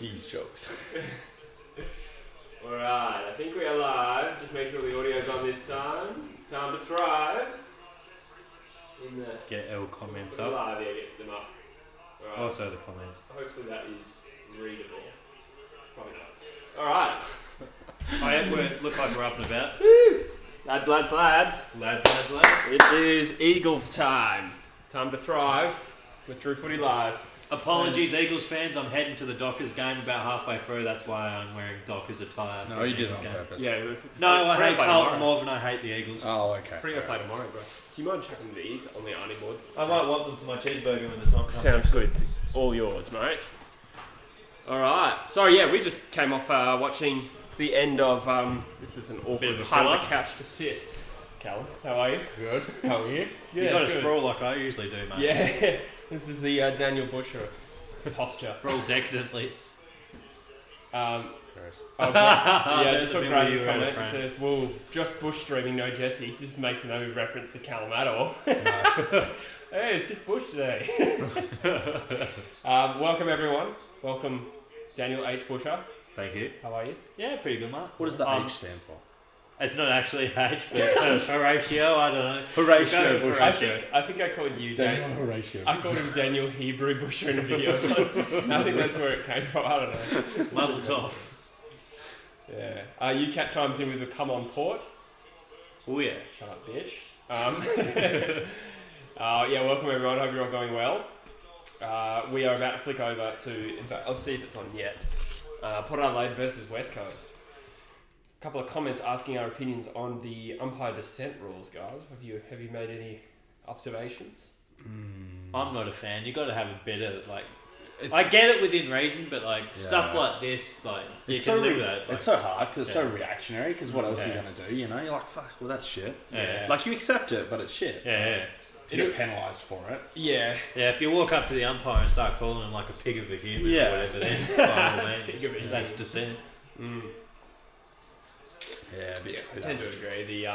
Keys jokes. Alright, I think we are live. Just make sure the audio's on this time. It's time to thrive. Get L comments We're up. live, yeah, get them up. Alright. Also the comments. Hopefully that is readable. Probably not. Alright. Look like we're up and about. Lads. It is Eagles time. Time to thrive with True Footy Live. Apologies, Eagles fans. I'm heading to the Dockers game about halfway through. That's why I'm wearing Dockers attire. No, you did it on purpose. Yeah, it was I hate Carlton tomorrow. more than I hate the Eagles. Oh, okay. Freo play tomorrow, bro. Do you mind checking these on the Arnie board? I might want them for my cheeseburger when the time comes. Sounds good. All yours, mate. Alright. So, yeah, we just came off watching the end of... this is an awkward part of the couch to sit. Callum, how are you? Good. How are you? You got to sprawl like I usually do, mate. Yeah. This is the Daniel Busher posture. Sprawl decadently. Just on Grace's comment, it says, well, just Bush streaming, no Jesse. This makes no reference to Callum at all. No. Hey, it's just Bush today. Welcome, everyone. Welcome, Daniel H. Busher. Thank you. How are you? Yeah, pretty good, mate. What does the H stand for? It's not actually H, but Horatio, I don't know. Horatio Busher. I think I called you Daniel Horatio. I called him Daniel Hebrew Busher in a video once. I think that's where it came from. I don't know. Muzzle top. Yeah. UCAT chimes in with a come on Port. Oh yeah. Shut up, bitch. Yeah, welcome everyone. Hope you're all going well. We are about to flick over to, in fact, I'll see if it's on yet. Port Adelaide versus West Coast. A couple of comments asking our opinions on the umpire dissent rules, guys. Have you made any observations? I'm not a fan. You got to have a bit of I get it within reason, but stuff like this, you can live with that. It's so hard because it's so reactionary. Because what else are you gonna do? You know, you're like, fuck. Well, that's shit. Yeah. Like you accept it, but it's shit. Yeah. To get penalised for it. Yeah. Yeah, if you walk up to the umpire and start calling him like a pig of a human or whatever, then by all means, that's dissent. Yeah, I tend to agree.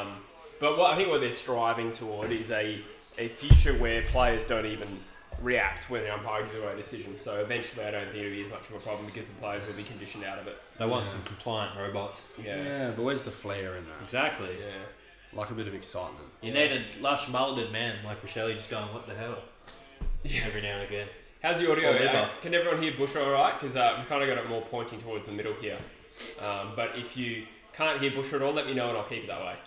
But I think what they're striving toward is a future where players don't even react when the umpire gives away a decision. So eventually I don't think it'll be as much of a problem because the players will be conditioned out of it. They want some compliant robots. Yeah, but where's the flair in that? Exactly. Yeah. Like a bit of excitement. You need a lush mulleted man like Rochelle just going, what the hell? Every now and again. How's the audio? Can everyone hear Busher alright? Because we've kind of got it more pointing towards the middle here. But if you can't hear Busher at all, let me know and I'll keep it that way.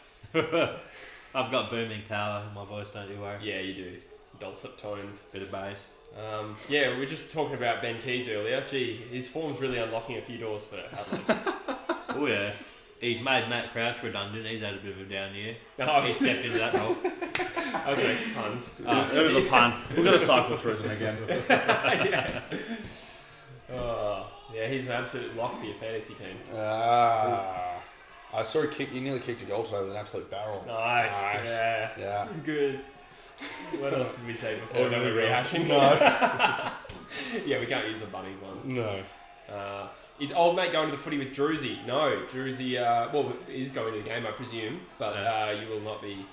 I've got booming power in my voice, don't you worry. Yeah, you do. Dulcet tones. Bit of bass. Yeah, we were just talking about Ben Keys earlier. Gee, his form's really unlocking a few doors for Adelaide. Oh yeah. He's made Matt Crouch redundant. He's had a bit of a down year. Oh, he stepped into that role. Okay, puns. It was a pun. We're going to cycle through them again. Yeah. Yeah, he's an absolute lock for your fantasy team. I saw he nearly kicked a goal today with an absolute barrel. Nice. Yeah. Good. What else did we say before? No, we're rehashing. No. Yeah, we can't use the bunnies one. No. Is old mate going to the footy with Druzy? No, Druzy, is going to the game, I presume, but you will not be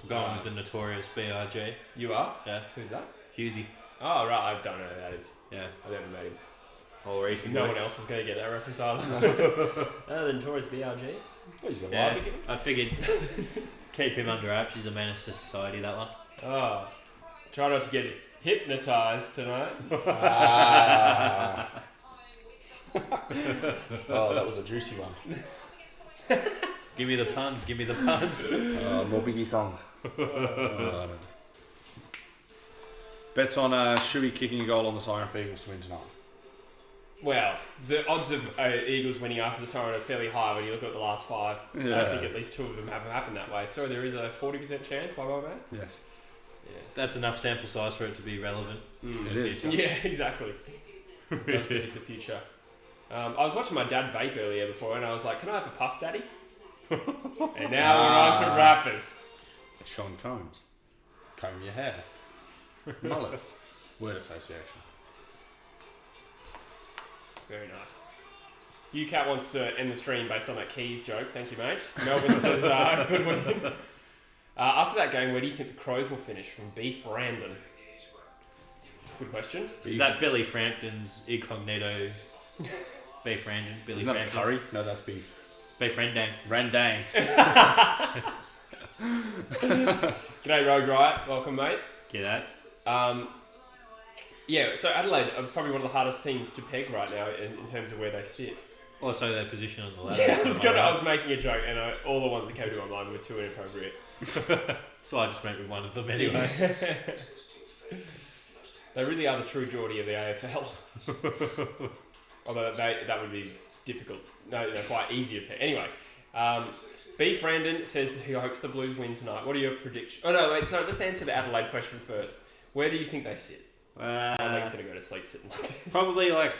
going with the notorious BRG. You are? Yeah. Who's that? Hughesy. Oh, right, I don't know who that is. Yeah. I've never met him. Oh, recently. No one else was going to get that reference either. The notorious BRG? Well, he's yeah, I figured keep him under wraps. He's a menace to society, that one. Oh, try not to get hypnotised tonight. Oh, that was a juicy one. Give me the puns. More Biggie songs. Bets on Shuey kicking a goal on the Siren for Eagles to win tonight. Well, the odds of Eagles winning after the Siren are fairly high when you look at the last five. Yeah. I think at least two of them haven't happened that way. So there is a 40% chance by my math. Yes. That's enough sample size for it to be relevant. It is. Yeah, exactly. It does predict the future. I was watching my dad vape earlier before and I was like, can I have a puff, Daddy? And now we're on to rappers. Sean Combs. Comb your hair. Mullets. Word association. Very nice. UCAT wants to end the stream based on that Keys joke. Thank you, mate. Melbourne says, good win. After that game, where do you think the Crows will finish? From Beef Randon. That's a good question. Is that Billy Frampton's incognito Beef Randang. Billy Isn't that Frampton. curry? No, that's beef. Beef Rendang. Rendang. G'day, Rogue Riot. Welcome, mate. G'day. Yeah, so Adelaide are probably one of the hardest teams to peg right now in terms of where they sit. Also, their position on the ladder. Yeah, I was making a joke, and all the ones that came to my mind were too inappropriate. So I just went with one of them anyway. They really are the true Geordie of the AFL. Although that would be difficult. No, quite easy to pick. Anyway, B. Frandon says that he hopes the Blues win tonight. What are your predictions? Oh no, wait. Sorry, let's answer the Adelaide question first. Where do you think they sit? I think he's going to go to sleep sitting like this. Probably like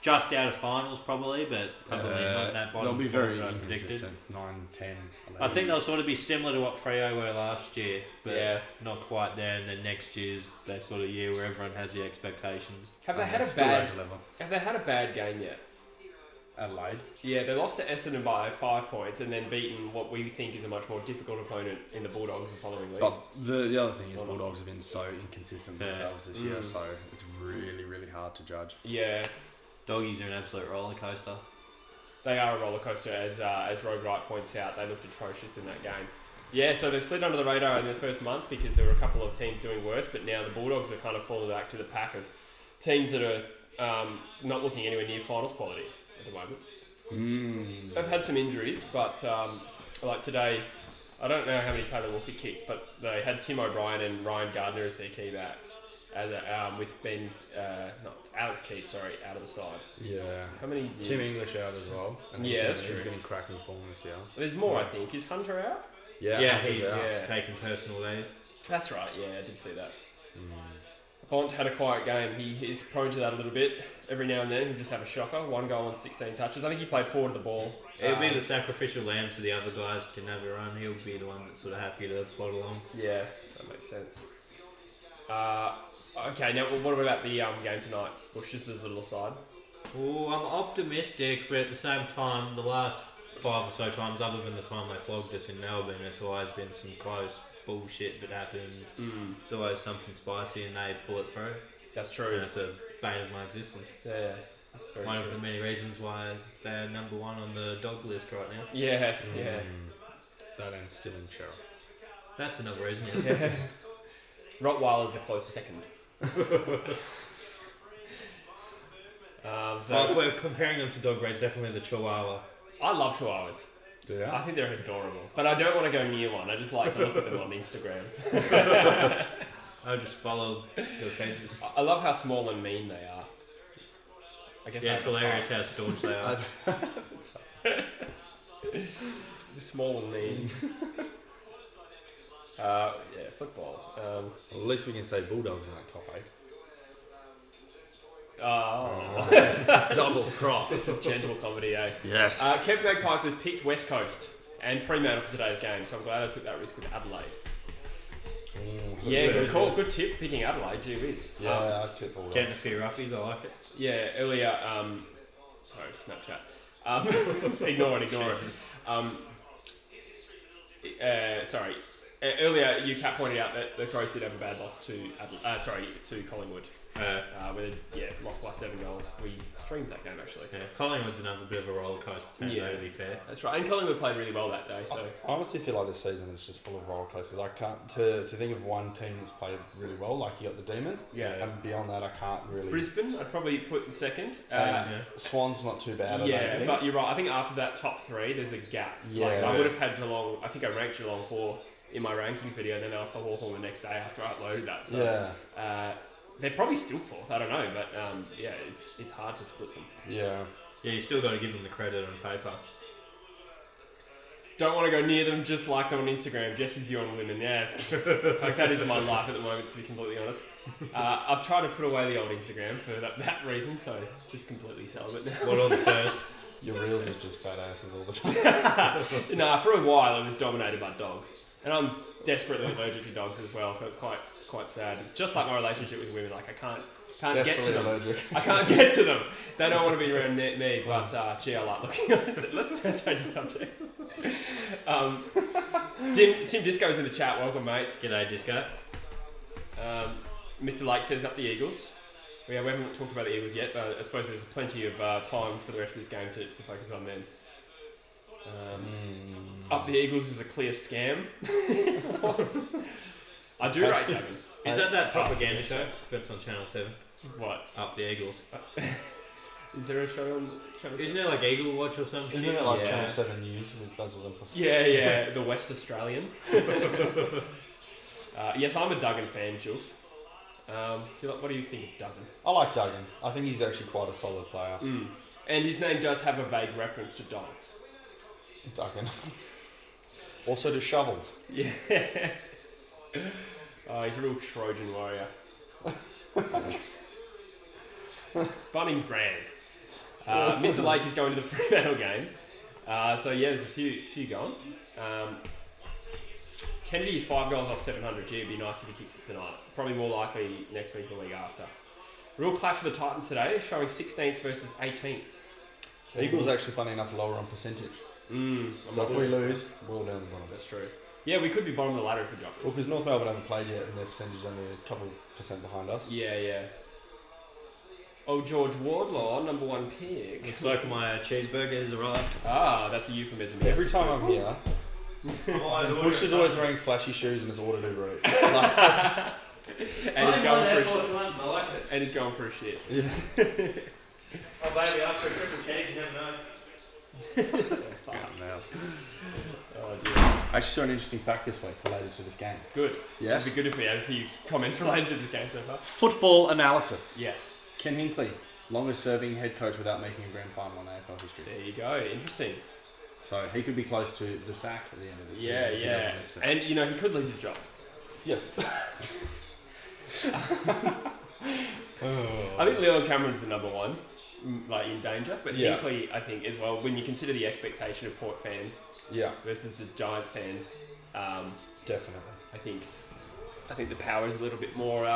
just out of finals, probably, but probably not that bottom. They'll be four very that I predicted. inconsistent. 9, 10, 11. I think they'll sort of be similar to what Freo were last year, but Yeah. not quite there. And then next year's that sort of year where everyone has the expectations. Have they had a Still bad? don't deliver. Have they had a bad game yet? Adelaide. Yeah, they lost to Essendon by 5 points and then beaten what we think is a much more difficult opponent in the Bulldogs the following week. But the other thing is Bulldogs have been so inconsistent Yeah. themselves this year, so it's really, really hard to judge. Yeah, Doggies are an absolute roller coaster. they are a roller coaster, as Rogue Wright points out. They looked atrocious in that game. Yeah, so they slid under the radar in the first month because there were a couple of teams doing worse, but now the Bulldogs are kind of falling back to the pack of teams that are not looking anywhere near finals quality at the moment. They've had some injuries, but like today, I don't know how many Taylor Walker kicked, but they had Tim O'Brien and Ryan Gardner as their key backs, as with Alex Keith, out of the side. Yeah. How many? Tim English out as well. And Yeah, that's he's true. been in cracking form this year. There's more, I think. Is Hunter out? Yeah, he's Hunter's out. Yeah. taking personal leave. That's right. Yeah, I did see that. Bont had a quiet game. He is prone to that a little bit. Every now and then he'll just have a shocker. 1 goal and 16 touches. I think he played forward the ball. It'll be the sacrificial lamb so the other guys can have a run. He'll be the one that's sort of happy to plod along. Yeah, that makes sense. Okay, now what about the game tonight? Bush, just as a little aside. Oh, I'm optimistic, but at the same time, the last 5 or so times, other than the time they flogged us in Melbourne, it's always been some close bullshit that happens. It's always something spicy and they pull it through. That's true. And it's a bane of my existence. Yeah, that's very One true. of the many reasons why they're number 1 on the dog list right now. Yeah, yeah. That and still in Cheryl. That's another reason. Yeah. Rottweiler's a close second. So if we're comparing them to dog breeds, definitely the Chihuahua. I love Chihuahuas. Do you? I think they're adorable. But I don't want to go near one. I just like to look at them on Instagram. I just follow the pages. I love how small and mean they are. I guess Yeah, it's over hilarious time. how staunch they are. Just small and mean. Yeah, football. Well, at least we can say Bulldogs in that top 8. Double cross. This is gentle comedy, eh? Yes. Kev Magpies has picked West Coast and Fremantle for today's game, so I'm glad I took that risk with Adelaide. Yeah, good call. Good tip picking Adelaide, gee whiz. Yeah, I tip Bulldogs. Getting a few roughies, I like it. Yeah, earlier, sorry, Snapchat. Ignore it. Earlier you pointed out that the Crows did have a bad loss to Collingwood. Where they lost by 7 goals. We streamed that game actually. Yeah, Collingwood's another bit of a roller coaster, to be fair. That's right. And Collingwood played really well that day. So I honestly feel like this season is just full of roller coasters. I can't to think of one team that's played really well. Like you got the Demons, and beyond that, I can't really. Brisbane, I'd probably put in second. Swans not too bad. I don't think. But you're right. I think after that top 3, there's a gap. Yeah. Like, I would have had Geelong. I think I ranked Geelong 4 in my rankings video, and then I asked the Hawthorn the next day after I uploaded that. So, they're probably still 4th. I don't know, but it's hard to split them. Yeah. Yeah, you still got to give them the credit on paper. Don't want to go near them, just like them on Instagram. Jesse's view on women, like that is my life at the moment, to be completely honest. I've tried to put away the old Instagram for that reason, so just completely celibate now. What on the first? Your reels is just fat asses all the time. Nah, for a while it was dominated by dogs, and I'm desperately allergic to dogs as well, so it's quite sad. It's just like my relationship with women. Like I can't get to them. Allergic. I can't get to them. They don't want to be around me, but gee, I like looking at it. Let's change the subject. Tim Disco's in the chat. Welcome, mates. G'day, Disco. Mr. Lake says up the Eagles. We haven't talked about the Eagles yet, but I suppose there's plenty of time for the rest of this game to focus on them. Up the Eagles is a clear scam. What? I do rate Gavin. Is that propaganda show? If it's on Channel 7. What? Up the Eagles. Is there a show on Channel 7? Isn't there like Eagle Watch or some shit? Isn't it like Channel 7 News with Basil and Yeah, the West Australian. Yes, I'm a Duggan fan, Julf. What do you think of Duggan? I like Duggan. I think he's actually quite a solid player. And his name does have a vague reference to dogs. Duggan. Also to shovels. Yes. Oh, he's a real Trojan warrior. Bunnings brands. Mr. Lake is going to the Fremantle game. So yeah, there's a few going. Kennedy's 5 goals off 700. Gee, it'd be nice if he kicks it tonight. Probably more likely next week or the week after. Real clash for the Titans today, showing 16th versus 18th. Eagles actually, funny enough, lower on percentage. So if we lose, we're all down the bottom. That's true. Yeah, we could be bottom of the ladder if we drop. Well, because North Melbourne hasn't played yet, and their percentage is only a couple % behind us. Yeah. Oh, George Wardlaw, number 1 pick. Looks like my cheeseburger has arrived. Ah, that's a euphemism. Every time I'm here, Bush is always wearing flashy shoes and has ordered Uber Eats. And he's going for I like it. And he's going for a shit. Yeah. Oh baby, after a triple cheese, you never know. Oh dear. I actually saw an interesting fact this week related to this game. Good. Yes. It'd be good if we had a few comments related to this game so far. Football analysis. Yes. Ken Hinkley, longest serving head coach without making a grand final in AFL history. There you go. Interesting. So he could be close to the sack at the end of the season. Yeah. If he doesn't lift it. And he could lose his job. Yes. I think Leon Cameron's the number 1, in danger. But Yeah. Hinkley, I think, as well, when you consider the expectation of Port fans versus the Giant fans, Definitely. I think the power is a little bit more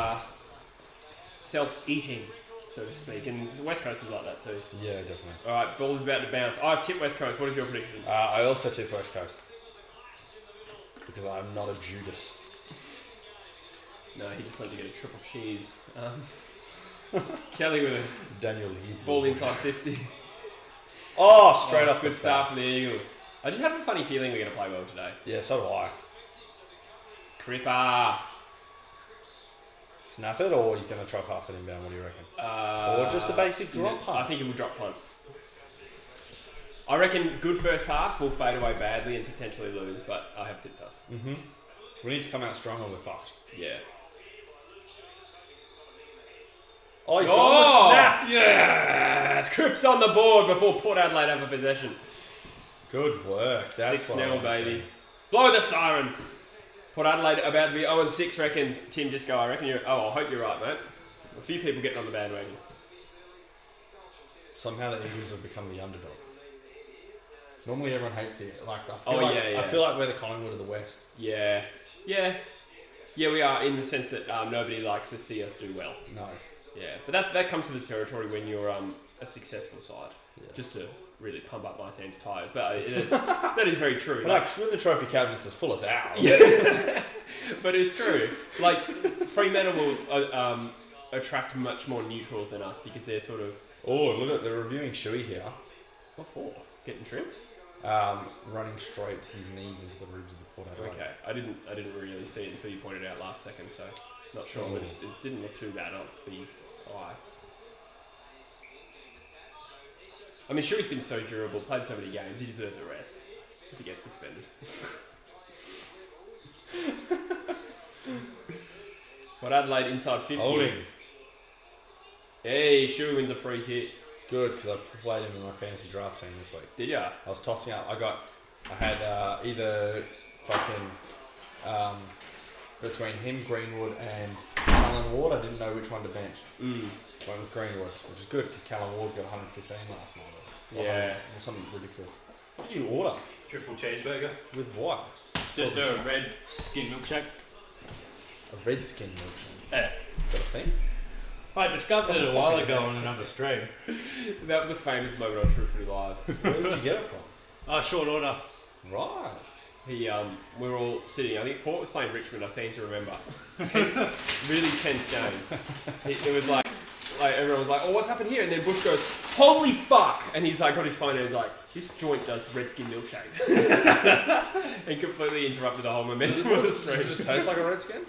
self-eating, so to speak. And West Coast is like that too. Yeah, definitely. All right, ball is about to bounce. I've tipped West Coast. What is your prediction? I also tip West Coast. Because I'm not a Judas. No, he just wanted to get a triple cheese. Kelly with a Daniel Heath. ball inside 50. Oh, straight off good the start bat. for the Eagles. I just have a funny feeling we're going to play well today. Yeah, so do I. Cripper. Snap it, or he's going to try pass it inbound, what do you reckon? Or just the basic drop punt? I think he will drop punt. I reckon good first half will fade away badly and potentially lose, but I have tipped us. Mm-hmm. We need to come out strong or we're fucked. Yeah. Oh, he's got the snap! Yes! Cripps on the board before Port Adelaide have a possession. Good work. That's 6-0, baby. Blow the siren. Port Adelaide about to be 0-6, reckons Tim Disco. I reckon I hope you're right, mate. A few people getting on the bandwagon. Somehow the Eagles have become the underdog. Normally everyone hates the I feel like we're the Collingwood of the West. Yeah, we are in the sense that nobody likes to see us do well. No. Yeah, but that comes to the territory when you're a successful side. Yeah. Just to really pump up my team's tyres, but that is very true. Like the trophy cabinet's as full as ours. Yeah. But it's true. Like Fremantle will attract much more neutrals than us because they're sort of. Oh, look at they're reviewing Shuey here. What for? Getting trimmed? Running straight his knees into the ribs of the Port Adelaide. Okay, I didn't really see it until you pointed it out last second, so not sure, but it didn't look too bad off the eye. I mean, sure, he's been so durable, played so many games, he deserves a rest to get suspended. What Adelaide inside 50. Holding. Hey, Shuey wins a free kick. Good, because I played him in my fantasy draft team this week. Did ya? I was tossing up. I had either fucking between him, Greenwood, and Callan Ward. I didn't know which one to bench. Went with Greenwood, which is good because Callan Ward got 115 last night. Yeah. Or something ridiculous. What did you order? Triple cheeseburger. With what? Just a red skin milkshake. A red skin milkshake? Yeah. Is that a thing? I discovered it a while ago on another stream. That was a famous moment on True Footy Live. Where did you get it from? Short order. Right. We were all sitting. I think Port was playing Richmond. I seem to remember. Tense, really tense game. It was like like everyone was like, "Oh, what's happened here?" And then Bush goes, "Holy fuck!" And he's like, got his phone and he's like, "This joint does Redskin milkshakes," and completely interrupted the whole momentum of the stream. Does it taste like a Redskin?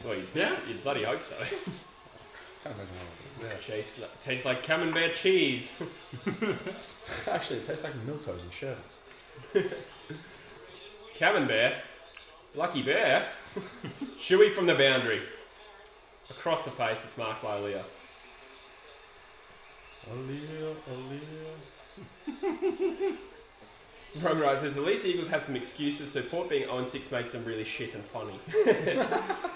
Well, you'd bloody hope so. Can't imagine what it is. Tastes like camembert cheese. Actually, it tastes like Milkos and sherbets. Camembert, lucky bear, Shuey from the boundary. Across the face, it's marked by Aaliyah. Aaliyah. Roman Wright says, the Leeds Eagles have some excuses, so Port being 0-6 makes them really shit and funny.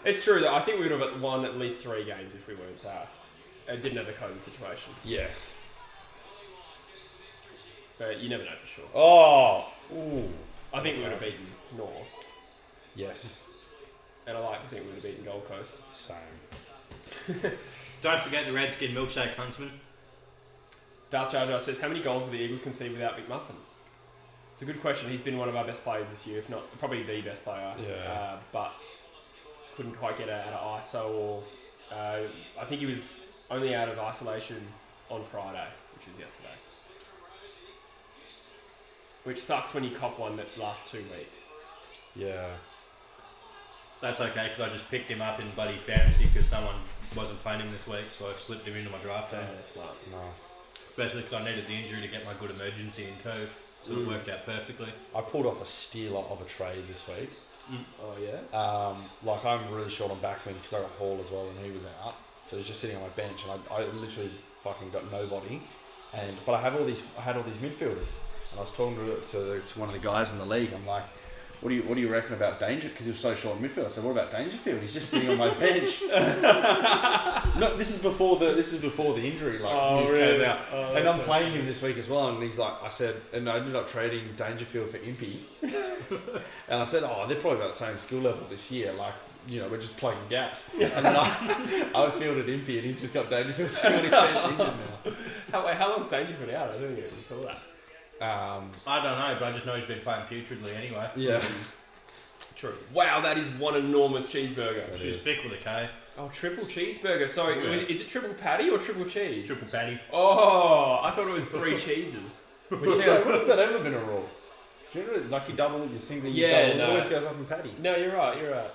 It's true, though. I think we would have won at least 3 games if we weren't didn't have the COVID situation. Yes. But you never know for sure. Oh! Ooh. I think we would have beaten North. Yes. And I like to think we would have beaten Gold Coast. Same. Don't forget the Redskin milkshake, Huntsman. Darth Jar Jar says, how many goals will the Eagles concede without McMuffin? It's a good question. He's been one of our best players this year, if not probably the best player. Yeah. But couldn't quite get out of ISO or I think he was only out of isolation on Friday, which was yesterday. Which sucks when you cop one that lasts 2 weeks. Yeah. That's okay, because I just picked him up in bloody fantasy because someone wasn't playing him this week, so I've slipped him into my draft team. Yeah, that's smart. Nice. Especially because I needed the injury to get my good emergency in too, so it worked out perfectly. I pulled off a stealer of a trade this week. Oh, yeah? Like, I'm really short on backman because I got Hall as well and he was out. So he's just sitting on my bench and I literally fucking got nobody. But I had all these midfielders. And I was talking to one of the guys in the league. I'm like, what do you reckon about Danger? Because he was so short in midfield. I said, what about Dangerfield? He's just sitting on my bench. No, this is before the injury. Like news came out, and I'm playing him this week as well. And he's like, I said, and I ended up trading Dangerfield for Impey. And I said, they're probably about the same skill level this year. Like, we're just plugging gaps. And then I fielded Impey, and he's just got Dangerfield sitting on his bench injured now. How long's Dangerfield out? I don't even saw that. I don't know, but I just know he's been playing putridly anyway. Yeah. True. Wow, that is one enormous cheeseburger. She's thick with a K. Oh, triple cheeseburger. Sorry, is it triple patty or triple cheese? Triple patty. Oh, I thought it was 3 cheeses. Which sounds... When has that ever been a rule? Do you know, like you double, you single, you double, it always goes up in patty. No, you're right.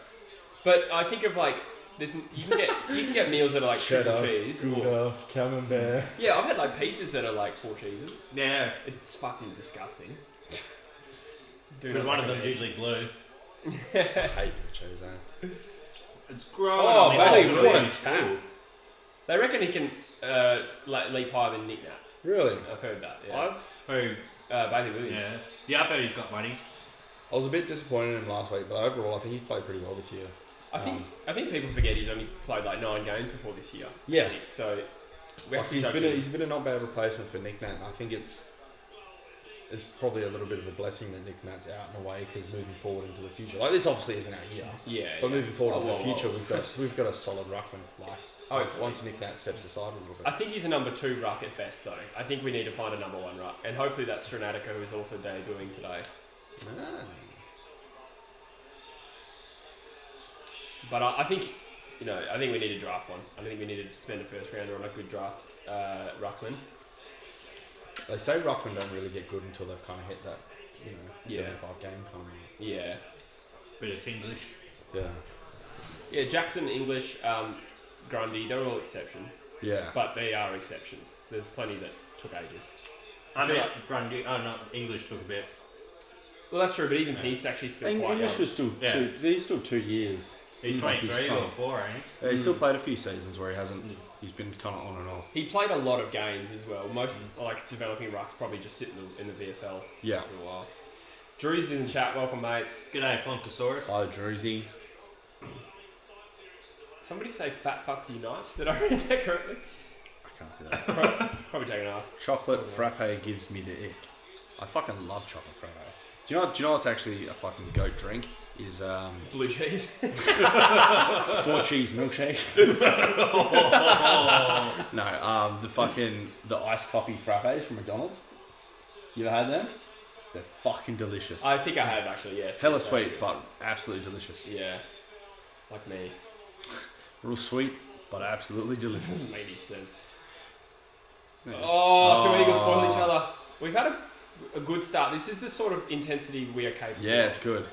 But I think of like this. You can get meals that are like Cheddar, triple cheese. Gouda, camembert. Yeah, I've had like pizzas that are like 4 cheeses. Yeah. It's fucking disgusting. Because one of them's usually blue. I hate blue cheese, It's growing. Oh, Bailey, really? what a tap. They reckon he can leap higher than Nick Nat. Really? I've heard that. Yeah. Who? Bailey Williams. Yeah. Yeah, I've heard he's got money. I was a bit disappointed in him last week, but overall I think he played pretty well this year. I think people forget he's only played like 9 games before this year. Yeah. So he's been a not bad replacement for Nick Nat, and I think it's probably a little bit of a blessing that Nick Nat's out and away because moving forward into the future, like this obviously isn't our year. Yeah. But moving forward into the future, we've got a solid ruckman. Like once Nick Nat steps aside a little bit. I think he's a number 2 ruck at best though. I think we need to find a number 1 ruck, and hopefully that's Stranatica, who is also debuting today. But I think we need to draft one. I think we need to spend a first rounder on a good draft ruckman. They say ruckmen don't really get good until they've kind of hit that 75 game kind of. Yeah. Bit of English. Yeah. Yeah, Jackson, English, Grundy, they're all exceptions. Yeah. But they are exceptions. There's plenty that took ages. Grundy. Oh, no, English took a bit. Well, that's true, but even he's actually still quite English young. was still he's still 2 years. He's 23 or 4, ain't he? Yeah, he's still played a few seasons where he hasn't. He's been kind of on and off. He played a lot of games as well. Most developing rucks probably just sit in the VFL Yeah. for a while. Drew's in the chat. Welcome, mates. G'day, Plonkosaurus. Hi, Druzy. Somebody say "fat fucks unite." Did I read that correctly? I can't see that. Probably taking an ass. Chocolate frappe gives me the ick. I fucking love chocolate frappe. Do you know what's actually a fucking goat drink? Is blue cheese. 4 cheese milkshake. No, the iced coffee frappes from McDonald's. You ever had them? They're fucking delicious. I think I have actually. Yes. Hella sweet, but absolutely delicious. Yeah. Like me. Real sweet, but absolutely delicious. Maybe says. Oh, two Eagles spoil each other. We've had a good start. This is the sort of intensity we are capable of. Yeah, it's good.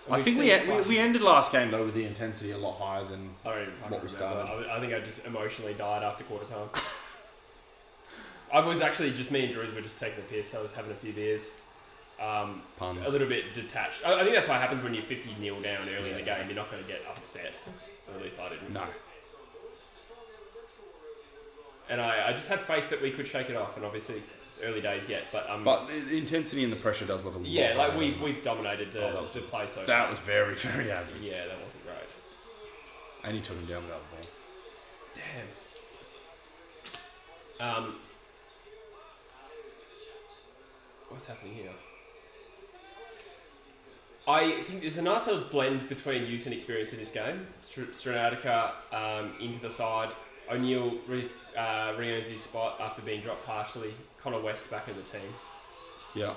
And I think we ended last game though with the intensity a lot higher than what we started. I think I just emotionally died after quarter time. I was actually just me and Drews were just taking the piss. I was having a few beers. Puns. A little bit detached. I think that's what happens when you're 50-0 down early in the game. You're not going to get upset. Or at least I didn't. No. And I just had faith that we could shake it off. And obviously, it's early days yet. But the intensity and the pressure does look a lot. Yeah, like higher, we've dominated the play so far. That was very, very average. Yeah, that wasn't great. And he took him down without the ball. Damn. What's happening here? I think there's a nice little blend between youth and experience in this game. Stranatica into the side. O'Neill re-earns his spot after being dropped partially. Connor West back in the team. Yeah.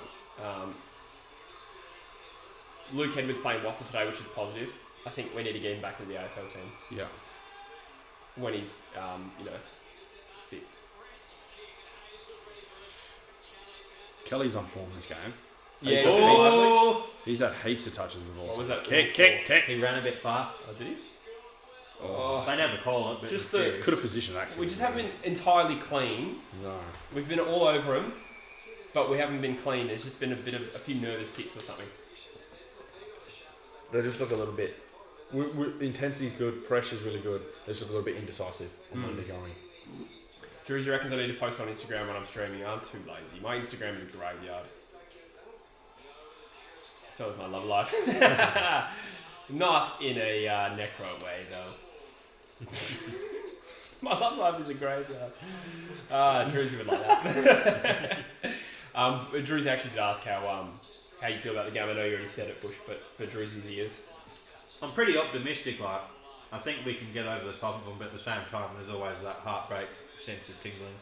Luke Edwards playing waffle today, which is positive. I think we need to get him back in the AFL team. Yeah. When he's, fit. Kelly's on form this game. Yeah. He's had heaps of touches of the ball. What was that? Kick. He ran a bit far. Oh, did he? Oh. They never call it, but Just could Could have positioned that. We just haven't been entirely clean. No. We've been all over him, but we haven't been clean. There's just been a few nervous kicks or something. They just look a little bit. Intensity's good, pressure's really good. They just look a little bit indecisive on where they're going. Druzy reckons I need to post on Instagram when I'm streaming. I'm too lazy. My Instagram is a graveyard. So is my love life. Not in a necro way, though. My love life is a graveyard. Druzy would like that. Druzy actually did ask how you feel about the game. I know you already said it, Bush, but for Druzy's ears. I'm pretty optimistic. Like, I think we can get over the top of them, but at the same time, there's always that heartbreak sense of tingling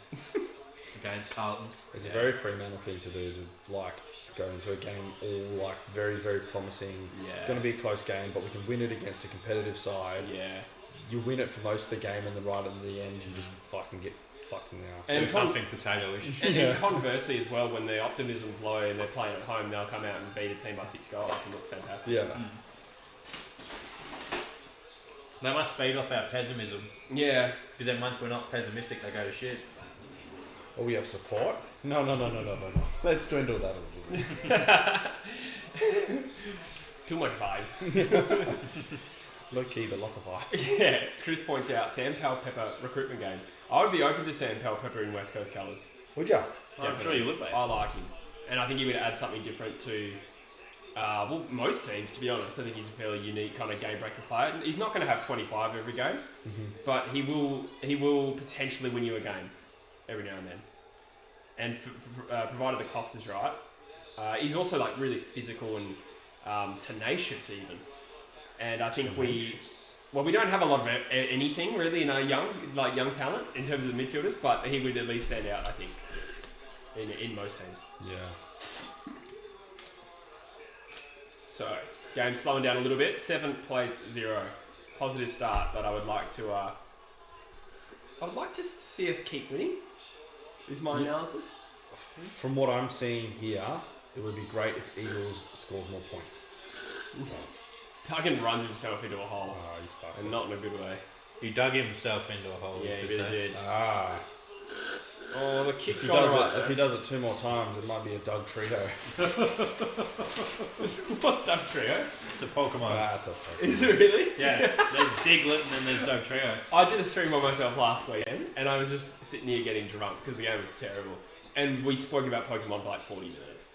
against Carlton. It's a very Fremantle thing to do, to like go into a game all like very, very promising. Yeah. Going to be a close game, but we can win it against a competitive side. Yeah. You win it for most of the game, and then right at the end, you just fucking get fucked in the ass. And something potato-ish. And conversely as well, when the optimism's low and they're playing at home, they'll come out and beat a team by 6 goals and look fantastic. Yeah. They must feed off our pessimism. Yeah. Because then once we're not pessimistic, they go to shit. Oh, we have support? No. Let's dwindle that a little bit. Too much vibe. Low key, but lots of vibe. Yeah. Chris points out Sam Powell-Pepper recruitment game. I would be open to Sam Powell-Pepper in West Coast colours. Would ya? I'm sure you would, mate. I like him. And I think he would add something different to... most teams, to be honest. I think he's a fairly unique kind of game-breaker player. He's not going to have 25 every game, but he will potentially win you a game every now and then. And provided the cost is right, he's also like really physical and tenacious even. And I think we don't have a lot of anything really in our young talent in terms of the midfielders, but he would at least stand out, I think, in most teams. Yeah. So, game slowing down a little bit. 7 plays 0. Positive start, but I would like to see us keep winning. Is my analysis. From what I'm seeing here, it would be great if Eagles scored more points. Duggan runs himself into a hole, Oh, he's fucked. and not in a good way. He dug himself into a hole. Yeah, he really did. Ah. Oh, the kick's If gone right. if he does it 2 more times, it might be a Doug trio. What's Doug Trio? It's a Pokemon. It's a fuck. Is it really? Yeah, there's Diglett and then there's Doug Trio. I did a stream by myself last weekend, and I was just sitting here getting drunk because the game was terrible. And we spoke about Pokemon for like 40 minutes.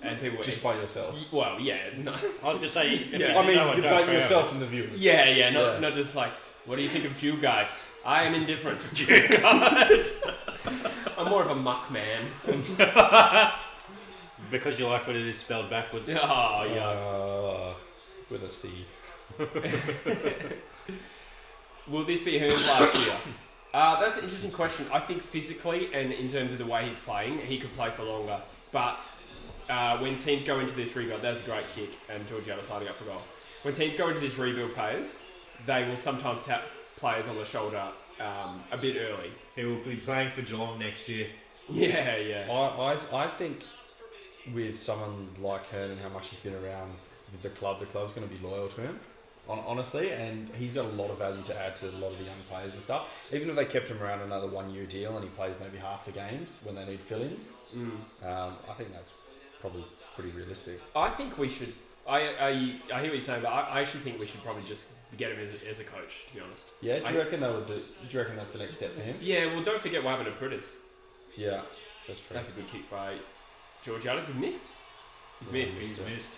And people were... Just by yourself. Well, yeah. No. I was going to say... Yeah. I mean, you by yourself and the viewers. Yeah, not just like, what do you think of Jugite? I am indifferent to Jugite. I'm more of a muck man. Because you like what it is spelled backwards. Oh, yeah. With a C. Will this be Hearns last year? That's an interesting question. I think physically and in terms of the way he's playing, he could play for longer. But when teams go into this rebuild, that's a great kick, and Georgiano's lining up for goal. When teams go into this rebuild phase, they will sometimes tap players on the shoulder a bit early. He will be playing for Geelong next year. Yeah. I think with someone like Hearn and how much he's been around with the club's going to be loyal to him, honestly, and he's got a lot of value to add to a lot of the young players and stuff. Even if they kept him around another 1 year deal and he plays maybe half the games when they need fill-ins, I think that's probably pretty realistic. I think we should. I hear what you're saying, but I actually think we should probably just get him as a coach. To be honest. Yeah, do you reckon they would do? Do you reckon that's the next step for him? Yeah. Well, don't forget what happened to Prudis. Yeah, that's true. That's a good kick by Georgiades. He missed. He's missed.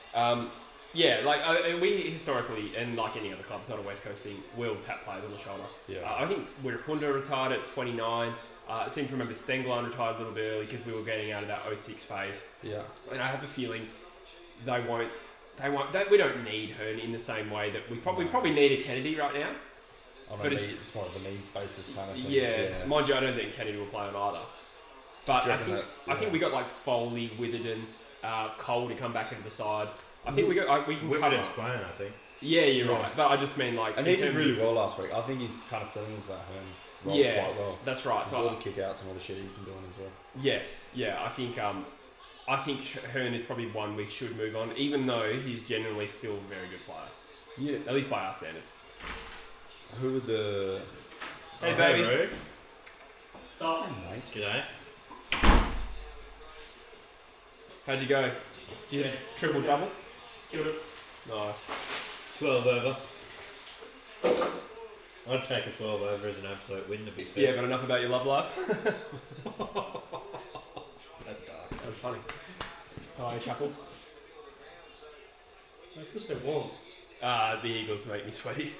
Yeah, like we historically, and like any other club, it's not a West Coast thing, will tap players on the shoulder. Yeah. I think Wirapunda retired at 29. I seem to remember Stengline retired a little bit early because we were getting out of that 06 phase. Yeah. And I have a feeling they won't. We don't need Hearn in the same way that we probably need a Kennedy right now. It's more of a needs basis kind of thing. Yeah. Mind you, I don't think Kennedy will play on either. But I think we got like Foley, Witherden, Cole to come back into the side. I think we can cover. Witherden's playing, I think. Yeah, you're right. But I just mean like. And he did really well last week. I think he's kind of filling into that Hearn role quite well. That's right. So all the kick-outs and all the shit he's been doing as well. Yes, yeah. I think Hearn is probably one we should move on, even though he's generally still a very good player. Yeah. At least by our standards. Who would the... Hey, baby. Hey, What's up? Hey, mate. g'day. How'd you go? Did you hit a triple-double? Killed it. Nice. 12 over. I'd take a 12 over as an absolute win, to be fair. Yeah, but enough about your love life. That's dark. That was funny. Hi, Chuckles. I feel so warm. The Eagles make me sweaty.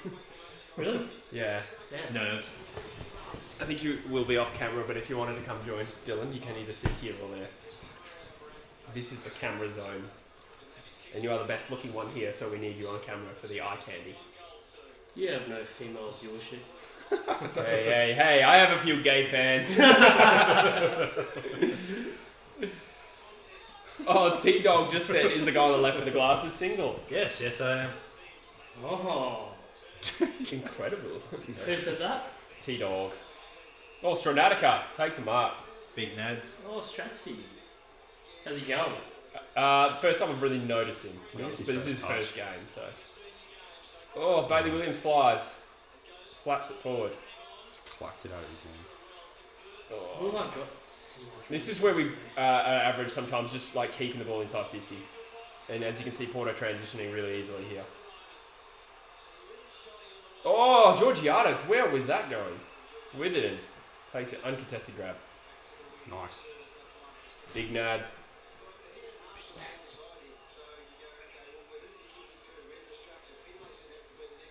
Really? Yeah. Damn. Nerves. I think you will be off camera, but if you wanted to come join Dylan, you can either sit here or there. This is the camera zone. And you are the best looking one here, so we need you on camera for the eye candy. You have no female viewership. Hey, I have a few gay fans. Oh, T-Dog just said, is the guy on the left with the glasses single? Yes, I am. Oh. Incredible. Who said that? T-Dog. Oh, Stranatica takes him up. Big nads. Oh, Stratsy. How's he going? First time I've really noticed him, to be honest, but this is his first game, so. Oh, Bailey Williams flies. Slaps it forward. Just clacked it out of his hands. Oh my god. This is where we average sometimes just like keeping the ball inside 50. And as you can see, Porto transitioning really easily here. Oh, Georgiades, where was that going? Witherden takes it, uncontested grab. Nice. Big nads.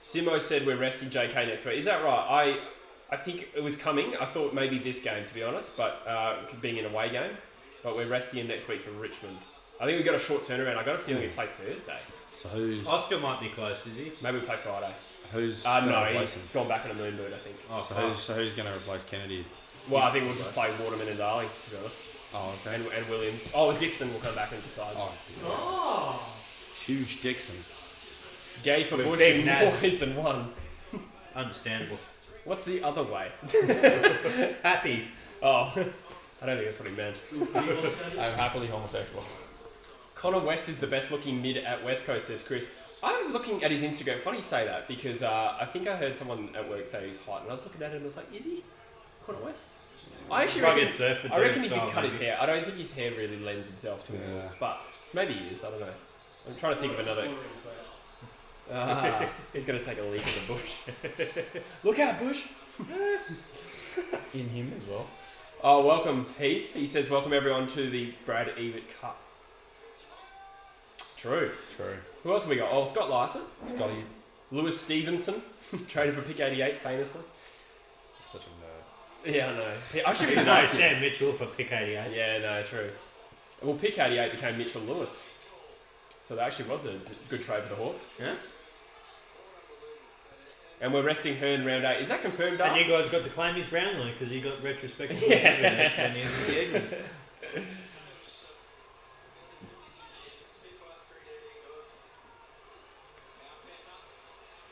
Simo said we're resting JK next week. Is that right? I think it was coming. I thought maybe this game, to be honest, but being an away game. But we're resting him next week for Richmond. I think we've got a short turnaround. I got a feeling we play Thursday. So who's... Oscar might be close, is he? Maybe we play Friday. Who's No, gonna replace he's him? gone back on a moon boot, I think. Oh, So who's going to replace Kennedy? Well, I think we'll just play Waterman and Darling, to be honest. Oh, okay. And Williams. Oh, Dixon will come back into side. Oh, Oh. huge Dixon. Gay for With Bush big in more nads. ways than one. Understandable. What's the other way? Happy. Oh, I don't think that's what he meant. I'm happily homosexual. Connor West is the best looking mid at West Coast, says Chris. I was looking at his Instagram. Funny you say that because I think I heard someone at work say his height, and I was looking at it and I was like, is he Connor West? I actually reckon, Rugged surfer I reckon dude he could style, cut his maybe. hair. I don't think his hair really lends himself to his Yeah. looks, but maybe he is. I don't know. I'm trying to think of another. He's going to take a leak in the bush. Look out, Bush! In him as well. Oh, welcome, Heath. He says, welcome everyone to the Brad Ebert Cup. True. Who else have we got? Oh, Scott Lyson. Scotty. Lewis Stevenson, traded for pick 88 famously. Such a nerd. Yeah, I know. I should be No, nice. Sam Mitchell for pick 88. Yeah, no, true. Well, pick 88 became Mitchell Lewis. So that actually was a good trade for the Hawks. Yeah. And we're resting Hearn round 8. Is that confirmed, Dark? And you guys got to claim his Brownlow because he got retrospective. Yeah. And he was the Eagles.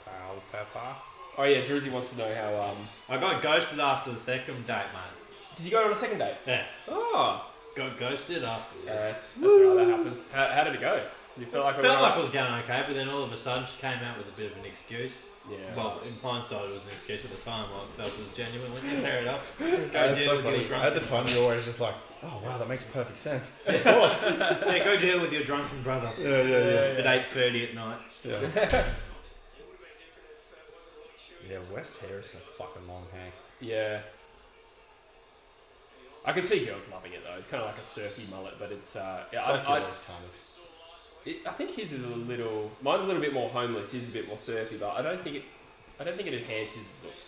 Pal Pepper. Oh yeah, Druzy wants to know how. I got ghosted after the second date, mate. Did you go on a second date? Yeah. Oh. Got ghosted afterwards. That's right. That happens. How did it go? You felt like Felt like it was going okay, but then all of a sudden she came out with a bit of an excuse. Yeah. Well, in hindsight, it was an excuse. At the time, I felt it was genuine. Went, yeah, fair enough. That's deal so with funny. your drunk. At the time, you're always just like, oh wow, that makes perfect sense. Yeah, go deal with your drunken brother. Yeah. At 8:30 at night. Yeah. Yeah, West hair is a fucking long hang. Yeah. I can see girls loving it though. It's kind of like a surfy mullet, but it's yeah. It's like yours, kind of. I think his is a little. Mine's a little bit more homeless. His is a bit more surfy, but I don't think it enhances his looks.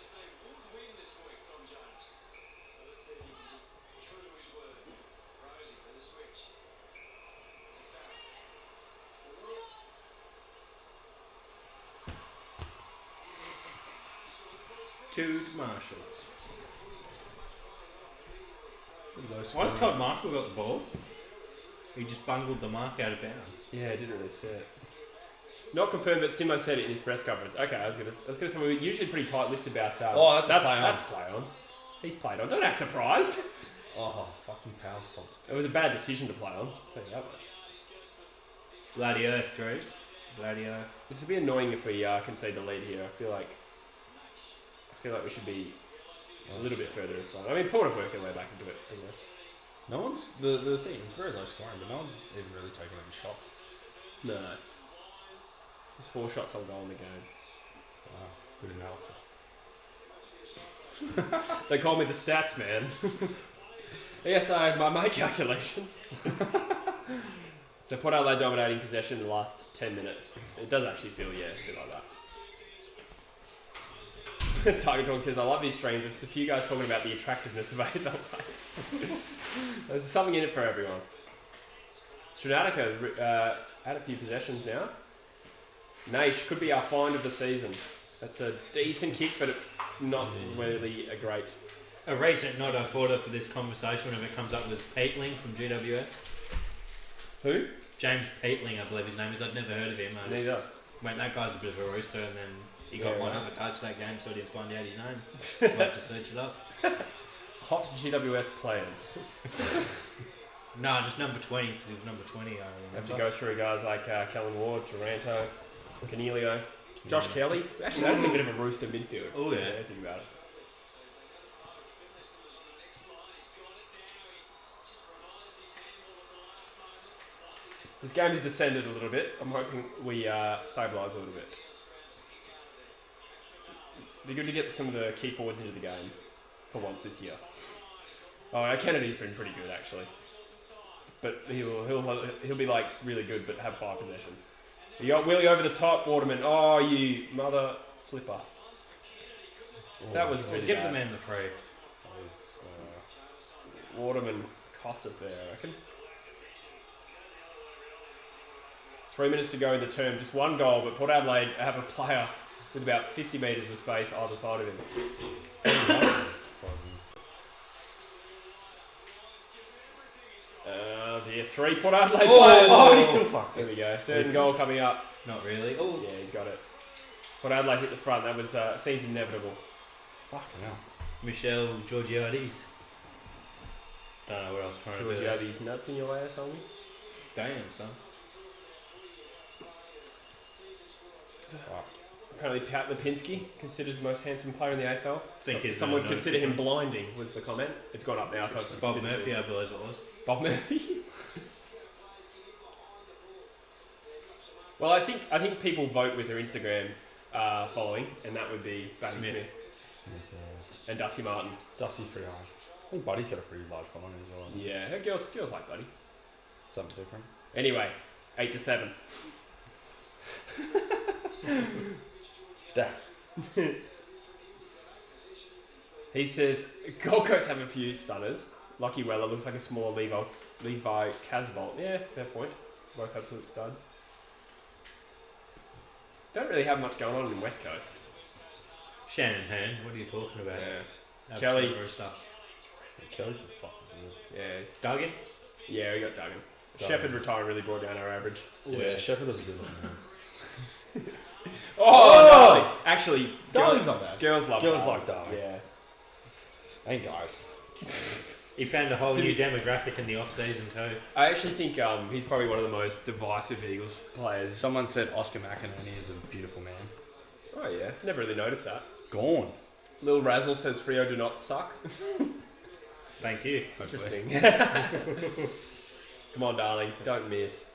To Marshall. Those Once Todd Marshall got the ball, he just bungled the mark out of bounds. Yeah, I didn't really see it. Not confirmed, but Simo said it in his press conference. Okay, I was gonna say we're usually pretty tight-lipped about. That's a play on. That's play on. He's played on. Don't act surprised. Oh, fucking power salt. It was a bad decision to play on. I'll tell you that much. Bloody earth, Drews. Bloody earth. This would be annoying if we concede the lead here. I feel like we should be a little bit further in front. I mean, Port have worked their way back into it, I guess. No one's the thing. It's very low scoring, but no one's even really taking any shots. No. There's 4 shots on goal in the game. Wow, good analysis. They call me the stats man. Yes, I my calculations. So Port Adelaide dominating possession in the last 10 minutes. It does actually feel, yeah, a bit like that. Tiger Dog says, I love these streams. There's a few guys talking about the attractiveness of AFL players. There's something in it for everyone. Stradatica had a few possessions now. Naish could be our find of the season. That's a decent kick, but not really a great... A recent nod I thought of for this conversation whenever it comes up was Peatling from GWS. Who? James Peatling, I believe his name is. I'd never heard of him. Neither. Went, that guy's a bit of a rooster, and then he got one other touch that game, so I didn't find out his name. I'll have to search it up. Hot GWS players. No, just number 20, because he was number 20, I remember. Have to go through guys like Kellen Ward, Taranto, Canelio, Josh Kelly. Actually, that's a bit of a rooster midfield. Oh, yeah. Think about it. This game has descended a little bit. I'm hoping we stabilise a little bit. Be good to get some of the key forwards into the game for once this year. Oh, Kennedy's been pretty good actually, but he'll be like really good, but have 5 possessions. You got Willie over the top, Waterman. Oh, you mother flipper! That was really Give bad. the man the free. Waterman cost us there, I reckon. 3 minutes to go in the term, just 1 goal, but Port Adelaide have a player with about 50 metres of space either side of him. Oh dear, 3 Port Adelaide players. Oh, he's still fucked. There we go, 3rd goal coming up. Not really. Oh, Yeah, he's got it. Port Adelaide hit the front, that was seemed inevitable. Fucking hell. Michelle Georgiades. Don't know what I was trying to George, do. you have these nuts in your ass, homie? Damn, son. Fuck. Apparently Pat Lipinski, considered the most handsome player in the AFL. Think he's Someone no consider him different. blinding, was the comment. It's gone up now, so it's Bob didn't Murphy, see I it. believe it was. Bob Murphy. Well, I think people vote with their Instagram following, and that would be Barry Smith and Dusty Martin. Dusty's pretty high. I think Buddy's got a pretty large following as well. Yeah, girls like Buddy. Something different. Anyway, 8-7. Stats. He says Gold Coast have a few stunners. Lucky Weller looks like a small Levi Casbolt. Yeah, fair point. Both absolute studs. Don't really have much going on in West Coast. Shannon Hearn, what are you talking about? Yeah. Absolute Kelly. rooster. Kelly's been fucking good. Yeah. Duggan? Yeah, we got Duggan. Duggan. Shepherd retiring really brought down our average. Yeah, Shepherd was a good one. Man. Oh, Darling. Actually, Darling's not bad. Girls love Girls Darling. like Darling. Yeah. And guys. He found a whole new demographic in the off-season too. I actually think he's probably one of the most divisive Eagles players. Someone said Oscar McInerney is a beautiful man. Oh yeah, never really noticed that. Gone. Lil Razzle says Freo do not suck. Thank you. Interesting. Come on, darling, don't miss.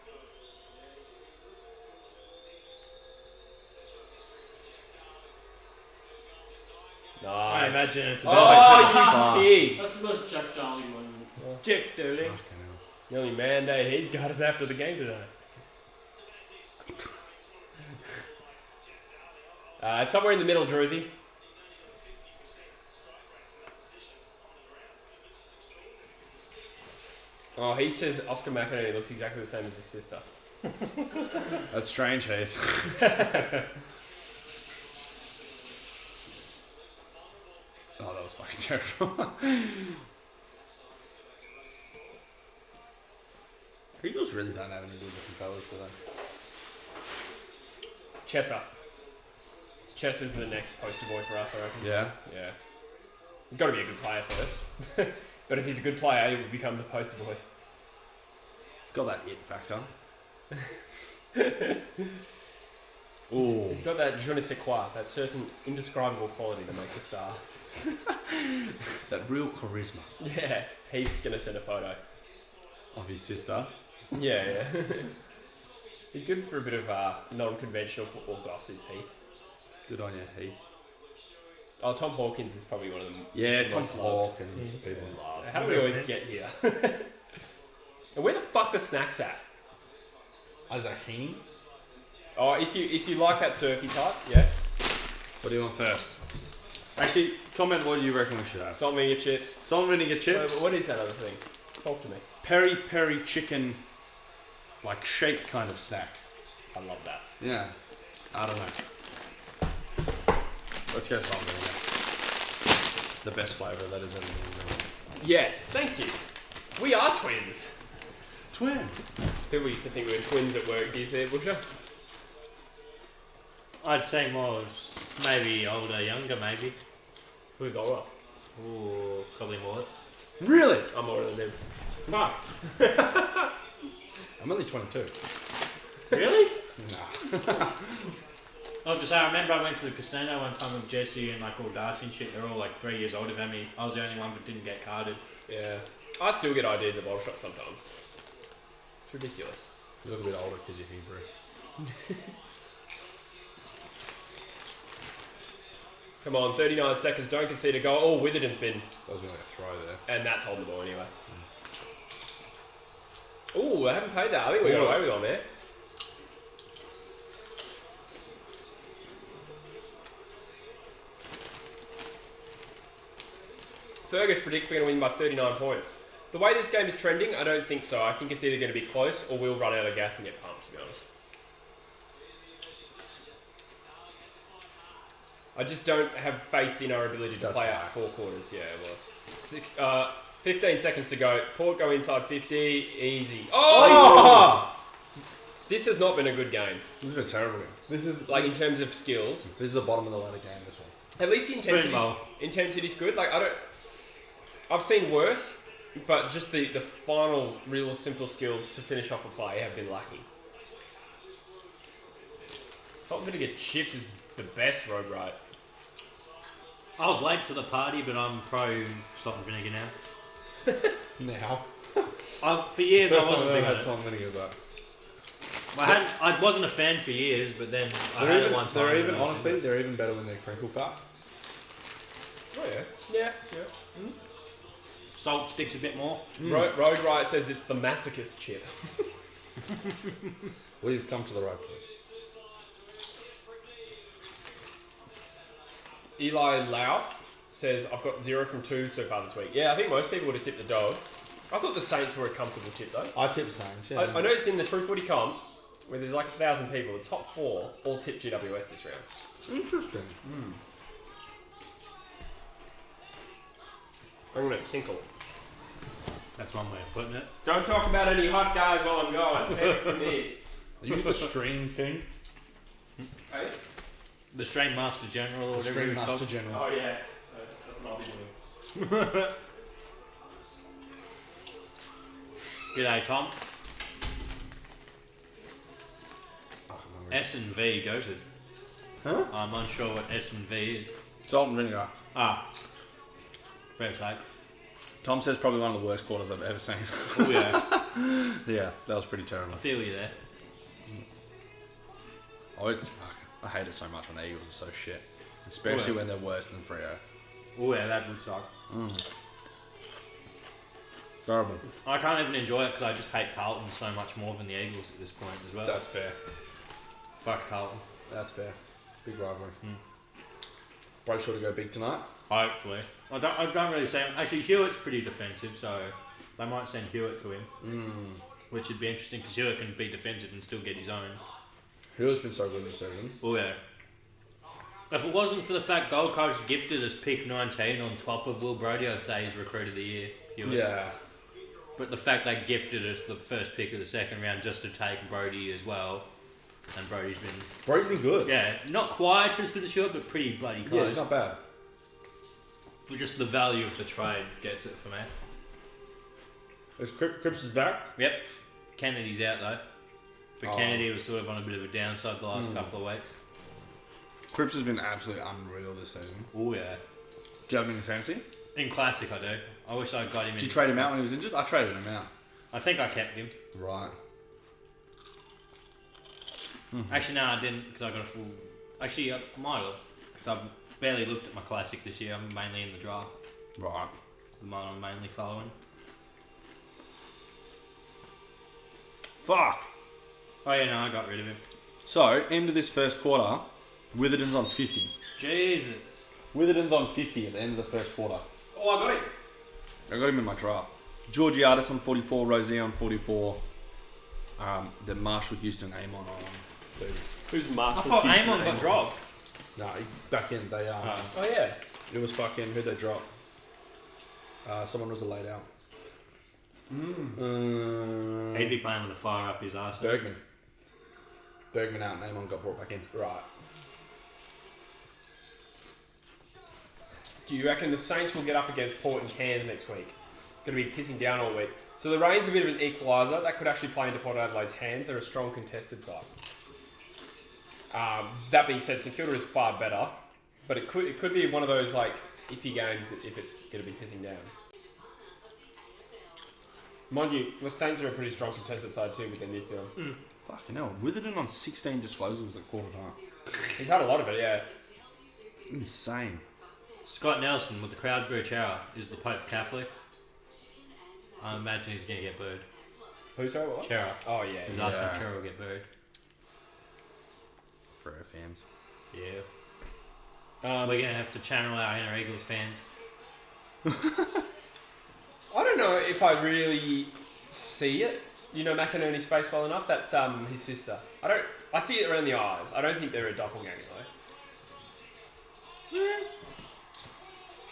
Nice. I imagine it's a Oh, bit you pig! That's the most Jack Darling one. Jack Darling. The only mandate he's got is after the game today. It's somewhere in the middle, Druzy. Oh, he says Oscar McInerney looks exactly the same as his sister. That's strange, Heath. Oh, that was fucking terrible. Eagles really don't have any good looking fellas, do they? Chesser. Chesser's the next poster boy for us, I reckon. Yeah. Yeah. He's got to be a good player first. But if he's a good player, he will become the poster boy. It's got that it factor. Ooh. He's got that je ne sais quoi, that certain indescribable quality that makes a star. That real charisma. Yeah, he's going to send a photo. Of his sister. Yeah. He's good for a bit of non-conventional football goss, is Heath. Good on you, Heath. Oh, Tom Hawkins is probably one of them. Yeah, the Tom most loved. Hawkins. People love. How do we always get here? And where the fuck the snacks at? Is that Heaney? Oh, if you like that surfy type, yes. What do you want first? Actually, comment what you reckon we should have. Salt vinegar chips. Salt vinegar chips. What is that other thing? Talk to me. Peri peri chicken, like shake kind of snacks. I love that. Yeah. I don't know. Let's go salt vinegar. The best flavour that has ever been invented. Yes, thank you. We are twins. Twin. People used to think we were twins at work. Do you see it, Busher? I'd say more maybe older, younger, maybe. Who's older? Ooh, probably more. Really? I'm older than him. Fuck. I'm only 22. Really? Nah. I was just I remember I went to the casino one time with Jesse and like all Darcy and shit. They're all like 3 years older than me. I was the only one that didn't get carded. Yeah. I still get ID'd in the bottle shop sometimes. It's ridiculous. You look a bit older because you're Hebrew. Come on, 39 seconds. Don't concede a goal. Oh, Witherden's been. That was going to throw there. And that's holding the ball anyway. Oh, I haven't paid that. I think we got away with one there. Fergus predicts we're going to win by 39 points. The way this game is trending, I don't think so. I think it's either going to be close or we'll run out of gas and get pumped, to be honest. I just don't have faith in our ability to play out 4 quarters. Yeah, it was. 15 seconds to go. Port go inside 50. Easy. Oh! This has not been a good game. This has been a terrible game. This is In terms of skills. This is the bottom of the ladder game, this one. At least the intensity's good. I've seen worse, but just the final real simple skills to finish off a play have been lacking. Salt and vinegar chips is the best road right. I was late to the party, but I'm pro salt and vinegar now. Now? For years First I wasn't time big I've on had it. salt and vinegar, but I wasn't a fan for years, but then I had it one time. they're even, and honestly, they're even better when they're crinkle cut. Oh yeah. salt sticks a bit more. Road right says it's the masochist chip. Well, you've come to the right place. Eli Lau says, I've got 0 from 2 so far this week. Yeah, I think most people would have tipped the Dogs. I thought the Saints were a comfortable tip though. I tipped Saints, yeah. I noticed in the True Footy comp, where there's like 1,000 people, the top 4 all tipped GWS this round. Interesting. I'm going to tinkle. That's one way of putting it. Don't talk about any hot guys while I'm going. Save it from me. Are you the stream king? Hey? The Strain Master General or whatever Stream he was Master called. General. Oh yeah, so that's what I'll be doing. G'day, Tom. Oh, I'm hungry. S&V, go to. Huh? I'm unsure what S&V is. Salt and vinegar. Ah. Fair sake. Tom says probably one of the worst quarters I've ever seen. Oh yeah. Yeah, that was pretty I terrible. feel you there. I hate it so much when the Eagles are so shit. Especially when they're worse than Freo. Oh yeah, that would suck. Terrible. I can't even enjoy it because I just hate Carlton so much more than the Eagles at this point as well. That's fair. Fuck Carlton. That's fair. Big rivalry. Probably sure to go big tonight. Hopefully. I don't really say. Actually, Hewitt's pretty defensive, so they might send Hewitt to him. Which would be interesting because Hewitt can be defensive and still get his own. Hewitt's been so good this season. Oh yeah. If it wasn't for the fact Gold Coast gifted us pick 19 on top of Will Brodie, I'd say he's recruit of the year. Hewitt. Yeah. But the fact they gifted us the first pick of the second round just to take Brodie as well, and Brodie's been good. yeah, not quite as good as Hewitt, but pretty bloody close. Yeah, it's not bad. But just the value of the trade gets it for me. Is Cripps is back? Yep. Kennedy's out though. But Oh. Kennedy was sort of on a bit of a downside the last couple of weeks. Cripps has been absolutely unreal this season. Oh yeah. Do you have him in fantasy? In Classic I do. I wish I got him Did in. you trade him out when he was injured? I traded him out. I think I kept him. Right. Actually no I didn't because I got a full... Actually I might have. Because I've barely looked at my Classic this year. I'm mainly in the draft. Right. It's the one I'm mainly following. Fuck. Oh yeah, no, I got rid of him. So, end of this first quarter, Witherden's on 50. Jesus. Witherden's on 50 at the end of the first quarter. Oh, I got him. I got him in my draft. Georgiadis on 44, Rozier on 44. Then Marshall Houston, Amon on 30. Who's I Marshall? thought Houston? Amon got dropped. No, back in, they Oh yeah. it was fucking, who'd they drop? Someone was a laid out. He'd be playing with a fire up his arse. Bergman. Bergman out and Amon got brought back in. Right. Do you reckon the Saints will get up against Port and Cairns next week? Going to be pissing down all week. So the rain's a bit of an equaliser. That could actually play into Port Adelaide's hands. They're a strong contested side. That being said, St Kilda is far better, but it could be one of those like iffy games that if it's going to be pissing down. Mind you, the Saints are a pretty strong contested side too with their midfield. Fucking hell. Witherden on 16 disposals at quarter time. He's had a lot of it, yeah. Insane. Scott Nelson with the Crowdbury Chara is the Pope Catholic. I imagine he's going to get booed. Who's sorry, what? Chara. Oh yeah. He's yeah. asking if Chara will get booed. For our fans. Yeah. Um, We're going to have to channel our inner Eagles fans. I don't know if I really see it. You know McInerney's face well enough. That's his sister. I see it around the eyes. I don't think they're a doppelganger though.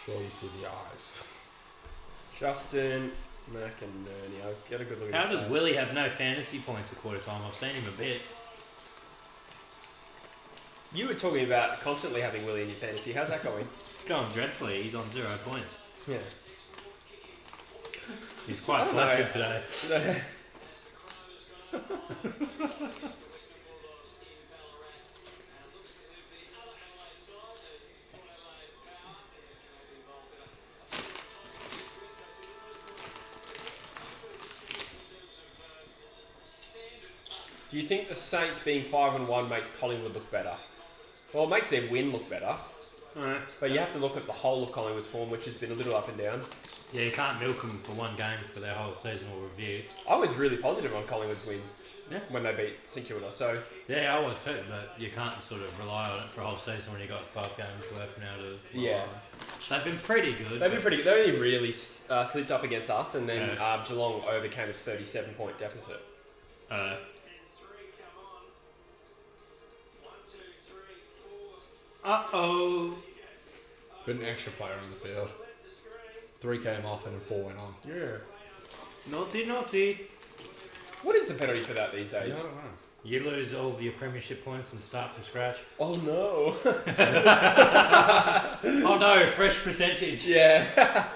Sure you see the eyes. Justin McInerney. I'll get a good look at How his does face. Willie have no fantasy points at quarter time? I've seen him a bit. You were talking about constantly having Willie in your fantasy. How's that going? It's going dreadfully. He's on 0 points. Yeah. He's quite I don't know. flustered today. Do you think the Saints being 5-1 makes Collingwood look better? Well, it makes their win look better, but you have to look at the whole of Collingwood's form, which has been a little up and down. Yeah, you can't milk them for one game for their whole seasonal review. I was really positive on Collingwood's win Yeah. when they beat St Kilda, so Yeah, I was too, but you can't sort of rely on it for a whole season when you got 5 games worth now to. Yeah. They've been pretty good. they've been pretty good. They only really slipped up against us, and then Yeah. Geelong overcame a 37-point deficit. Uh-oh. Put an extra player on the field. 3 came off and 4 went on. Yeah. Naughty, naughty. What is the penalty for that these days? I don't know. You lose all your premiership points and start from scratch. Oh no. Oh no, fresh percentage. Yeah.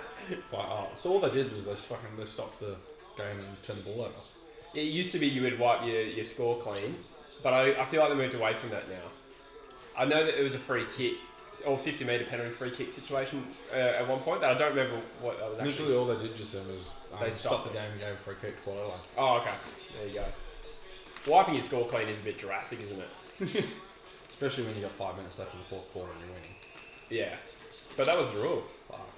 Wow. So all they did was they stopped the game and turned the ball over. It used to be you would wipe your score clean, but I feel like they moved away from that now. I know that it was a free kick or 50-metre penalty free kick situation at one point, but I don't remember what that was actually. Literally all they did just then was They stop stopped the game and gave a free kick to Adelaide. Oh, okay. There you go. Wiping your score clean is a bit drastic, isn't it? Especially when you got 5 minutes left in the fourth quarter and you're winning. Yeah. But that was the rule. Fuck.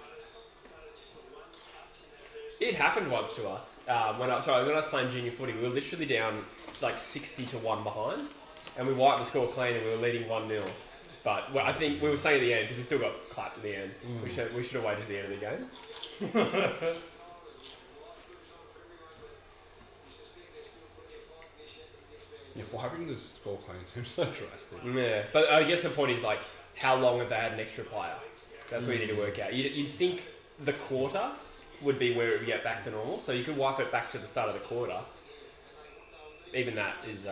It happened once to us. When I was playing junior footy, we were literally down like 60-1 behind, and we wiped the score clean and we were leading 1-0. But I think we were saying at the end, because we still got clapped at the end. We should have waited to the end of the game. Yeah, wiping the score clean seems so drastic. Yeah, but I guess the point is like, how long have they had an extra player? That's what you need to work out. You'd think the quarter would be where it would get back to normal, so you could wipe it back to the start of the quarter. Even that is,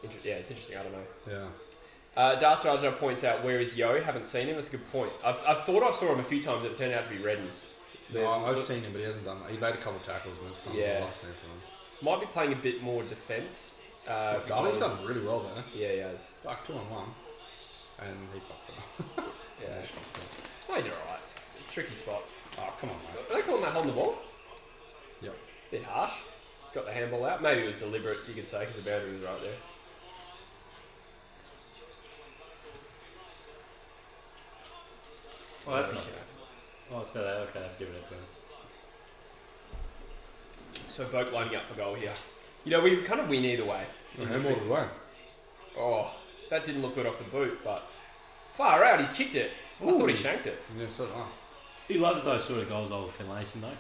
it's interesting. I don't know. Yeah. Darth Jar Jar points out, where is Yo? Haven't seen him. That's a good point. I've thought I saw him a few times. It turned out to be Redden. No, I've seen him, but he hasn't done that. He made a couple of tackles and it's kind of what I've seen from him. Might be playing a bit more defence. Darling's done really well there. Yeah, he has. Like 2-on-1. And he fucked up. Yeah. He fucked up. Oh, he did alright. Tricky spot. Oh, come on, mate. Are they calling that holding the ball? Yep. Bit harsh. Got the handball out. Maybe it was deliberate, you could say, because the boundary was right there. Oh, that's not bad. Oh, it's okay, I've given it to him. So Boak lining up for goal here. You know, we kind of win either way. No more to win. Oh, that didn't look good off the boot, but far out, he's kicked it. I thought he shanked it. Yeah, so did I. He loves those sort of goals over Finlayson, though.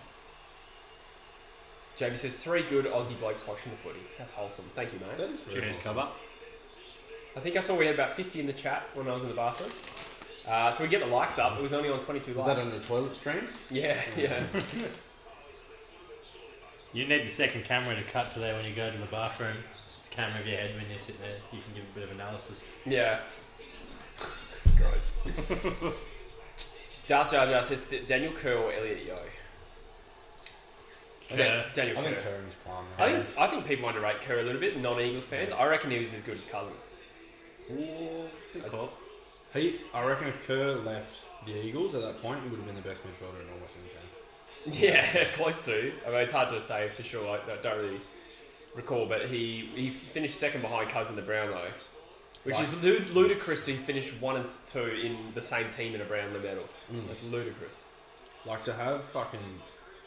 Jamie says 3 good Aussie blokes watching the footy. That's wholesome. Thank you, mate. That is very Cheers, awesome. cover. I think I saw we had about 50 in the chat when I was in the bathroom. So we get the likes up. It was only on 22 Was likes. that on the toilet stream? Yeah, yeah. You need the second camera to cut to there when you go to the bathroom. It's just a camera of your head when you sit there. You can give a bit of analysis. Yeah. Gross. Darth Jar Jar says Daniel Kerr or Elliot Yo. Daniel I think Kerr. Kerr in his prime. I think people underrate Kerr a little bit, non-Eagles fans. I reckon he was as good as Cousins. Good call. I reckon if Kerr left the Eagles at that point, he would have been the best midfielder in almost any team. Yeah, close to. I mean, it's hard to say for sure. I don't really recall, but he finished second behind Cousin the Brown though, which is ludicrous to finish 1 and 2 in the same team in a Brownlow medal. That's ludicrous. Like to have fucking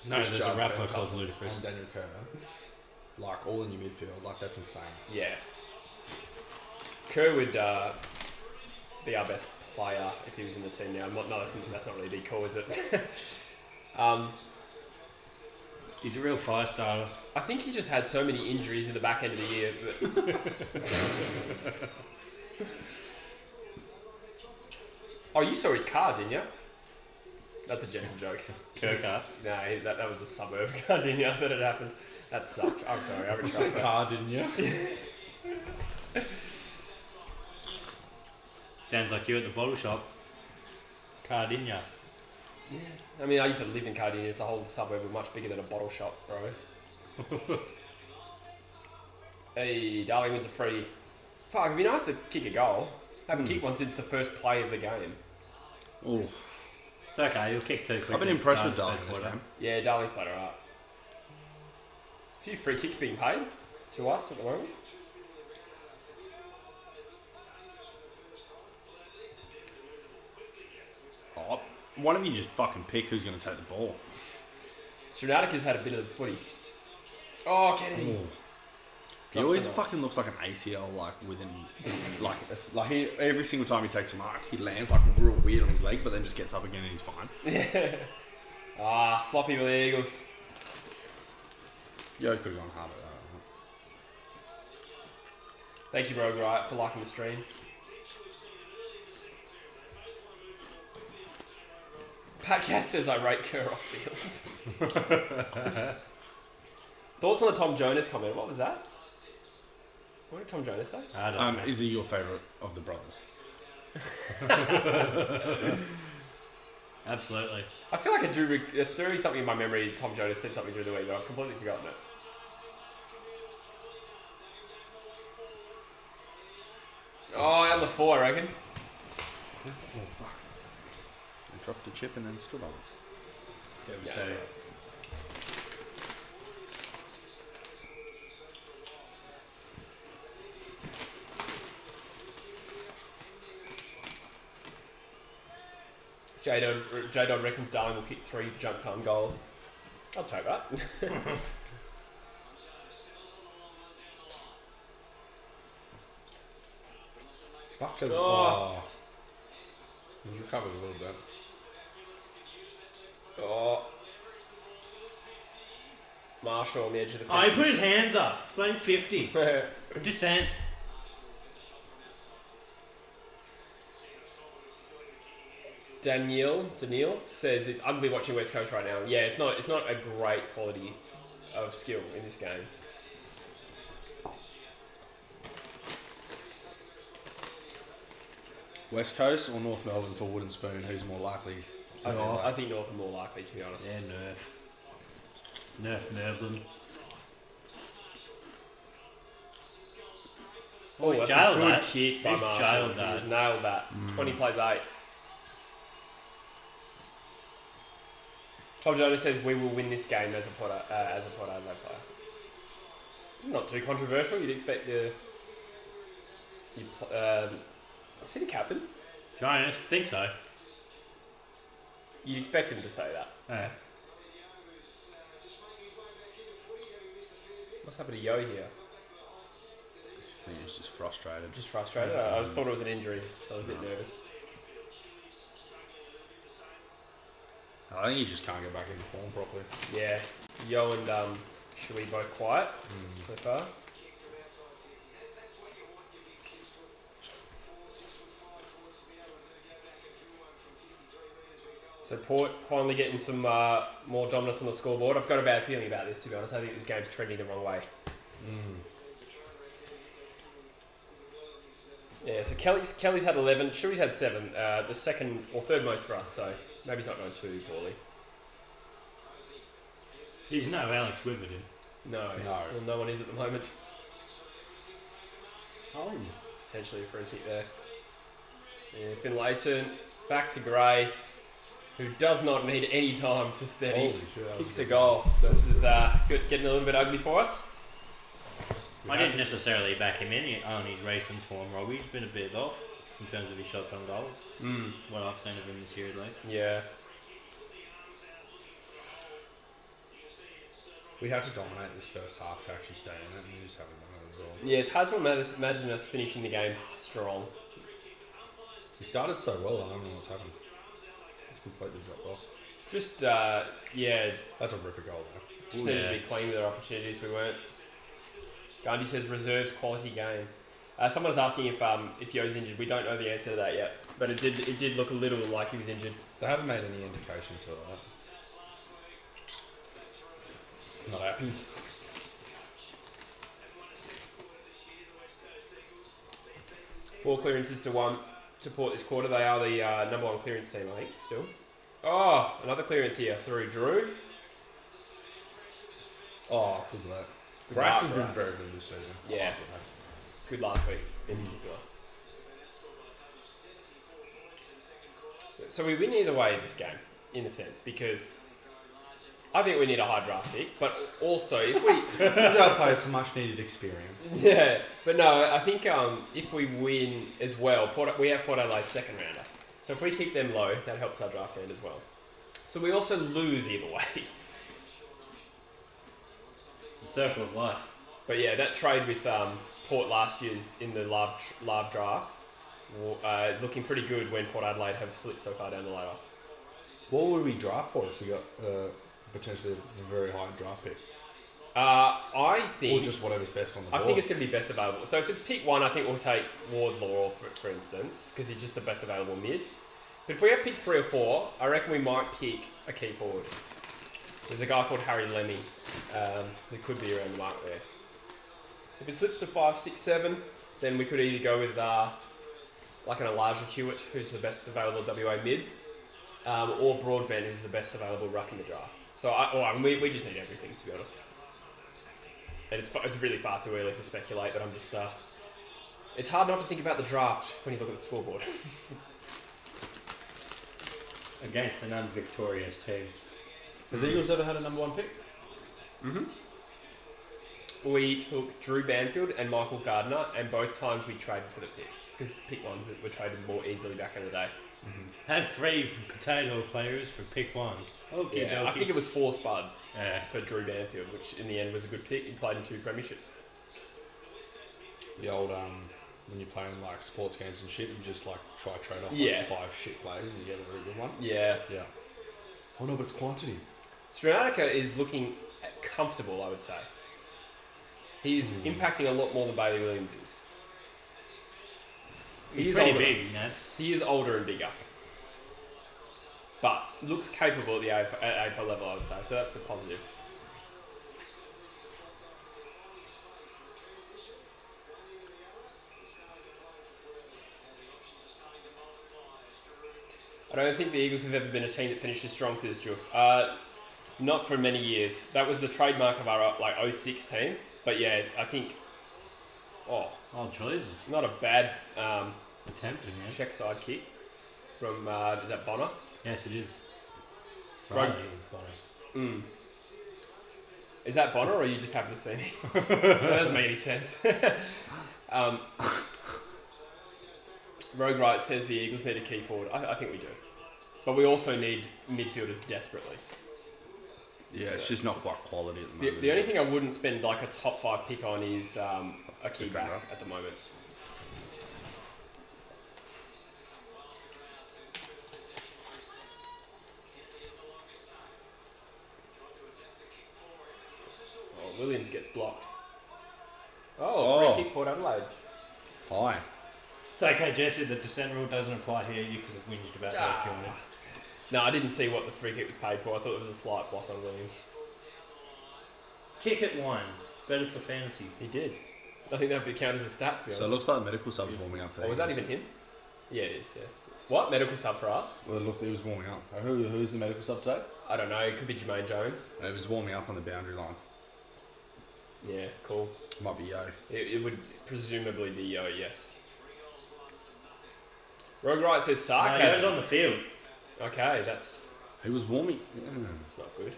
No, Chris there's a Judd, rapper Ben called Cousins Ludacris. and Daniel Kerr, like all in your midfield, like that's insane. Yeah. Kerr would be our best player if he was in the team now. No, that's not really a big call, is it? He's a real fire starter. I think he just had so many injuries in the back end of the year. But oh, you saw his car, didn't you? That's a gentle joke. Kerr car. No, that was the suburb car, didn't you? That had happened. That sucked. I'm sorry. I You said car, didn't you? Sounds like you at the bottle shop. Cardinia. Yeah. I mean, I used to live in Cardinia. It's a whole suburb much bigger than a bottle shop, bro. Hey, Darling wins a free. Fuck, it'd be nice to kick a goal. Haven't kicked one since the first play of the game. Ooh. It's okay, you'll kick 2 quick. I've been impressed with Darling this quarter. game. Yeah, Darling's played alright. A few free kicks being paid to us at the moment. Oh, one of you just fucking pick who's going to take the ball. Srinatica's had a bit of the footy. Oh, Kennedy. Ooh. He always fucking looks like an ACL, like within, every single time he takes a mark, he lands like real weird on his leg, but then just gets up again and he's fine. Yeah. Ah, sloppy for the Eagles. Yo could have gone harder. Thank you, Rogue Riot, for liking the stream. Pat Cass says I rate Kerr off field. Thoughts on the Tom Jonas comment? What was that? What did Tom Jonas say? I don't know. Is he your favourite of the brothers? Absolutely. I feel like I do. There's still something in my memory. Tom Jonas said something during the week, but I've completely forgotten it. Oh, out the 4, I reckon. Oh, fuck. I dropped a chip and then stood on it. Devastating. J-Dod reckons Darling will kick 3 jump time goals. I'll take that. Fuck. Oh. He's recovered a little bit. Oh. Marshall on the edge of the Oh, he put his hands up. Playing 50. field. Just saying. Daniel says it's ugly watching West Coast right now. Yeah, it's not a great quality of skill in this game. West Coast or North Melbourne for Wooden Spoon? Who's more likely? I think North are more likely, to be honest. Yeah, Nerf Melbourne. Oh, that's a jailed good that. kick by He's Marshall. jailed that. He's nailed that. 20 plays 8. Tom Jonas says we will win this game as a Port Adelaide player. Not too controversial. You'd expect is he the captain? Jonas, think so. You'd expect him to say that. Yeah. What's happened to Yo here? I think he's just frustrated. Just frustrated. I thought it was an injury, so I was a bit nervous. I think he just can't get back into form properly. Yeah, Yo and Shui both quiet so far. So Port finally getting some more dominance on the scoreboard. I've got a bad feeling about this, to be honest. I think this game's trending the wrong way. Yeah, so Kelly's had 11, Shui's had 7. The second or third most for us, so maybe he's not going too poorly. He's no Alex Witherden. No. Well, no one is at the moment. Oh. Potentially a free kick there. Yeah, Finlayson back to Gray, who does not need any time to steady. Holy shit, that was Kicks a a good goal. This is getting a little bit ugly for us. I didn't necessarily back him in on his recent form, Robbie. He's been a bit off in terms of his shots on goal. What I've seen of him this year at least. Yeah. We had to dominate this first half to actually stay in it, and we just haven't done it at all. Yeah, it's hard to imagine us finishing the game strong. We started so well, I don't know what's happened. It's completely dropped off. Just, yeah, That's a ripper goal, though. just needed to be clean with our opportunities. We weren't. Gandhi says reserves quality game. Someone was asking if Yo's injured. We don't know the answer to that yet, but it did look a little like he was injured. They haven't made any indication to it. Not happy. Four clearances to 1 to Port this quarter. They are the number 1 clearance team, I think, still. Oh, another clearance here through Drew. Oh, good luck. Good Grass luck has for been us. very good this season. Yeah. Good last week in particular. So we win either way this game, in a sense, because I think we need a high draft pick, but also if we... Gives our players some much needed experience. Yeah, but no, I think if we win as well, we have Port Adelaide's second rounder. So if we keep them low, that helps our draft end as well. So we also lose either way. It's the circle of life. But yeah, that trade with Port last year's in the live draft, looking pretty good when Port Adelaide have slipped so far down the ladder. What would we draft for if we got potentially a very high draft pick? I think... Or just whatever's best on the I board? think it's going to be best available. So if it's pick 1, I think we'll take Wardlaw, for instance, because he's just the best available mid. But if we have pick 3 or 4, I reckon we might pick a key forward. There's a guy called Harry Lemmy who could be around the mark there. If it slips to 5, 6, 7, then we could either go with like an Elijah Hewitt, who's the best available WA mid, or Broadbent, who's the best available ruck in the draft. So we just need everything, to be honest. And it's really far too early to speculate, but I'm just... it's hard not to think about the draft when you look at the scoreboard. Against an unvictorious team. Has the Eagles ever had a number 1 pick? Mm-hmm. We took Drew Banfield and Michael Gardner, and both times we traded for the pick, because pick ones were traded more easily back in the day. Had 3 potato players for pick 1. Okay, Yeah, I think it was 4 spuds Yeah. for Drew Banfield, which in the end was a good pick. He played in 2 premierships. The old, when you're playing like sports games and shit, you just like try trade off Yeah. like 5 shit players and you get a very good one. Yeah. Yeah. Oh no, but it's quantity. Stranatica is looking comfortable, I would say. He's impacting a lot more than Bailey Williams is. He's pretty older. big, Nat. He is older and bigger. But looks capable at the AFL level, I would say. So that's a positive. I don't think the Eagles have ever been a team that finished as strong as this, Juff. Not for many years. That was the trademark of our 06 team. But yeah, I think... Oh, choices. not a bad Attempting, yeah. check side kick from, is that Bonner? Yes, it is. Right. Bonnie. Is that Bonner, or you just happen to see me? That doesn't make any sense. Rogue Wright says the Eagles need a key forward. I think we do. But we also need midfielders desperately. Yeah, it's just not quite quality at the moment. The only thing I wouldn't spend like a top 5 pick on is a key back Defender. at the moment. Oh, Williams gets blocked. Oh, free kick Port Adelaide. High. It's okay, Jesse, the descent rule doesn't apply here. You could have whinged about that if you wanted. No, I didn't see what the free kick was paid for. I thought it was a slight block on Williams. Kick it once. It's better for fantasy. He did. I think that would count as a stat, to be honest. So it looks like the medical sub's warming up for Oh, was that even him? Yeah, it is, yeah. What? Medical sub for us? Well, it looked, it was warming up. Who's the medical sub today? I don't know. It could be Jermaine Jones. It was warming up on the boundary line. Yeah, cool. Might be Yo. It would presumably be Yo, yes. Rogue Wright says No, he was sarcasm. on the field. Okay, that's He was warming. not good.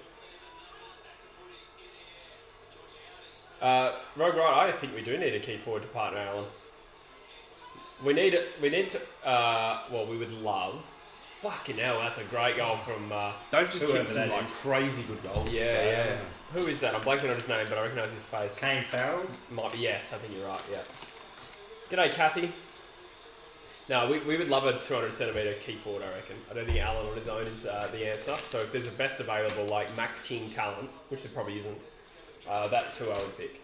Rogue Wright, I think we do need a key forward to partner Allen. We need to. Well, we would love. Fucking hell, that's a great goal from. They've just whoever kicked some that like is. crazy good goals. Yeah. Who is that? I'm blanking on his name, but I recognise his face. Kane Farrell. Might be, yes, I think you're right, yeah. G'day, Kathy. No, we would love a 200 centimetre key forward, I reckon. I don't think Allen on his own is the answer. So if there's a best available, like Max King talent, which there probably isn't, that's who I would pick.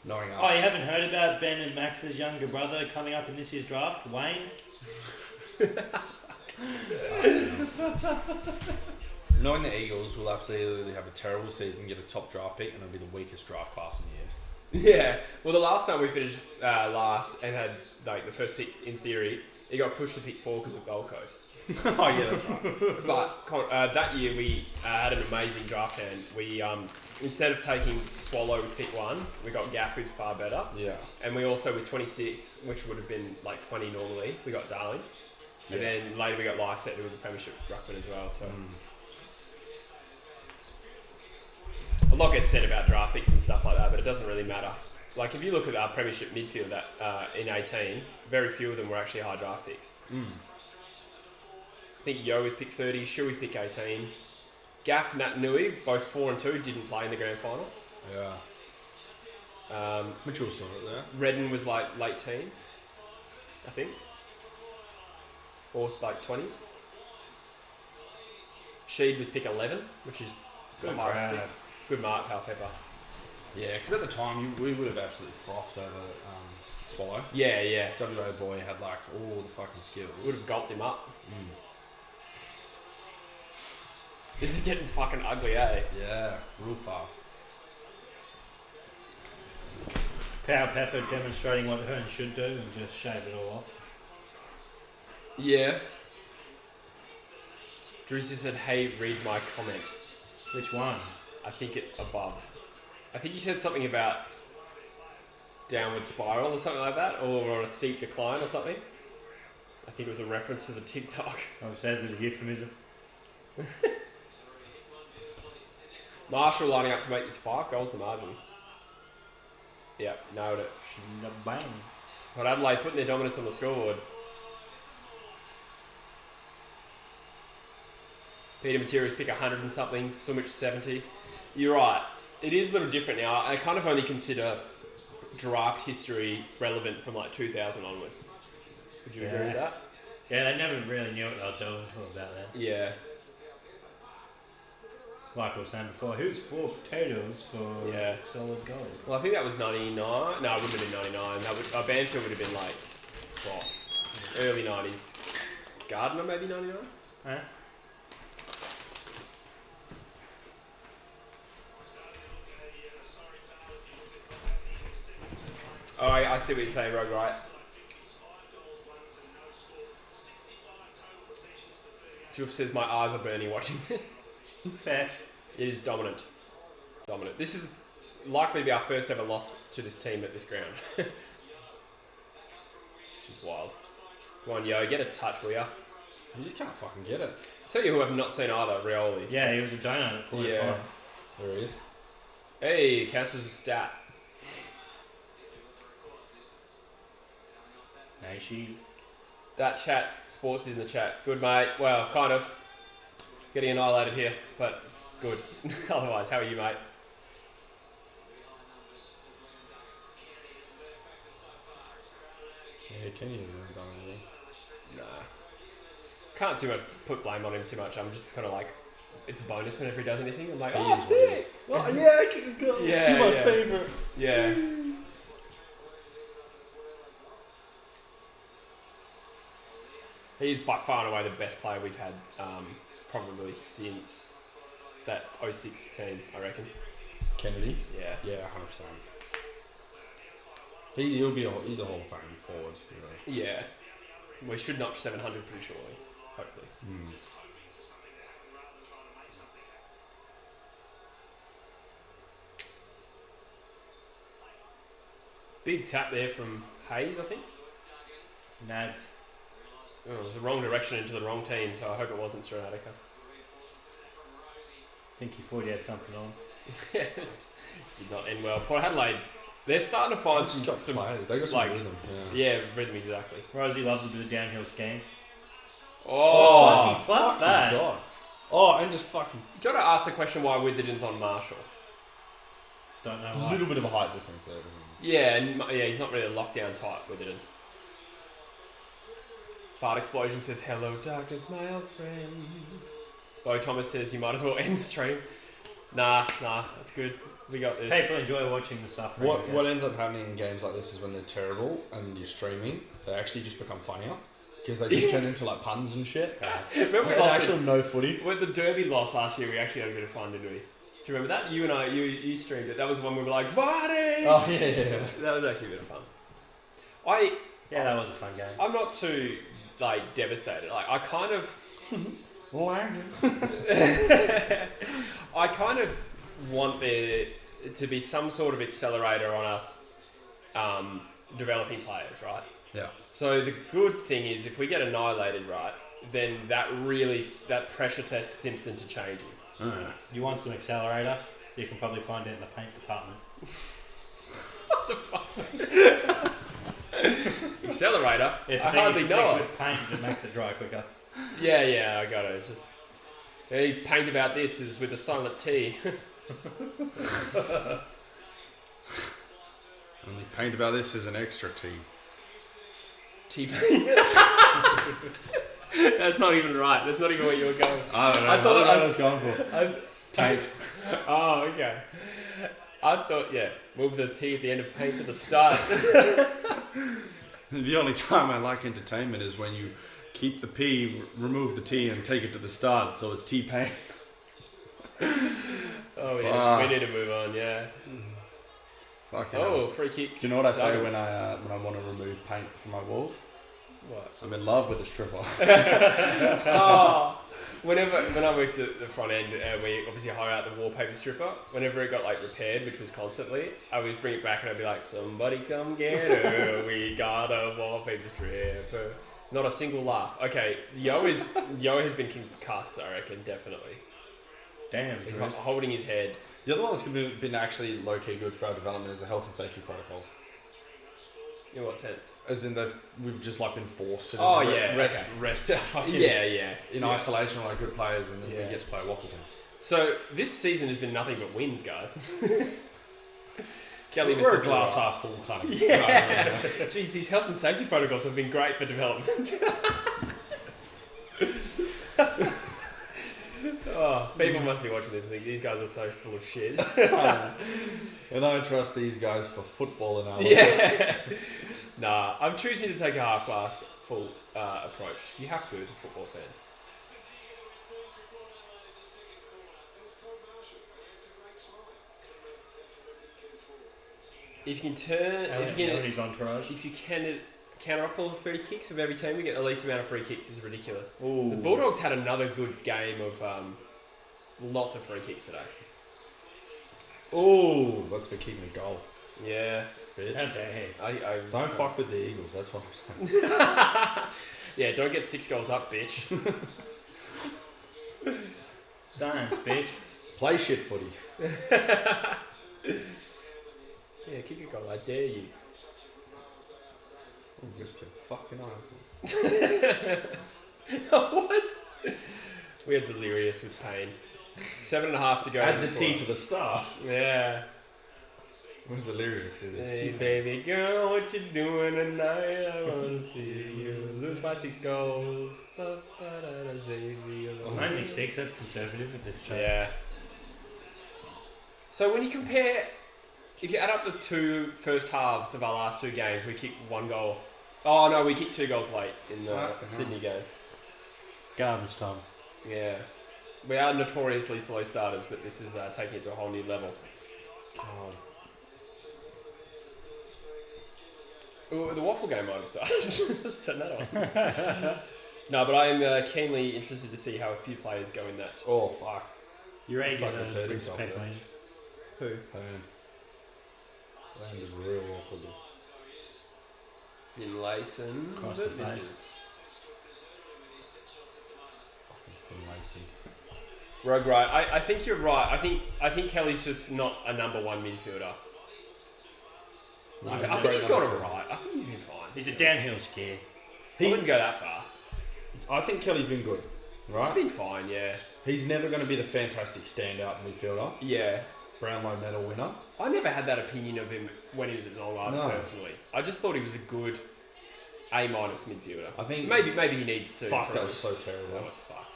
Knowing us. Oh, you haven't heard about Ben and Max's younger brother coming up in this year's draft? Wayne? Knowing the Eagles will absolutely have a terrible season, get a top draft pick, and it'll be the weakest draft class in years. Yeah, well, the last time we finished last and had like the first pick in theory, it got pushed to pick 4 because of Gold Coast. Oh yeah, that's right. But that year we had an amazing draft hand. We instead of taking Swallow with pick 1, we got Gaff, who's far better. Yeah. And we also, with 26, which would have been like 20 normally, we got Darling. And Yeah. then later we got Lysette, who was a premiership ruckman as well. So a lot gets said about draft picks and stuff like that, but it doesn't really matter. Like if you look at our premiership midfield in 18, very few of them were actually high draft picks. I think Yo was pick 30, Shui pick 18. Gaff, Nat Nui, both 4 and 2, didn't play in the grand final. Yeah. Mitchell saw it there. Redden was like late teens, I think. Or like 20s. Sheed was pick 11, which is Good the highest grab. pick. Good mark, Pal Pepper. Yeah, because at the time we would have absolutely frothed over Swallow. Yeah, yeah. WA boy had like all the fucking skills. Would have gulped him up. This is getting fucking ugly, eh? Yeah, real fast. Power Pepper demonstrating what Hearn should do and just shave it all off. Yeah. Drewsy said, hey, read my comment. Which one? I think it's above. I think you said something about downward spiral or something like that, or on a steep decline or something. I think it was a reference to the TikTok. Oh, says it a euphemism. Marshall lining up to make this 5 goals to margin. Yep, nailed it. Bang. But Adelaide putting their dominance on the scoreboard. Peter Materials pick 100 and something, Sumich 70. You're right. It is a little different now. I kind of only consider draft history relevant from like 2000 onward. Would you agree with that? Yeah, they never really knew what they were doing until about that. Yeah. Like I was saying before, who's 4 potatoes for solid gold? Well, I think that was 99. No, it wouldn't have been 99. That would, Banfield would have been like, what? Early 90s. Gardner maybe 99? Huh? Oh, I see what you're saying, Rogue, right? Juf says my eyes are burning watching this. Fair. It is dominant. Dominant. This is likely to be our first ever loss to this team at this ground. Which is wild. Come on, yo, get a touch, will ya? You just can't fucking get it. Tell you who I've not seen either, Rioli. Yeah, he was a donut at point Yeah. time. There he is. Hey, counts as a stat. Naishi. That chat, sports is in the chat. Good, mate. Well, kind of. Getting annihilated here, but good. Otherwise, how are you, mate? Yeah, Kenny hasn't really done anything. Nah. Can't put blame on him too much. I'm just kind of like, it's a bonus whenever he does anything. I'm like, He oh, is what he is. sick! Oh, yeah, I can go. Yeah, You're my yeah. favourite. Yeah. He's by far and away the best player we've had, probably since that 06 team, I reckon. Kennedy? Yeah. Yeah, 100%. He'll be he's a Hall of Fame forward, really. Yeah. We should notch 700 pretty shortly, hopefully. Mm. Big tap there from Hayes, I think. Nads. Oh, it was the wrong direction into the wrong team, so I hope it wasn't Stranatica. I think he thought he had something on. Yeah, it did not end well. Port Adelaide, they're starting to find some players. They got some like, rhythm. yeah, rhythm exactly. Rosie loves a bit of downhill skiing. Oh, Fuck that. God. Oh, and just fucking you got to ask the question why Witherden's on Marshall. Don't know a why. little bit of a height difference there. Yeah, and he's not really a lockdown type, Witherden. Fart Explosion says, hello darkness, my old friend. Bo Thomas says, you might as well end the stream. Nah, that's good. We got this. People enjoy watching the suffering. What ends up happening in games like this is when they're terrible and you're streaming, they actually just become funnier because they just turn into like puns and shit. Remember we And lost actually no footy. with the Derby loss last year, we actually had a bit of fun, didn't we? Do you remember that? You and I, you streamed it. That was the one we were like, Vardy! Oh yeah. That was actually a bit of fun. Yeah, that was a fun game. I'm not too like devastated. Like I kind of I kind of want there to be some sort of accelerator on us developing players, right? Yeah. So the good thing is if we get annihilated, right, then that pressure tests Simpson to change him. You want some accelerator? You can probably find it in the paint department. What the fuck? Accelerator? It's I hardly know mixed it. with paint that makes it dry quicker. Yeah, I got it. It's just the only paint about this is with a silent T. Only paint about this is an extra T. T-paint. That's not even right. That's not even what you were going. I don't know. I thought I was going for. Taint. Oh, okay. I thought, move the T at the end of paint to the start. The only time I like entertainment is when you keep the P, remove the T, and take it to the start, so it's T-paint. Oh, yeah. We need to move on, yeah. Fucking hell. Oh, free kick. Do you know what I say Done. when I want to remove paint from my walls? What? I'm in love with the stripper. Oh, when I worked at the front end, we obviously hire out the wallpaper stripper. Whenever it got like repaired, which was constantly, I would bring it back and I'd be like, "Somebody come get her, we got a wallpaper stripper." Not a single laugh. Okay, Yo has been concussed, I reckon, definitely. Damn, He's Drews. holding his head. The other one that's been actually low-key good for our development is the health and safety protocols. In what sense? As in we've just like been forced to just Oh, yeah, rest our fucking Yeah. in isolation on our good players, and then Yeah. we get to play Waffle Team. So this season has been nothing but wins, guys. Kelly, We're a Mr. glass Zero. half full kind of Yeah. Jeez, these health and safety protocols have been great for development. Oh, people must be watching this and think these guys are so full of shit. And I trust these guys for football analysis. Yeah. Nah, I'm choosing to take a half glass full approach. You have to as a football fan. If you can His entourage. if you can counter up all the free kicks of every team, we get the least amount of free kicks is ridiculous. Ooh. The Bulldogs had another good game of lots of free kicks today. Oh, that's for kicking a goal, Yeah, bitch. How dare I Don't fuck with the Eagles. That's what I'm saying. Yeah, don't get 6 goals up, bitch. he? Science, bitch. Play shit footy. Yeah, kick a goal. I dare you. Oh, rip your fucking eyes. What? We are delirious with pain. 7.5 to go. Add in the T score. to the start. Yeah. When delirious is Hey, baby girl, what you doing tonight? I wanna see you lose by 6 goals. Only 6, that's conservative at this stage. Yeah. So when you compare, if you add up the 2 first halves of our last 2 games, we kicked 1 goal. Oh no, we kicked 2 goals late in the Fucking Sydney game. Garbage time. Yeah. We are notoriously slow starters, but this is taking it to a whole new level. God. Ooh, the waffle game might have started. Let's turn that on. No, but I am keenly interested to see how a few players go in that. Oh, fuck. You're Looks like gonna he's hurt bring himself some paper there. in. Who? Land is real awkward. Finlayson. Across the This face. is Fucking Finlayson. Rogue right. I think you're right. I think Kelly's just not a number 1 midfielder. No, I he's a think great he's got it number two. right. I think he's been fine. He's a downhill skier. I wouldn't go that far. I think Kelly's been good, right? He's been fine, yeah. He's never going to be the fantastic standout midfielder, Yeah. Brownlow medal winner. I never had that opinion of him when he was at Zongarden, No. personally. I just thought he was a good A- midfielder. I think Maybe he needs to. Fuck, that improve. was so terrible. That was fucked.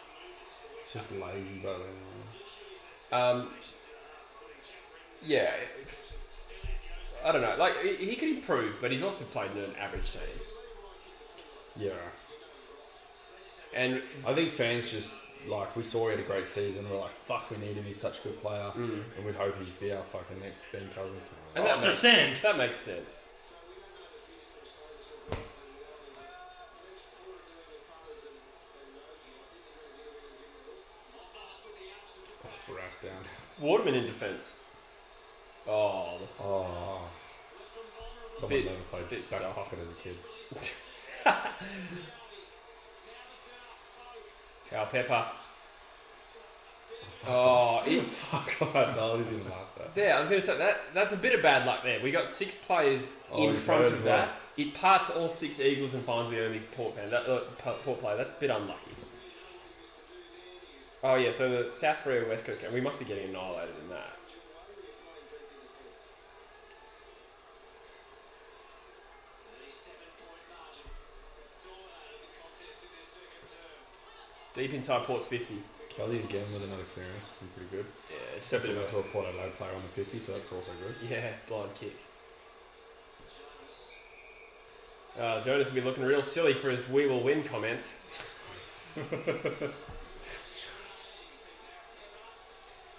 It's just lazy, but Yeah. I don't know. Like, he could improve, but he's also played in an average team. yeah. And I think fans just like we saw he had a great season. We're like, fuck, we need him. He's such a good player, and we'd hope he'd be our fucking next Ben Cousins. And that makes, descend. that makes sense. Oh, brass down. Waterman in defence. Oh, Oh. Someone Bit- never played bit back soft. pocket as a kid. Cal Pepper. Oh, Fuck, I didn't even laugh at that. there. I was going to say that's a bit of bad luck there. We got 6 players Oh, in he's front hurt of as that. well. It parts all 6 Eagles and finds the only Port fan. Port player. That's a bit unlucky. Oh yeah, so the South Korea West Coast game. We must be getting annihilated in that. Deep inside Port's 50. Kelly again with another clearance. Pretty good. Yeah, it's Except a for bit went of to a Port Adelaide player on the 50, so that's also good. yeah, blind kick. Jonas will be looking real silly for his "we will win" comments.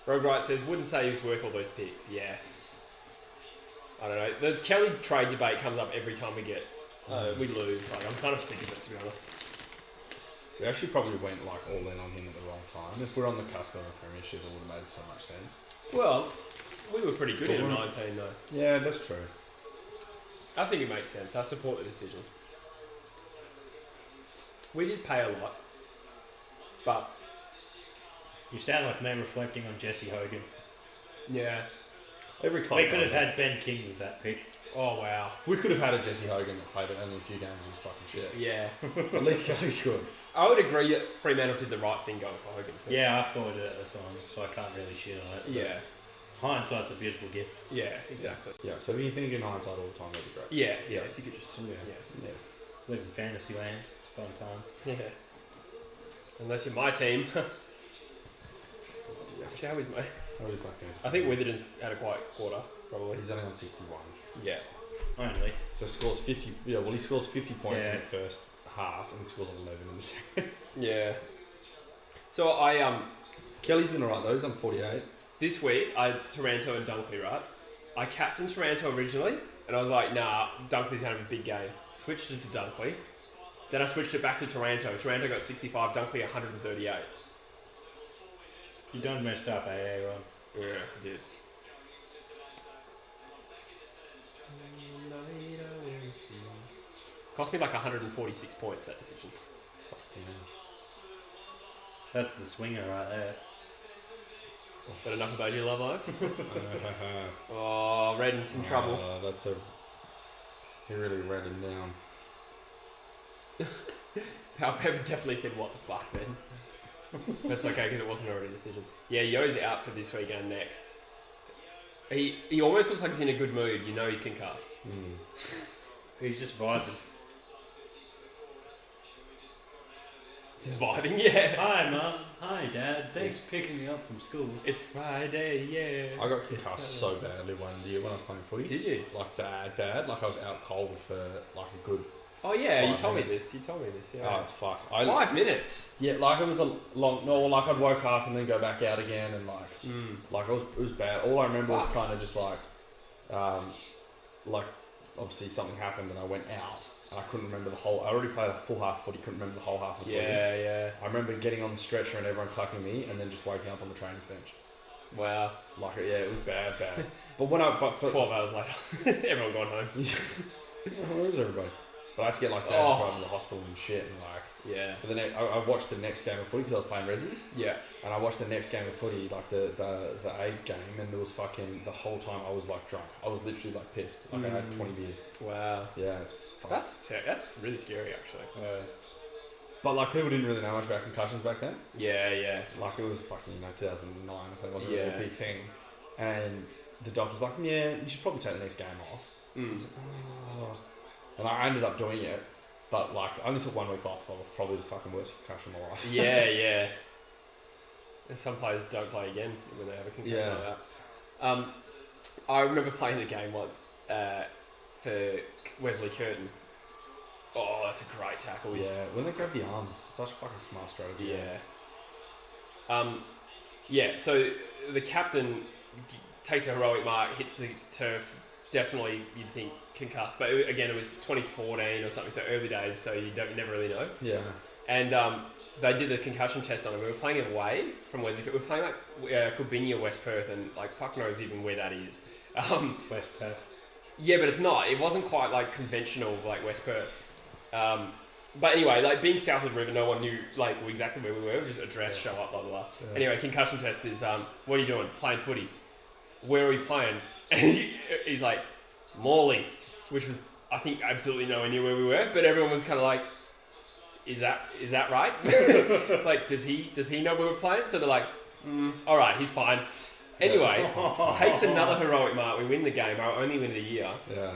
Rogue Wright says, "Wouldn't say he was worth all those picks." Yeah. I don't know. The Kelly trade debate comes up every time we lose. Like, I'm kind of sick of it, to be honest. We actually probably went like all in on him at the wrong time. If we're on the cusp of a premiership, it would have made so much sense. Well, we were pretty good in 19 though. Yeah, that's true. I think it makes sense. I support the decision. We did pay a lot, but You sound like me reflecting on Jesse Hogan. yeah. Every club We could have does it. had Ben King with that pick. Oh wow. We could have had a Jesse Hogan that played only a few games and was fucking shit. Yeah. At least Kelly's good. I would agree that Fremantle did the right thing going for Hogan too. Yeah, I thought it at the time, so I can't really shit on it. but Yeah. Hindsight's a beautiful gift. Yeah. Exactly. Yeah, so if you think in hindsight all the time, that'd be great. Yeah. Yeah. If you could just. Yeah. Yeah. Live in fantasy land. It's a fun time. Yeah. Unless you're my team. Actually, how is my? How is my fantasy? I think Witherden's had a quiet quarter, probably. He's only on 61. Yeah. Only. So scores 50. Yeah, well, he scores 50 points in Yeah. the first half and scores 11 in the second. Yeah. So Kelly's been alright though. He's on 48. this week I had Taranto and Dunkley, right? I captained Taranto originally, and I was like, nah, Dunkley's having a big game. Switched it to Dunkley. Then I switched it back to Taranto. Taranto got 65, Dunkley 138. You done messed up, AA, Ron. Yeah, I did. Cost me like 146 points, that decision. That's the swinger right there. But enough about your love life. Oh, Redden's in trouble. That's a. He really read him down. Power Pepper definitely said, what the fuck, man? That's okay, because it wasn't already a decision. Yeah, Yo's out for this week and next. He almost looks like he's in a good mood. You know he's concussed. He's just vibing. Just vibing, yeah. Hi, Mum. Hi, Dad. Thanks for picking me up from school. It's Friday, yeah. I got concussed so badly one year when I was playing footy. Did you? Like bad. Like I was out cold for like a good. Oh yeah, you 5 told me minutes. this. You told me this, Oh, yeah. it's fucked. 5 minutes? Yeah, like it was a long. No, like I'd woke up and then go back out again, and like it was bad. All I remember was kind of just like obviously something happened and I went out and I couldn't remember the whole. I already played a full half footy, couldn't remember the whole half of footy. Yeah. I remember getting on the stretcher and everyone clapping me, and then just waking up on the trainer's bench. Wow. Like it was bad. But for 12 hours later, everyone gone home. where is everybody? But I had to get like Dad to drive to the hospital and shit, and like Yeah. for the next, I watched the next game of footy because I was playing resis, Yeah. and I watched the next game of footy, like the 8 game, and there was fucking the whole time I was like drunk. I was literally like pissed. Like I had 20 beers. Wow. Yeah, it's fucked. That's really scary, actually. But like people didn't really know much about concussions back then. Yeah. Like it was fucking 2009, so it wasn't Yeah. really a big thing. And the doctor was like, yeah, you should probably take the next game off. Mm. Oh. And I ended up doing it, but like I only took 1 week off of probably the fucking worst concussion of my life. Yeah. And some players don't play again when they have a concussion like that. I remember playing the game once for Wesley Curtin. Oh, that's a great tackle. Yeah, when they grab the arms, it's such a fucking smart strategy. Yeah. So the captain takes a heroic mark, hits the turf. Definitely, you'd think concussed, but again, it was 2014 or something, so early days, so you never really know. Yeah. And they did the concussion test on him. We were playing away from Wesley. We were playing like Cobinia, West Perth, and like fuck knows even where that is. West Perth. Yeah, but it's not. It wasn't quite like conventional like West Perth. But anyway, like being south of the river, no one knew like exactly where we were. Just address, show up, blah blah blah. Yeah. Anyway, concussion test is what are you doing? Playing footy. Where are we playing? And he's like, Morley, which was I think absolutely no one knew where we were, but everyone was kind of like, is that right? Like, does he know we were playing? So they're like, all right, he's fine. Anyway, takes another heroic mark. We win the game, our only win of the year. Yeah.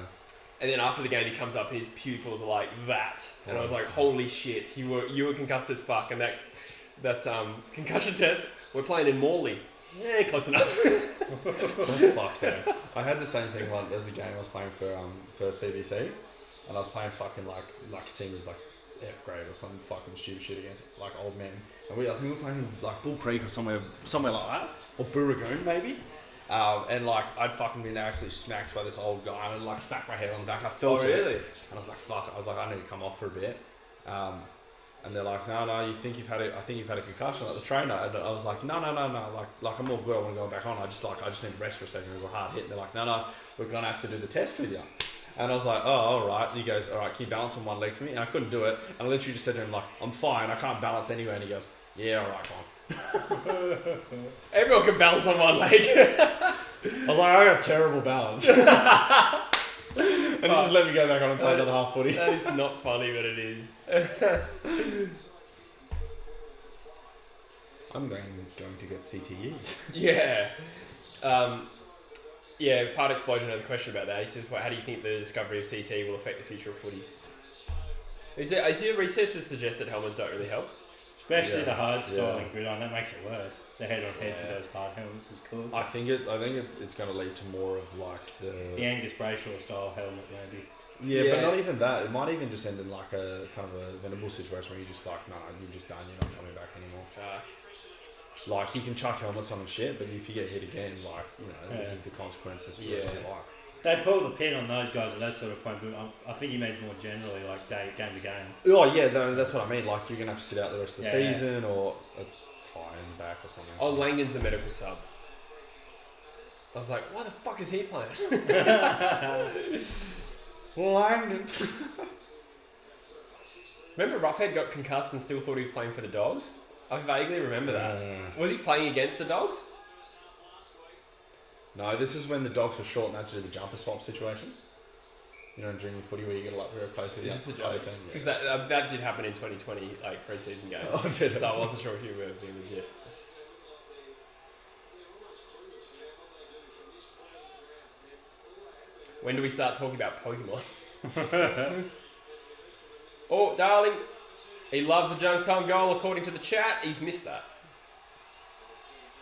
And then after the game, he comes up and his pupils are like that, and I was like, holy shit, you were concussed as fuck, and that's concussion test. We're playing in Morley. Yeah, close enough. That's fucked, eh? I had the same thing once. There was a game I was playing for CBC, and I was playing fucking like seniors, like F grade or some fucking stupid shit against like old men. And I think we were playing like Bull Creek or somewhere like that, or Burragoon maybe. And like I'd fucking been absolutely smacked by this old guy, and I'd like smacked my head on the back. I felt it, really? and I was like, fuck. I was like, I need to come off for a bit. And they're like, no, I think you've had a concussion, like the trainer. And I was like, no, like I'm all good. I want to go back on. I just need to rest for a second. It was a hard hit. And they're like, no, we're gonna have to do the test with you. And I was like, oh, all right. And he goes, all right, can you balance on one leg for me? And I couldn't do it. And I literally just said to him, like, I'm fine. I can't balance anyway. And he goes, yeah, all right, come on. Everyone can balance on one leg. I was like, I got terrible balance. And he just let me go back on and play another half footy. That is not funny, but it is. I'm going to get CTE. Yeah. Yeah, Fart Explosion has a question about that. He says, how do you think the discovery of CT will affect the future of footy? Is there research that suggests that helmets don't really help? Especially the hard style and gridiron, that makes it worse. The head-on-head with those hard helmets is cool. I think it's going to lead to more of like the Angus Brayshaw style helmet, maybe. Yeah, but not even that. It might even just end in like a kind of a Venable situation where you're just like, nah, you're just done. You're not coming back anymore. Like you can chuck helmets on and shit, but if you get hit again, like this is the consequences for the rest of your life. They pull the pin on those guys at that sort of point, but I think he means more generally, like game to game. Oh yeah, that's what I mean. Like you're gonna have to sit out the rest of the season or a tie in the back or something. Oh, Langdon's the medical sub. I was like, why the fuck is he playing? Langdon. Remember Roughhead got concussed and still thought he was playing for the Dogs? I vaguely remember that. Was he playing against the Dogs? No, this is when the Dogs were short and had to do the jumper swap situation. You know, during the footy where you get a lot of play for the other team. Because that did happen in 2020, like pre-season games. Oh, did it? So I wasn't sure if you were being legit. When do we start talking about Pokemon? Oh, darling. He loves a junk time goal according to the chat. He's missed that.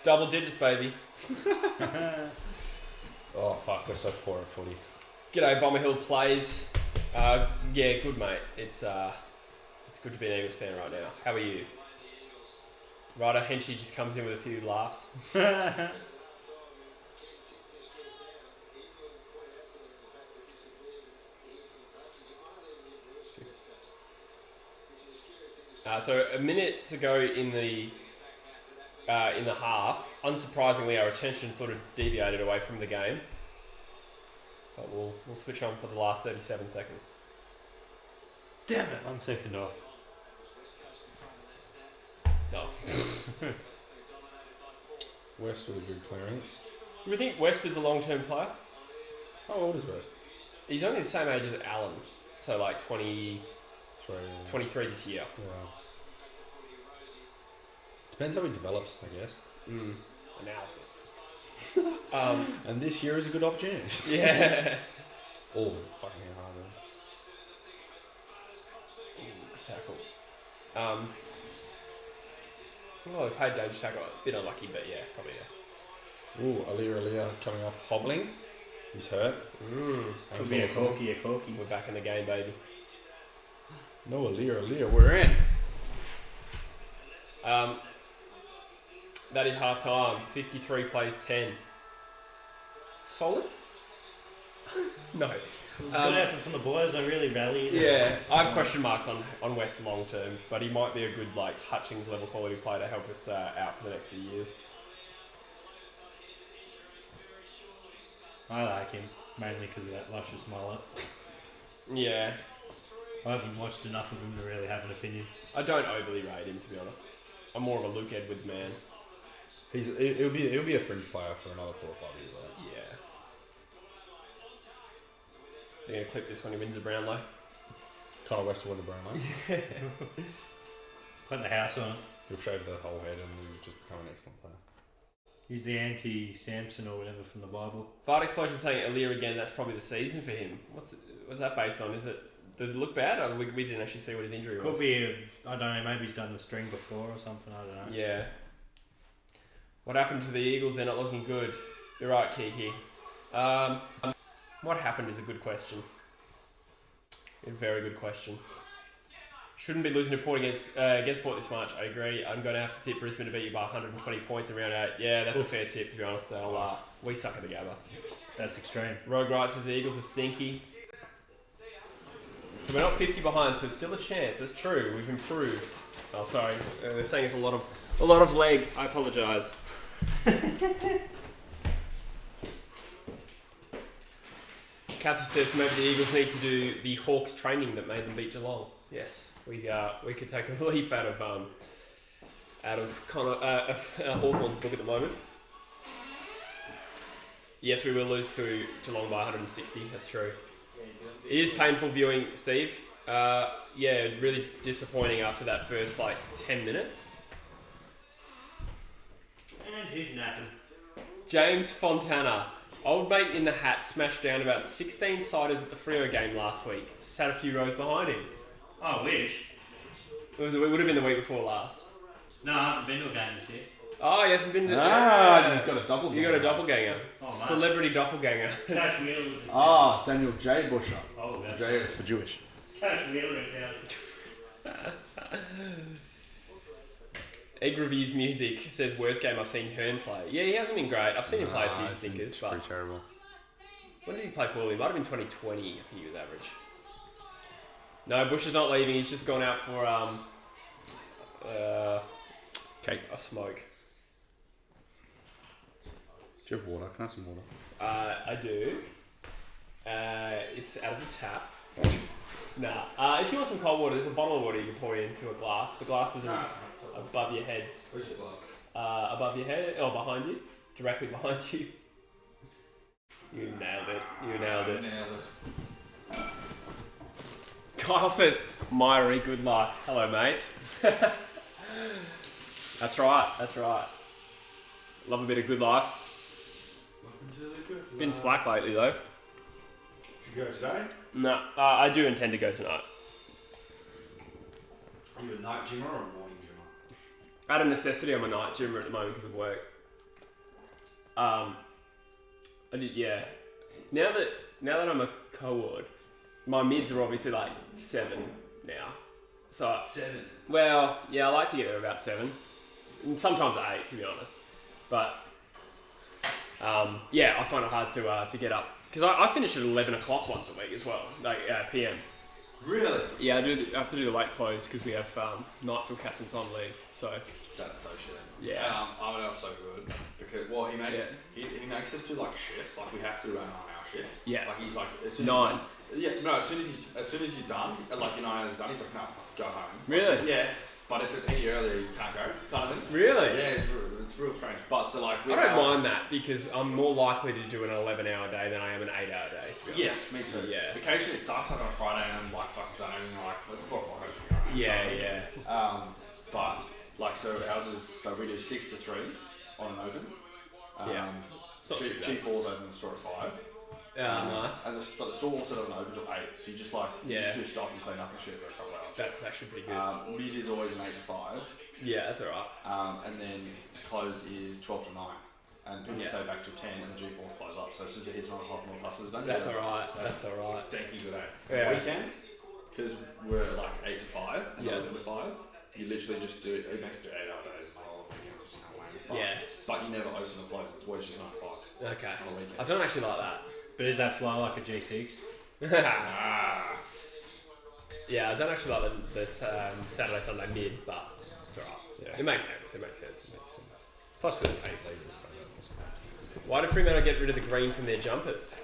Double digits, baby. Oh, fuck. We're so poor at footy. G'day, Bomber Hill plays. Yeah, good, mate. It's good to be an Eagles fan right now. How are you? Ryder Henchy just comes in with a few laughs. So a minute to go in the half. Unsurprisingly, our attention sort of deviated away from the game. But we'll switch on for the last 37 seconds. Damn it! 1 second off. No. West with a good clearance. Do we think West is a long-term player? How old is West? He's only the same age as Allen. So like 23 this year. Yeah. Depends how he develops, I guess. Analysis. And this year is a good opportunity. Yeah. Oh, fucking hard. Tackle. Well, they paid Dangerous tackle. A bit unlucky, but yeah, probably yeah. Ooh, Alia coming off hobbling. He's hurt. Could be a corky. We're back in the game, baby. No, Alia, we're in. That is half time. 53 plays 10. Solid? No. Good effort from the boys. They really rallied. Yeah, I have question marks on West long term, but he might be a good like Hutchings level quality player to help us out for the next few years. I like him mainly because of that luscious mullet. Yeah. I haven't watched enough of him to really have an opinion. I don't overly rate him, to be honest. I'm more of a Luke Edwards man. He'll be a fringe player for another 4 or 5 years, right? Yeah. They're going to clip this when he wins the Brownlow. Connor West will win the Brownlow. Put the house on it. He'll shave the whole head and he'll just become an excellent player. He's the anti-Samson or whatever from the Bible. Fart Explosion saying Alir again, that's probably the season for him. What's that based on? Does it look bad? Or we didn't actually see what his injury was. Could be, I don't know, maybe he's done the string before or something, I don't know. Yeah. What happened to the Eagles? They're not looking good. You're right, Kiki. What happened is a good question. A very good question. Shouldn't be losing to Port against Port this much. I agree. I'm going to have to tip Brisbane to beat you by 120 points in round 8. Yeah, that's a fair tip, to be honest. We suck at the Gabba. That's extreme. Rogue Wright says the Eagles are stinky. So we're not 50 behind, so still a chance. That's true. We've improved. Oh, sorry. They're saying it's a lot of leg. I apologise. Kathy says maybe the Eagles need to do the Hawks training that made them beat Geelong. Yes, we could take a leaf out of Hawthorn's book at the moment. Yes, we will lose to Geelong by 160. That's true. It is painful viewing, Steve. Yeah, really disappointing after that first 10 minutes. And who's napping? James Fontana. Old mate in the hat smashed down about 16 siders at the Freo game last week. Sat a few rows behind him. I wish. It would have been the week before last. No, I haven't been to a game this year. Oh, he hasn't been to... You've got a doppelganger. You got a doppelganger. Oh, mate. Celebrity doppelganger. Cash Wheeler was in town. Ah, Daniel J. Busher. Oh, that's J is for Jewish. Cash Wheeler in town. Egg Reviews Music says worst game I've seen Hearn play. Yeah, he hasn't been great. I've seen him play a few stinkers, but pretty terrible. when did he play poorly? It might have been 2020. I think he was average. No, Bush is not leaving. He's just gone out for Cake. a smoke. Do you have water? Can I have some water? I do. It's out of the tap. Nah. If you want some cold water, there's a bottle of water you can pour into a glass. The glass is above your head. Where's your glass? Above your head or behind you, directly behind you. You nailed it. Kyle says, Myri, good luck. Hello, mate. That's right. Love a bit of good life. Been slack lately, though. Did you go today? No, I do intend to go tonight. Are you a night gymmer or a morning gymmer? Out of necessity, I'm a night gymmer at the moment because of work. Yeah. Now that I'm a co-ward, my mids are obviously 7 now. So 7. Well, yeah, I like to get there about 7. And sometimes 8, to be honest. But yeah, I find it hard to get up because I finish at 11 o'clock once a week as well, PM. Really? Yeah, I have to do the late close because we have Nightfield captains on leave. So That's so shit. yeah. And that's so good because he makes us do shifts. We have to do our 9-hour shift. Yeah. He's as soon 9. As soon as you're done, your 9 hours is done, he's like, no, go home. Really? Yeah. But if it's any earlier, you can't go. Kind of thing. Really? Yeah, it's real strange. But so I don't mind that because I'm more likely to do an 11-hour day than I am an 8-hour day. To be honest. Yes, me too. Yeah. Occasionally it sucks on a Friday and I'm fucking done everything. It's 4 o'clock. Yeah. But so ours is we do 6 to 3 on an open. Yeah. G4's open the store at 5. Nice. But the store also doesn't open till 8, so you just you just do stock and clean up and shit for a couple of hours. That's actually pretty good. Mid is always an 8 to 5. Yeah, that's alright. And then close is 12 to 9. And people stay back till 10 and the G4s close up. So as soon as it hits 9 o'clock, more customers don't That's alright. That's alright. It's stinky good, eh? Yeah. Weekends, because we're 8 to 5 and Yeah. 11 to 5, you literally just do it makes it 8 hour days. And all weekends just kind of lame. Yeah. But you never open or close. It's always just 9 to 5 Okay. on a weekend. I don't actually like that. But is that flow like a G6? Ah. Yeah, I don't actually like the Saturday, Sunday mid, but it's alright. Yeah. It makes sense. Plus we're the paid leaders, so that's Why do Fremantle get rid of the green from their jumpers?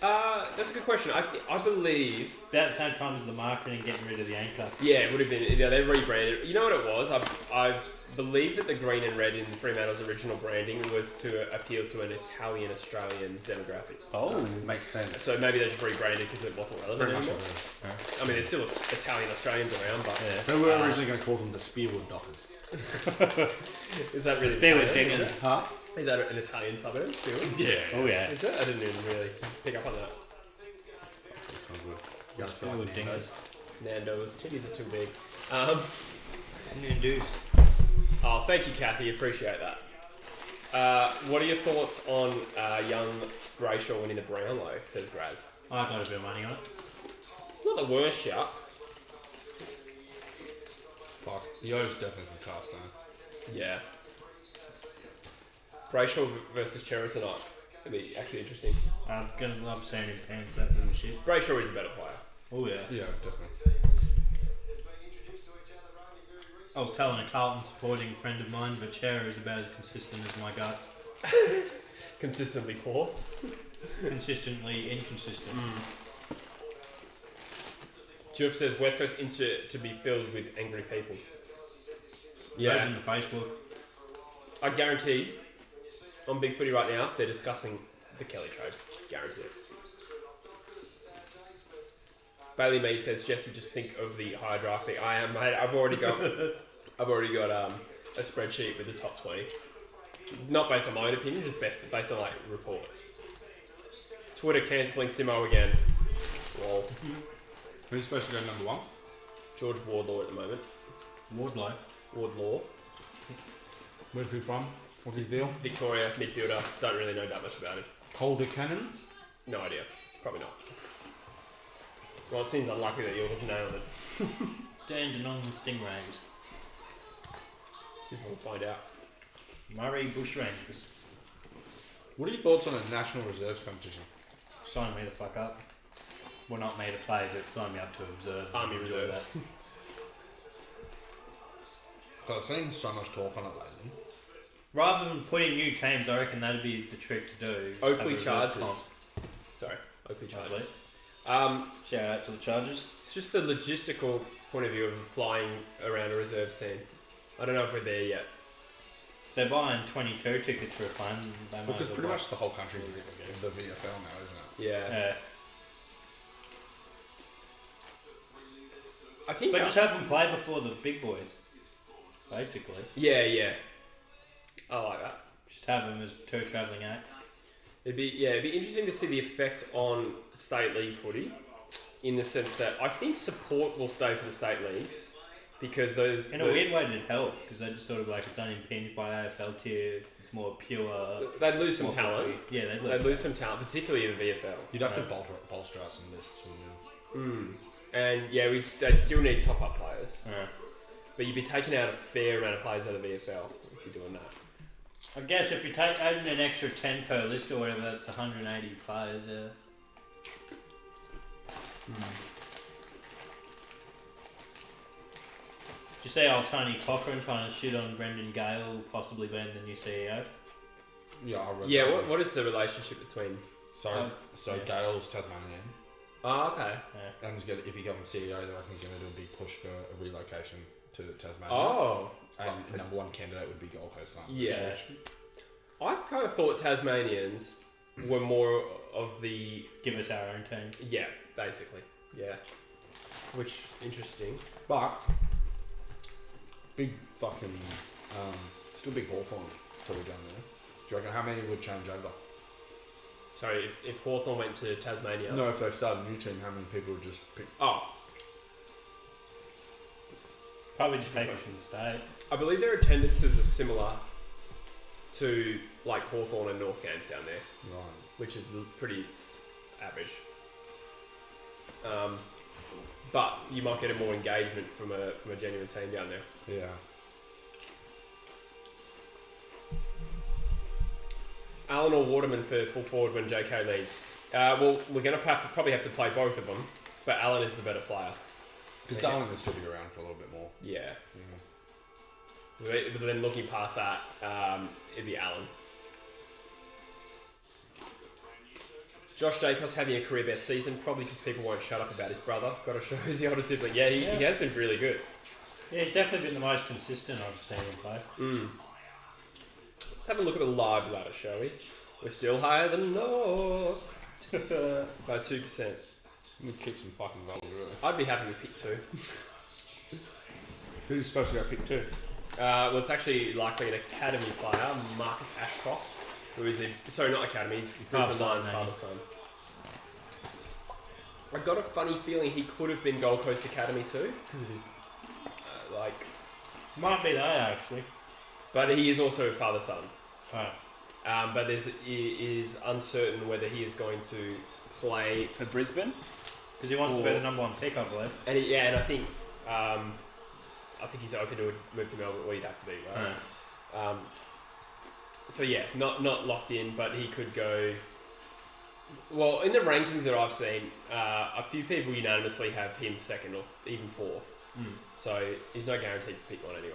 That's a good question. I believe... About the same time as the marketing getting rid of the anchor. Yeah, it would have been... Yeah, they rebranded. You know what it was? I believe that the green and red in Fremantle's original branding was to appeal to an Italian-Australian demographic. Oh. makes sense. So maybe they just rebranded because it wasn't relevant anymore. I mean, there's still Italian-Australians around, but... Yeah. They were originally going to call them the Spearwood Dockers. Is that really Spearwood Italian? Diggers. Huh? Is that an Italian suburb? Spearwood? Yeah. Oh yeah. Is it? I didn't even really pick up on that. Spearwood Dingers. Nando's titties are too big. Deuce. Oh, thank you, Kathy. Appreciate that. What are your thoughts on young Brayshaw winning the Brownlow? Says Graz. I've got a bit of money on it. Not the worst shot. Fuck. Yo's definitely from Cast Iron. Yeah. Brayshaw versus Chera tonight. It'd be actually interesting. I'm gonna love seeing him pants that little shit. Brayshaw is a better player. Oh yeah. Yeah, definitely. I was telling a Carlton supporting friend of mine that Chera is about as consistent as my guts. Consistently poor. Consistently inconsistent. Jeff says West Coast insert to be filled with angry people. Yeah. In the Facebook. I guarantee on Big Footy right now they're discussing the Kelly trade. Guarantee it. Bailey May says Jesse, just think of the high draft pick. I am, mate. I've already got a spreadsheet with the top 20. Not based on my own opinion, just based on like reports. Twitter cancelling Simo again. Lol. Who's supposed to go number 1? George Wardlaw at the moment. Wardlow. Wardlaw. Where's he from? What's his deal? Victoria, midfielder. Don't really know that much about him. Calder Cannons? No idea. Probably not. Well, it seems unlikely that you'll have nailed it. Dandenong Stingrays. See if we can find out. Murray Bushrangers. What are your thoughts on a national reserves competition? Sign me the fuck up. Well, not me to play, but sign me up to observe. Army Enjoy reserves. that. I've seen so much talk on it lately. Rather than putting new teams, I reckon that'd be the trick to do. Oakley Have a reserve Chargers. comp. Sorry, Oakley Chargers. Lovely. Shout out to the Chargers. It's just the logistical point of view of flying around a reserves team. I don't know if we're there yet. If they're buying 22 tickets for a fun, they might Because as well pretty buy- much the whole country's in the VFL now, isn't it? Yeah. Yeah. I think. But just have them play before the big boys. Basically. Yeah. I like that. Just have them as 2 travelling acts. It'd be interesting to see the effect on state league footy, in the sense that I think support will stay for the state leagues because those. In a weird way, it'd help because they just sort of like it's unimpinged by AFL tier. It's more pure. They'd lose some more talent. footy. Yeah, They'd lose some talent, particularly in the VFL. You'd have to bolster out some lists, wouldn't you? And yeah, they'd still need top up players, Yeah. but you'd be taking out a fair amount of players out of VFL if you're doing that. I guess if you take adding an extra 10 per list or whatever, that's 180 players. Yeah. Did you see old Tony Cochrane trying to shit on Brendan Gale possibly being the new CEO? Yeah, I read Yeah, that. what is the relationship between? So yeah. Gale's Tasmanian, Oh, okay. and he's gonna, if he becomes CEO, they reckon he's going to do a big push for a relocation to Tasmania. Oh, And number 1 candidate would be Gold Coast. yeah. I kind of thought Tasmanians were more of the Give us our own team. yeah, basically yeah. Which interesting. But big fucking still big Hawthorn probably down there. Do you reckon how many would change over? Sorry, if Hawthorn went to Tasmania. No, if they started a new team, how many people would just pick? Oh, Probably just people from the state. I believe their attendances are similar to like Hawthorn and North Games down there, Right. which is pretty average. But you might get a more engagement from a genuine team down there. Yeah. Allen or Waterman for full forward when JK leaves? Well, we're going to probably have to play both of them, but Allen is the better player. Because Darwin will still be around for a little bit more. Yeah. But then looking past that, it'd be Allen. Josh Dacos having a career best season, probably because people won't shut up about his brother. Got to show he's the older sibling. Yeah, he has been really good. Yeah, he's definitely been the most consistent I've seen him play. Let's have a look at the live ladder, shall we? We're still higher than North by 2%. We kick some fucking goals, really. I'd be happy with pick 2. Who's supposed to go pick 2? Well, it's actually likely an academy player, Marcus Ashcroft, who is not academy, he's Brisbane Lions father son. I got a funny feeling he could have been Gold Coast Academy too, because of his Might be they actually. but he is also father son. Right. But it is uncertain whether he is going to play for Brisbane. Because he wants to be the number 1 pick, I believe. And I think I think he's open to a move to Melbourne, or he'd have to be, right? So yeah, not locked in, but he could go. Well, in the rankings that I've seen, a few people unanimously have him second or even fourth. So he's no guarantee to pick one anyway.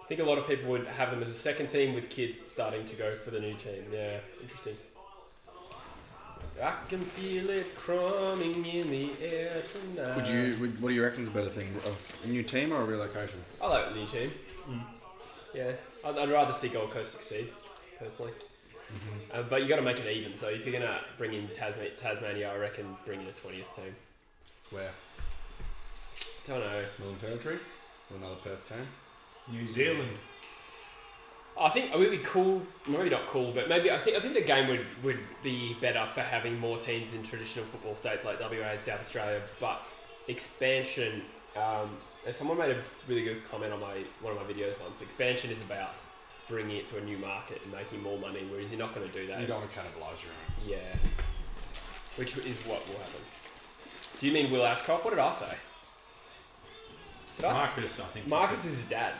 I think a lot of people would have them as a second team with kids starting to go for the new team. Yeah, interesting. I can feel it crumbling in the air tonight. What do you reckon is a better thing? A new team or a relocation? I like the new team. Yeah, I'd rather see Gold Coast succeed, personally. But you got to make it even. So if you're gonna bring in Tasmania, I reckon bring in a 20th team. Where? Don't know. Northern Territory or another Perth team? New Zealand. I think it would be cool. Maybe not cool, but maybe I think the game would be better for having more teams in traditional football states like WA and South Australia. But expansion. And someone made a really good comment on one of my videos once. Expansion is about bringing it to a new market and making more money, whereas you're not going to do that. You don't want to cannibalise your own. Yeah. Which is what will happen. Do you mean Will Ashcroft? What did I say? Marcus, I think. Marcus is his dad.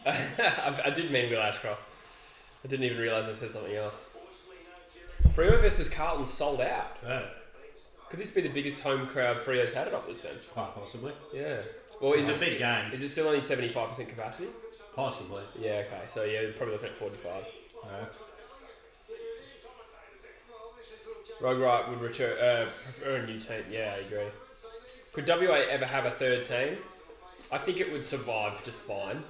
I did mean Will Ashcroft. I didn't even realise I said something else. Freo versus Carlton sold out. Oh, Could this be the biggest home crowd Freo's had at Optus then? quite possibly. Yeah. Well, is It's a it big game. Is it still only 75% capacity? Possibly. Yeah. Okay. So yeah, you're probably looking at 45. Rogue Wright would prefer a new team. Yeah, I agree. Could WA ever have a third team? I think it would survive just fine.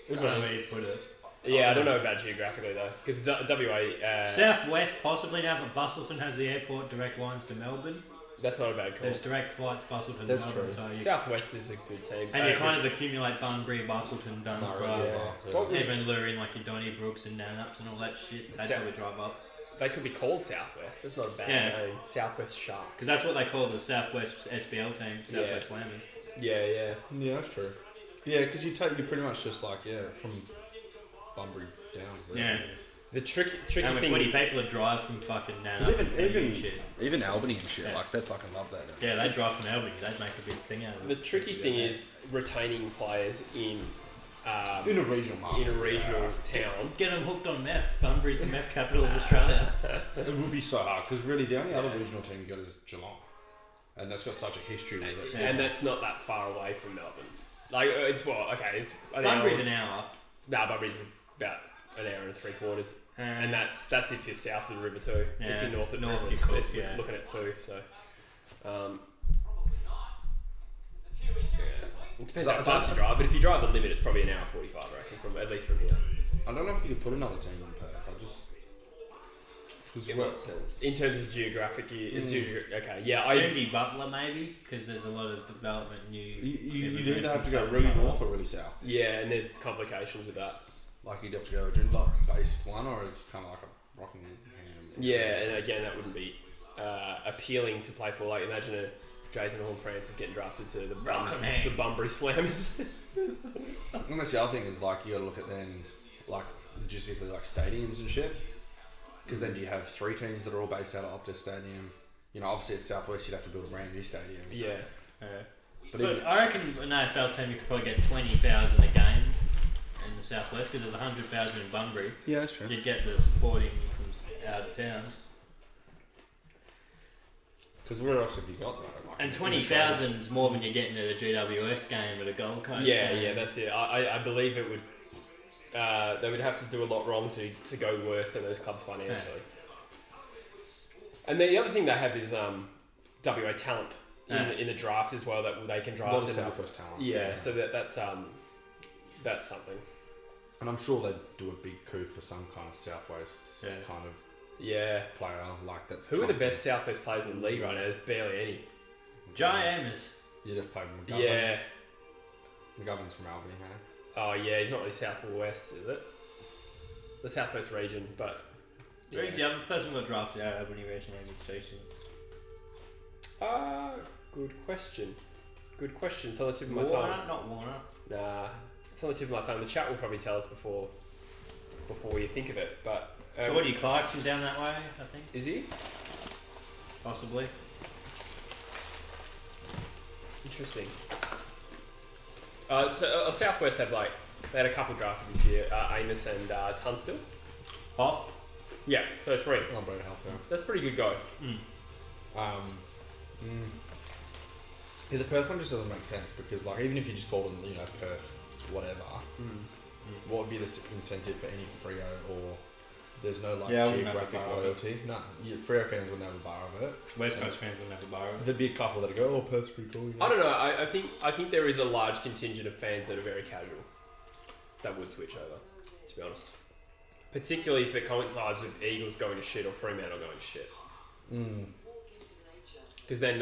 Where you put it. Yeah, I don't know about geographically though, because WA. Southwest possibly now, but Bustleton has the airport direct lines to Melbourne. That's not a bad call. There's direct flights Bustleton to That's Melbourne, true. so you, Southwest is a good team. and you kind of accumulate Bunbury, Bustleton, Dunsborough, Yeah. What would- even lure in like your Donnybrookes and Nannups and all that shit. They'd South- probably drive up. They could be called Southwest. That's not a bad Yeah. name. Southwest Sharks. Because that's what they call the Southwest SBL team, Southwest Slammers. Yeah. Yeah, that's true. Yeah, because you pretty much just like from Bunbury down. Really. Yeah. The tricky And with thing. 20 people that drive from fucking Nannup Because and even shit. even Albany and shit, Yeah. like they fucking love that. Yeah, they drive from Albany. They'd make a big thing out of The it. tricky thing is retaining players in In a regional market. in a regional town. Get them hooked on meth. Bunbury's the meth capital of Australia. It would be so hard because really the only other regional team you got is Geelong, and that's got such a history with it. And that's not that far away from Melbourne. Like it's what? Okay, it's Bunbury's an hour. Nah, Bunbury's about an hour and 3/4, and that's if you're south of the river too. Yeah, If you're north of the north river, you could, it's yeah. looking at 2. So, it depends how fast you drive. But if you drive the limit, it's probably an hour 45, I reckon, at least from here. I don't know if you could put another team in Perth. In what sense? In terms of geographic, okay, yeah, Kennedy Butler maybe, because there's a lot of development new. You'd either immigrants have and to go stuff really like that. north or really south. yeah, and there's complications with that. Like you'd have to go like base one or kind of like a Rockingham. Yeah, and again, that wouldn't be appealing to play for. Like, imagine a Jason Horn-Francis getting drafted to the Bunbury Slammers. And that's the other thing is like you got to look at then like logistically like stadiums and shit. Because then you have 3 teams that are all based out of Optus Stadium. You know, obviously at Southwest you'd have to build a brand new stadium. Yeah. But But I reckon an AFL team you could probably get 20,000 a game in the Southwest, because there's 100,000 in Bunbury. yeah, that's true. You'd get the supporting from out of town. Because where else have you got that? Like, And 20,000 is more than you're getting at a GWS game at a Gold Coast game. Yeah, that's it. I believe it would. They would have to do a lot wrong to go worse than those clubs financially. And the other thing they have is WA talent in the draft as well, that they can a draft. lot of Southwest talent. Yeah, so that's something. And I'm sure they'd do a big coup for some kind of Southwest kind of player. Like that's Who are the best Southwest players in the league right now? There's barely any. Jai Amos. You'd have played McGovern. Yeah. McGovern's from Albany, man. Oh yeah, he's not really south or west, is it? The southwest region, but. Who's the other person who got drafted out of Albany Regional Station? Good question. It's on the tip of my Warner, tongue. not Warner. Nah, it's on the tip of my tongue. The chat will probably tell us before you think of it. But Geordie Clarkson down that way, I think. Is he? Possibly. Interesting. Southwest had they had a couple drafted this year. Amos and Tunstall. Off. Yeah, so three. I'm bringing help now. That's a pretty good go. Yeah, the Perth one just doesn't make sense because, like, even if you just call them, you know, Perth, whatever, what would be the incentive for any Freo or there's no like Yeah, I wouldn't have a geographic bar of it. loyalty? No, Freo fans wouldn't have a bar of it. West Coast fans wouldn't have a bar of it. There'd be a couple that go, "Oh, Perth's pretty cool." You know? I don't know. I think there is a large contingent of fans that are very casual that would switch over. To be honest, particularly if it coincides with Eagles going to shit or Fremantle going to shit. Because then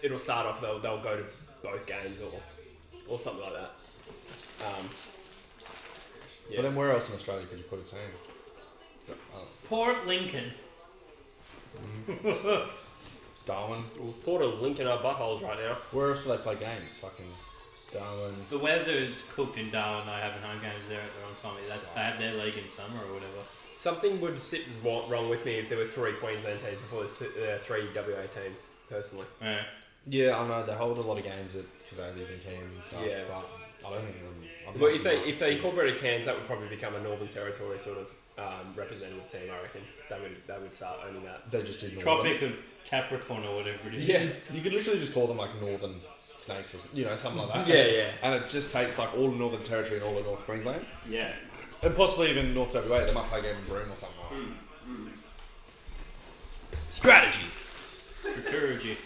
it'll start off. They'll go to both games or something like that. Yeah. But then where else in Australia could you put a team? Port Lincoln. Darwin. Well, Port are linking our buttholes right now. Where else do they play games? Fucking Darwin. The weather's cooked in Darwin. They having home games there at the wrong time. They have their league in summer or whatever. Something would sit wrong with me if there were 3 Queensland teams before there's 3 WA teams, personally. Yeah. Yeah, I know they hold a lot of games at Kazali's and Cairns and stuff. Yeah. But I don't think Well, if they incorporated Cairns, that would probably become a Northern Territory sort of representative team. I reckon they would start owning that. they just do Northern. Tropic of Capricorn or whatever it is. Yeah, you could literally just call them like Northern Snakes or something like that. Yeah. And it just takes like all the Northern Territory and all of North Queensland. Yeah. And possibly even North WA, they might play a game in Broome or something like that. Strategy! Strategy.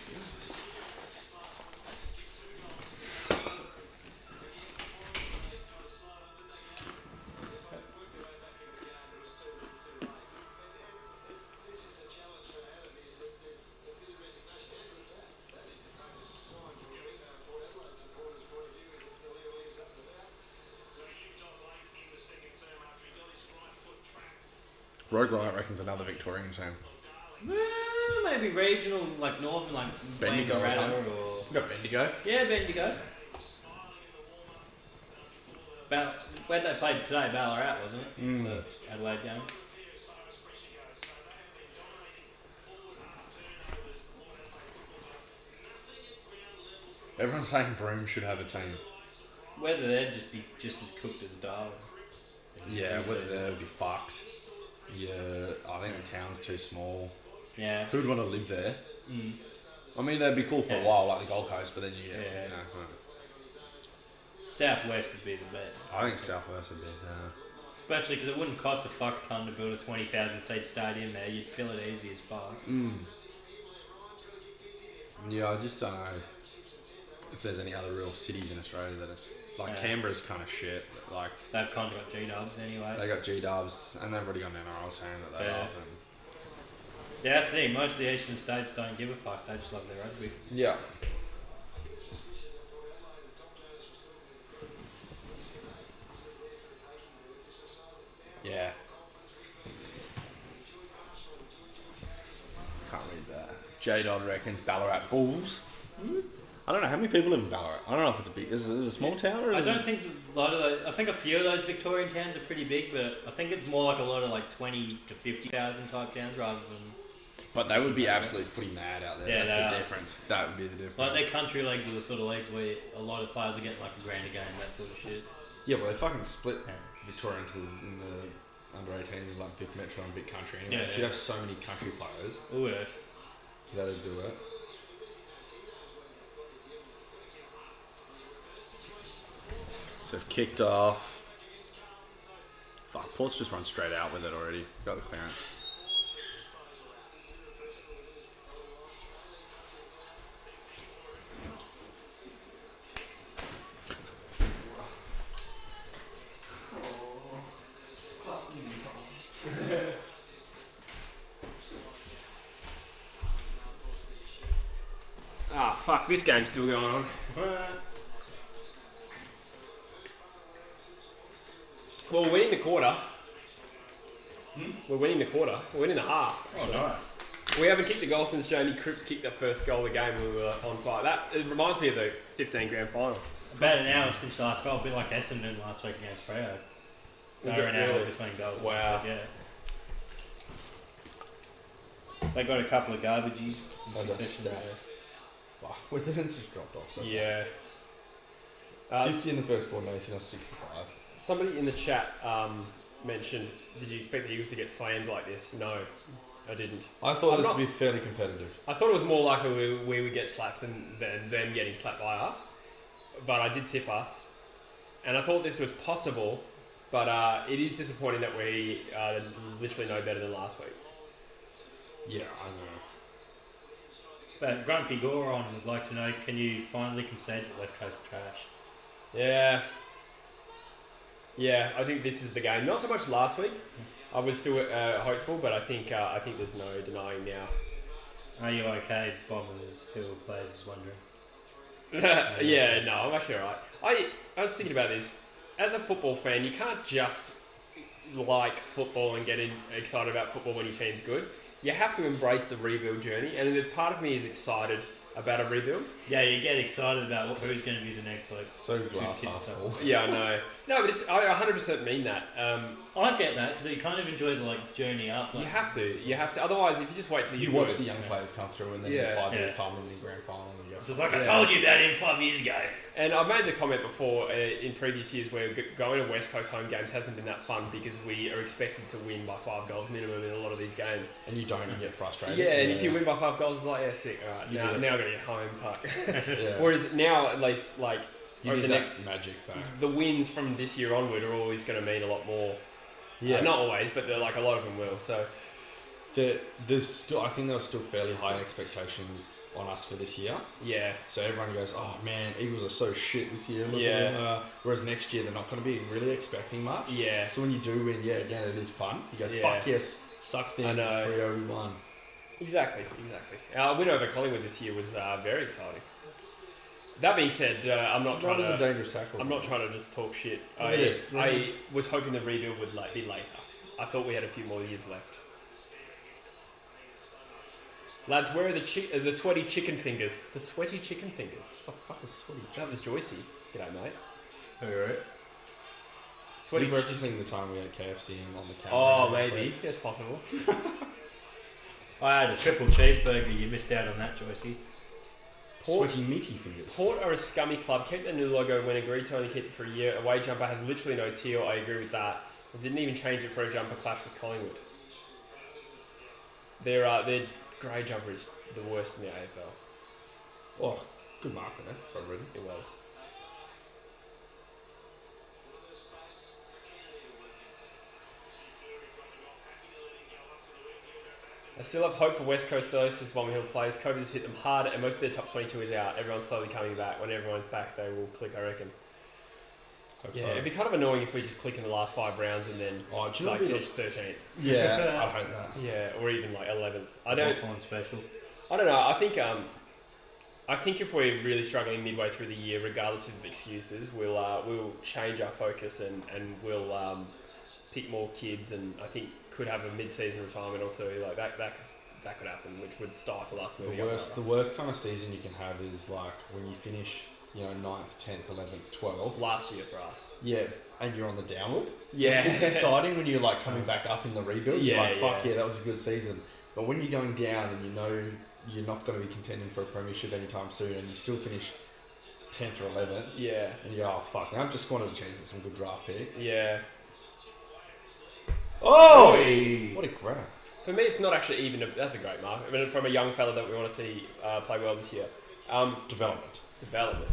Rogue Riot reckons another Victorian team. Maybe regional, like northern, like Bendigo or Wangaratta something. or... We've got Bendigo. Yeah, Bendigo. Where they played today, Ballarat, wasn't it? The Adelaide game. Everyone's saying Broome should have a team. Whether they'd just be just as cooked as Darwin. Yeah, whether they would be fucked. Yeah, I think the town's too small. Yeah. Who'd want to live there? I mean, they'd be cool for a while, like the Gold Coast, but then you get, Yeah. you know. Southwest would be the best. I think Southwest would be, Especially because it wouldn't cost a fuck ton to build a 20,000 seat stadium there. You'd fill it easy as fuck. Yeah, I just don't know if there's any other real cities in Australia that are, like Canberra's kind of shit. Like They've kind of got G-dubs anyway. they got G-dubs and they've already got an NRL team that they Yeah. love. Yeah, that's the thing. Most of the eastern states don't give a fuck. They just love their rugby. Yeah. Yeah. Can't read that. J-Dod reckons Ballarat Bulls. I don't know how many people live in Ballarat. I don't know if it's a big. Is it a small town or? Is I don't think a lot of those. I think a few of those Victorian towns are pretty big, but I think it's more like a lot of like 20 to 50,000 type towns rather than. But they would be absolutely footy mad out there. Yeah, That's they the are. difference. That would be the difference. Like their country leagues are the sort of leagues where a lot of players are getting like $1,000 a game, that sort of shit. Yeah, well, they fucking split Yeah. Victoria into in the under 18s like Vic Metro and Vic Country. Anyway, Yeah, so yeah. you'd have so many country players Oh yeah. that'd do it. So they've kicked off. Fuck, Port's just run straight out with it already. Got the clearance. Ah, fuck, this game's still going on. Well, we're winning the quarter. We're winning the quarter. We're winning the half. Oh nice. We haven't kicked the goal since Jamie Cripps kicked that first goal of the game when we were on fire. It reminds me of the 15 grand final. About an hour since the last goal, a bit like Essendon last week against Freo. Was Over it an hour really? between goals. Wow. Yeah. They got a couple of garbages in Oh, that's succession. stats. Fuck, Witherden's just dropped off. So Yeah. 50 in the first quarter, now he's on 65. Somebody in the chat mentioned, did you expect the Eagles to get slammed like this? No, I didn't. I thought I'm this not- would be fairly competitive. I thought it was more likely we would get slapped than them getting slapped by us. But I did tip us. And I thought this was possible. But it is disappointing that we are literally no better than last week. Yeah, I know. But Grumpy Goron would like to know, can you finally concede that West Coast trash? Yeah. Yeah, I think this is the game. Not so much last week. I was still hopeful, but I think there's no denying now. Are you okay, Bombers, who players is wondering? Yeah, no, I'm actually alright. I was thinking about this. As a football fan, you can't just like football and get excited about football when your team's good. You have to embrace the rebuild journey, and the part of me is excited about a rebuild. Yeah, you get excited about who's going to be the next So glass Who half tips full. Yeah, I know. No, but I 100% mean that. I get that because you kind of enjoy the journey up. You have to. Otherwise, if you just wait till You you're watch good- the young players come through, and then Yeah. in 5 years' Yeah. time, when the grand final, and you go, It's just like I Yeah. told you about him 5 years ago. And I've made the comment before in previous years where going to West Coast home games hasn't been that fun because we are expected to win by 5 goals minimum in a lot of these games. and you don't, you get frustrated. Yeah, and if you win by 5 goals, it's like, yeah, sick. All right, You now need I got to get home. Fuck. yeah. Whereas now, at least, like you over need the that next, magic back. the wins from this year onward are always going to mean a lot more. Yeah, Not always, but like a lot of them will. So there's still, I think there were still fairly high expectations on us for this year. yeah, So everyone goes, oh man, Eagles are so shit this year. Look at Yeah. them. Whereas next year they're not going to be really expecting much. yeah. So when you do win, yeah, again, it is fun. You go, Yeah. fuck yes, sucks I down, know. 3-0, we won. Exactly. Our win over Collingwood this year was very exciting. That being said, I'm not That trying was a to. dangerous tackle. I'm not trying to just talk shit. Look at this. I was hoping the rebuild would be later. I thought we had a few more years left. Lads, where are the sweaty chicken fingers? The sweaty chicken fingers. What the fuck is sweaty? That was Joycey. G'day, mate. Alright. Sweaty Sweaty chicken. referencing the time we had KFC on the camera. Oh, maybe. That's possible. I had a triple cheeseburger. You missed out on that, Joycey. Sweaty meaty fingers. Port are a scummy club. Kept their new logo when agreed to only keep it for a year. Away jumper has literally no teal. I agree with that. They didn't even change it for a jumper clash with Collingwood. Their grey jumper is the worst in the AFL. Oh, good market there. Brad Redden. It was. I still have hope for West Coast though, says Bomber Hill players. COVID has hit them hard and most of their top 22 is out. Everyone's slowly coming back. When everyone's back, they will click, I reckon. Hope Yeah, so. it'd be kind of annoying if we just click in the last 5 rounds and then Oh, do you know like what finish 13th. Yeah, I hate that. Yeah, or even like 11th. I Hawthorn special. don't know. I think if we're really struggling midway through the year, regardless of excuses, we'll change our focus and we'll pick more kids, and I think could have a mid-season retirement or two. Like that could happen, which would stifle us moving up. The worst kind of season you can have is like when you finish, 9th, 10th, 11th, 12th. Last year for us. Yeah, and you're on the downward. Yeah, It's exciting when you're like coming back up in the rebuild. You're Yeah, like, fuck yeah. yeah, that was a good season. But when you're going down and you know you're not going to be contending for a premiership anytime soon, and you still finish 10th or 11th, Yeah, and you go, oh fuck, now I've just squandered a chance at some good draft picks. yeah. Oh! Oi. What a grab. For me, it's not actually even. That's a great mark. I mean, from a young fella that we want to see play well this year. Development. Development.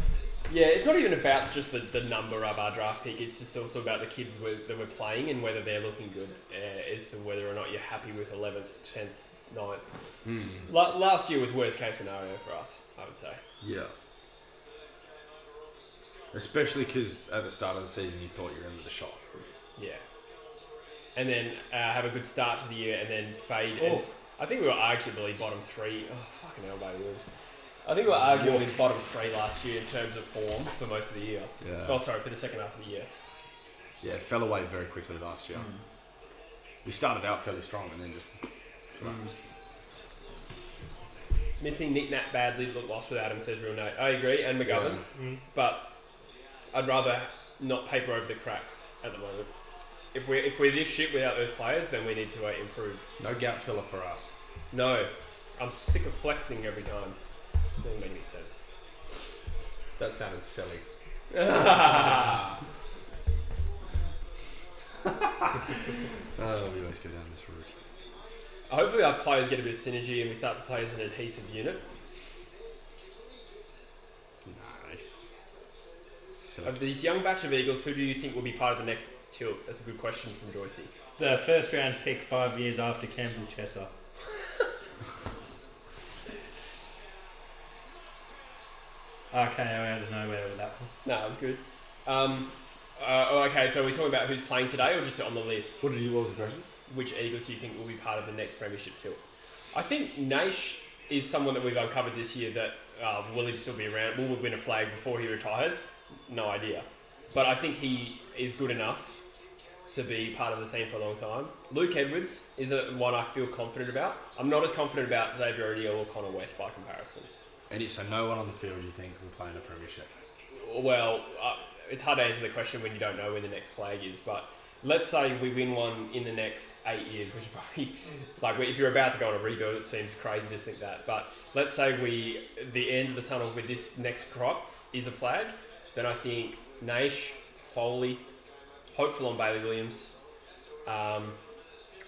Yeah, it's not even about just the number of our draft pick. It's just also about the kids that we're playing and whether they're looking good, as to whether or not you're happy with 11th, 10th, 9th. Last year was worst case scenario for us, I would say. Yeah. Especially because at the start of the season you thought you were in with a shot. Yeah. And then have a good start to the year and then fade. And I think we were arguably bottom 3. Oh, fucking hell, baby. I think we were arguably bottom 3 last year in terms of form for most of the year. Yeah. Oh, sorry, for the second half of the year. Yeah, it fell away very quickly last year. We started out fairly strong and then just collapsed. Missing Nick Nat badly, look lost without him, says Real Nate. I agree, and McGovern. But I'd rather not paper over the cracks at the moment. if we're this shit without those players, then we need to improve. No gap filler for us. No, I'm sick of flexing every time. Doesn't make any sense. That sounded silly. We always go down this route. Hopefully our players get a bit of synergy and we start to play as an adhesive unit. Nice. Of these young batch of Eagles, who do you think will be part of the next tilt? That's a good question from Joycey. The first round pick 5 years after Campbell Chesser. RKO out of nowhere with that one. No, that was good. Okay, so we're talking about who's playing today or just on the list? What was the question? Which Eagles do you think will be part of the next premiership tilt? I think Naish is someone that we've uncovered this year that will he still be around? Will we win a flag before he retires? No idea. But I think he is good enough to be part of the team for a long time. Luke Edwards is one I feel confident about. I'm not as confident about Xavier O'Neill or Connor West by comparison. And so no one on the field you think will play in a premiership? Well, it's hard to answer the question when you don't know when the next flag is, but let's say we win one in the next 8 years, which is probably, like, if you're about to go on a rebuild, it seems crazy to think that, but let's say the end of the tunnel with this next crop is a flag, then I think Naish, Foley, hopeful on Bailey Williams,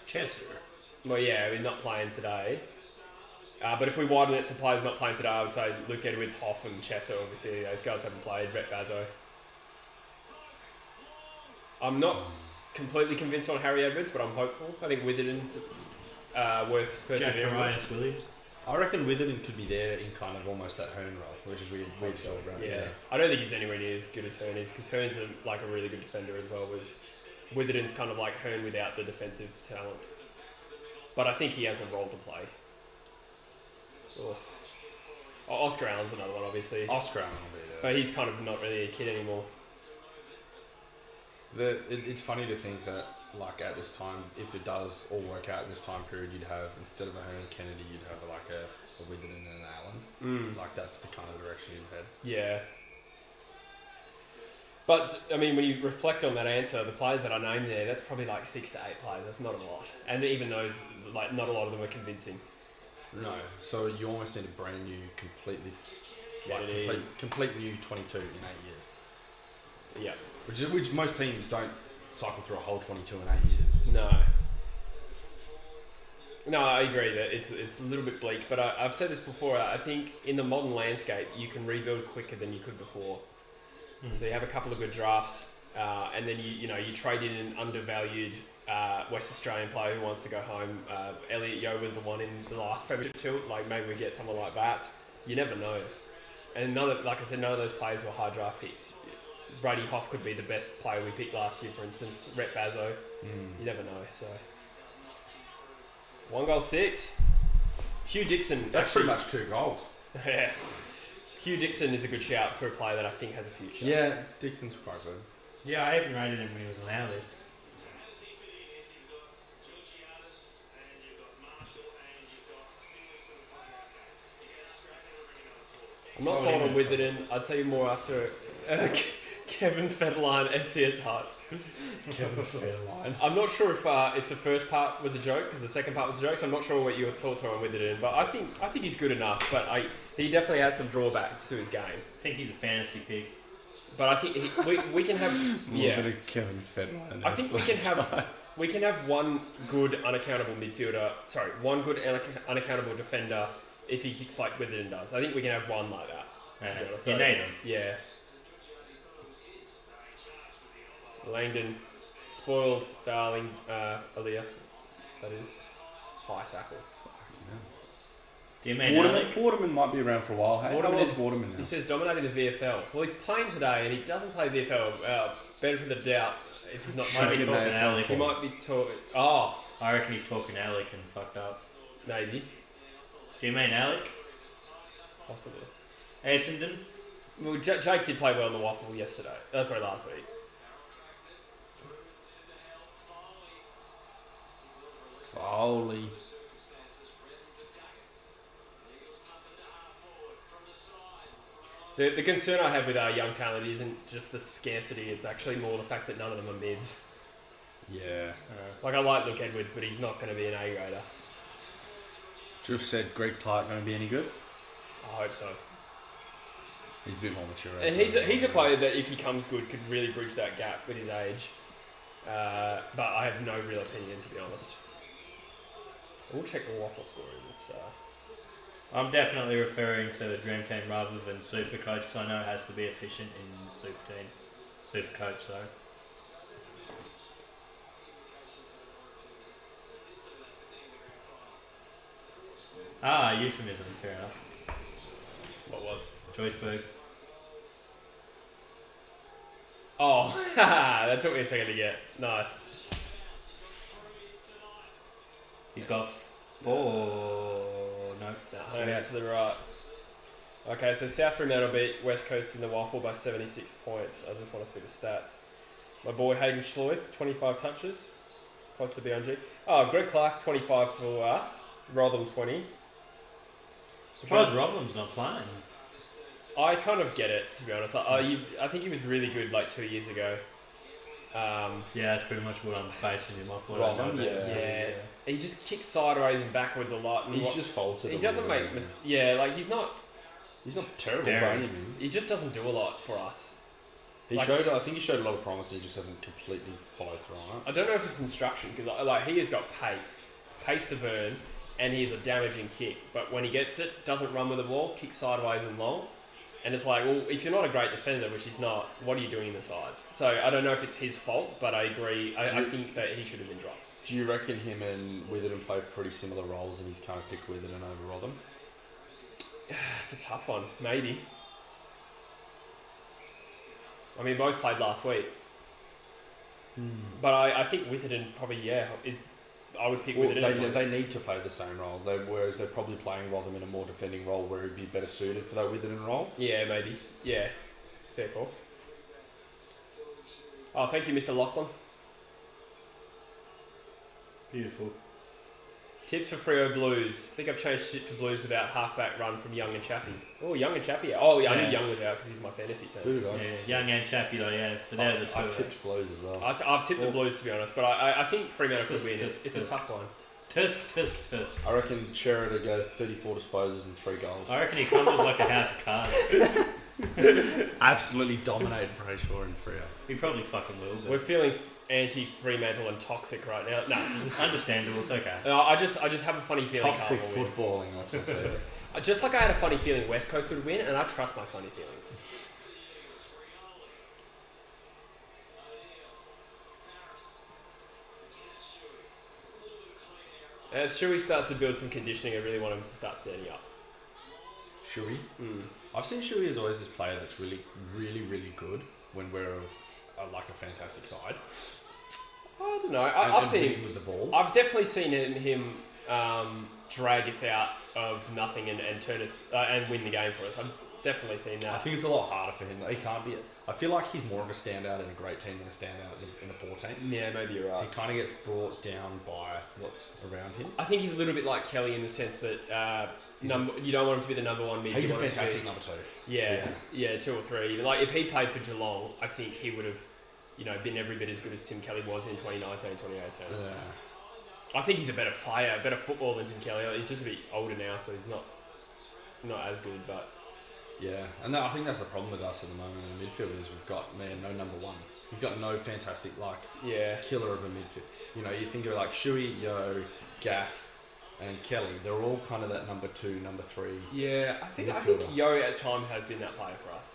Chester. well, yeah, we're not playing today. But if we widen it to players not playing today, I would say Luke Edwards, Hoff and Chesser, obviously. Those guys haven't played. Rhett Bazzo. I'm not completely convinced on Harry Edwards, but I'm hopeful. I think Witherden's worth persevering with. Williams. I reckon Witherden could be there in kind of almost that Hearn role, which is we've still around. Yeah. I don't think he's anywhere near as good as Hearn is, because Hearn's a really good defender as well. Witherden's kind of like Hearn without the defensive talent. But I think he has a role to play. Oh, Oscar Allen's another one, obviously. Oscar Allen will be there. But he's kind of not really a kid anymore. It's funny to think that, like, at this time, if it does all work out in this time period, you'd have, instead of a Hearn Kennedy, you'd have like a Witherden and an Allen. Like, that's the kind of direction you'd head. Yeah. But, I mean, when you reflect on that answer, the players that I named there, that's probably like 6 to 8 players. That's not a lot. And even those, like, not a lot of them are convincing. No, so you almost need a brand new, completely, complete new 22 in 8 years. Yeah. Which most teams don't cycle through a whole 22 in 8 years. No, I agree that it's a little bit bleak, but I've said this before. I think in the modern landscape, you can rebuild quicker than you could before. So you have a couple of good drafts, and then you trade in an undervalued West Australian player who wants to go home. Elliot Yeo was the one in the last premiership tilt. Like, maybe we get someone like that. You never know. And none of those players were high draft picks. Brady Hoff could be the best player we picked last year, for instance. Rhett Bazzo. You never know. So 1 goal 6. Hugh Dixon. That's pretty much 2 goals. Yeah. Hugh Dixon is a good shout for a player that I think has a future. Yeah, Dixon's quite good. Yeah, I even rated him when he was on our list. I'm not sold on Witherden. I'd say more after Kevin Federline, STS Hart. Kevin Federline. I'm not sure if the first part was a joke, because the second part was a joke, so I'm not sure what your thoughts are on Witherden. But I think he's good enough, but he definitely has some drawbacks to his game. I think he's a fantasy pick. But I think we can have Kevin Federline. I think we can have one good unaccountable midfielder. Sorry, one good unaccountable defender if he kicks like Witherden does. I think we can have one like that. You need him. Yeah. Langdon, spoiled, darling, Aaliyah. That is high tackle. Do you mean Alec? Waterman might be around for a while. Hey, Waterman how old's Waterman now? He says dominating the VFL. Well, he's playing today, and he doesn't play VFL. Benefit of the doubt. If he's not playing, he might be talking. Oh, I reckon he's talking Alec and fucked up. maybe, Do you mean Alec? possibly. Essendon? Well, Jake did play well in the waffle yesterday. Sorry, last week. Foley. The concern I have with our young talent isn't just the scarcity, it's actually more the fact that none of them are mids. Yeah. Like I like Luke Edwards, but he's not going to be an A-grader. Drew said Greg Clark going to be any good? I hope so. He's a bit more mature. And he's a player that, if he comes good, could really bridge that gap with his age. But I have no real opinion, to be honest. We'll check the waffle score in this. I'm definitely referring to Dream Team rather than Super Coach, because I know it has to be efficient in Super Team. Super Coach, though. Euphemism, fair enough. What was? Joyceburg. Oh, that took me a second to get. Nice. He's got 4. No. Home out to the right. Okay, so South Fremantle beat West Coast in the waffle by 76 points. I just want to see the stats. My boy Hayden Schloith, 25 touches. Close to BNG. Oh, Greg Clark, 25 for us. Rotherham, 20. Surprised Rotherham's not playing. I kind of get it, to be honest. I think he was really good like 2 years ago. Yeah, that's pretty much what I'm basing him off. Rotherham, Yeah. He just kicks sideways and backwards a lot. And He's just faltered. he a doesn't little make bit. like he's not terrible Daring. by any means. he just doesn't do a lot for us. I think he showed a lot of promise. He just hasn't completely followed through on it. I don't know if it's instruction, because like he has got pace to burn, and he has a damaging kick. But when he gets it, doesn't run with the ball, kicks sideways and long. And it's like, well, if you're not a great defender, which he's not, what are you doing in the side? So I don't know if it's his fault, but I agree. I think that he should have been dropped. Do you reckon him and Witherden play pretty similar roles, and he's kind of picked Witherden over Rotherham? It's a tough one, maybe. I mean, both played last week. But I think Witherden probably, I would pick Witherden. They need to play the same role, whereas they're probably playing Rotherham in a more defending role where he'd be better suited for that Witherden role. Yeah, maybe. Yeah, fair call. Oh, thank you, Mr. Lachlan. Beautiful. Tips for Freo Blues. I think I've changed it to Blues without halfback run from Young and Chappie. Oh, Young and Chappie. Oh, yeah, I knew Young was out because he's my fantasy team. Who did I? Yeah, Young and Chappie though, yeah. But they're the two. I tipped Blues as well. I've tipped the Blues, to be honest, but I think Fremantle could win. It's a tough one. Tusk. I reckon Cherry to go 34 disposals and 3 goals. I reckon he crumbles like a house of cards. Absolutely dominated Brayshaw and Freo. He probably fucking will. We're But feeling anti-Fremantle and toxic right now. No, it's understandable. It's okay. I just have a funny feeling. Toxic Carlton will win. footballing, that's my favourite. Just like I had a funny feeling West Coast would win, and I trust my funny feelings. As Shuey starts to build some conditioning, I really want him to start standing up. Shuey? I've seen Shuey as always this player that's really, really, really good when we're like a fantastic side. I don't know. I've seen him with the ball. I've definitely seen him drag us out of nothing and turn us and win the game for us. I've definitely seen that. I think it's a lot harder for him. He can't be. I feel like he's more of a standout in a great team than a standout in a poor team. Yeah, maybe you're right. He kind of gets brought down by what's around him. I think he's a little bit like Kelly in the sense that you don't want him to be the number one mid. He's you a want him to fantastic be- number 2. Yeah, 2 or 3. Even like if he played for Geelong, I think he would have, been every bit as good as Tim Kelly was in 2019, 2018. Yeah. I think he's a better player, better footballer than Tim Kelly. He's just a bit older now, so he's not as good. But Yeah, and I think that's the problem with us at the moment in the midfield is we've got no number ones. We've got no fantastic killer of a midfield. You think of like Shuey, Yo, Gaff, and Kelly. They're all kind of that number 2, number 3. yeah, I think midfielder. Yo at times has been that player for us.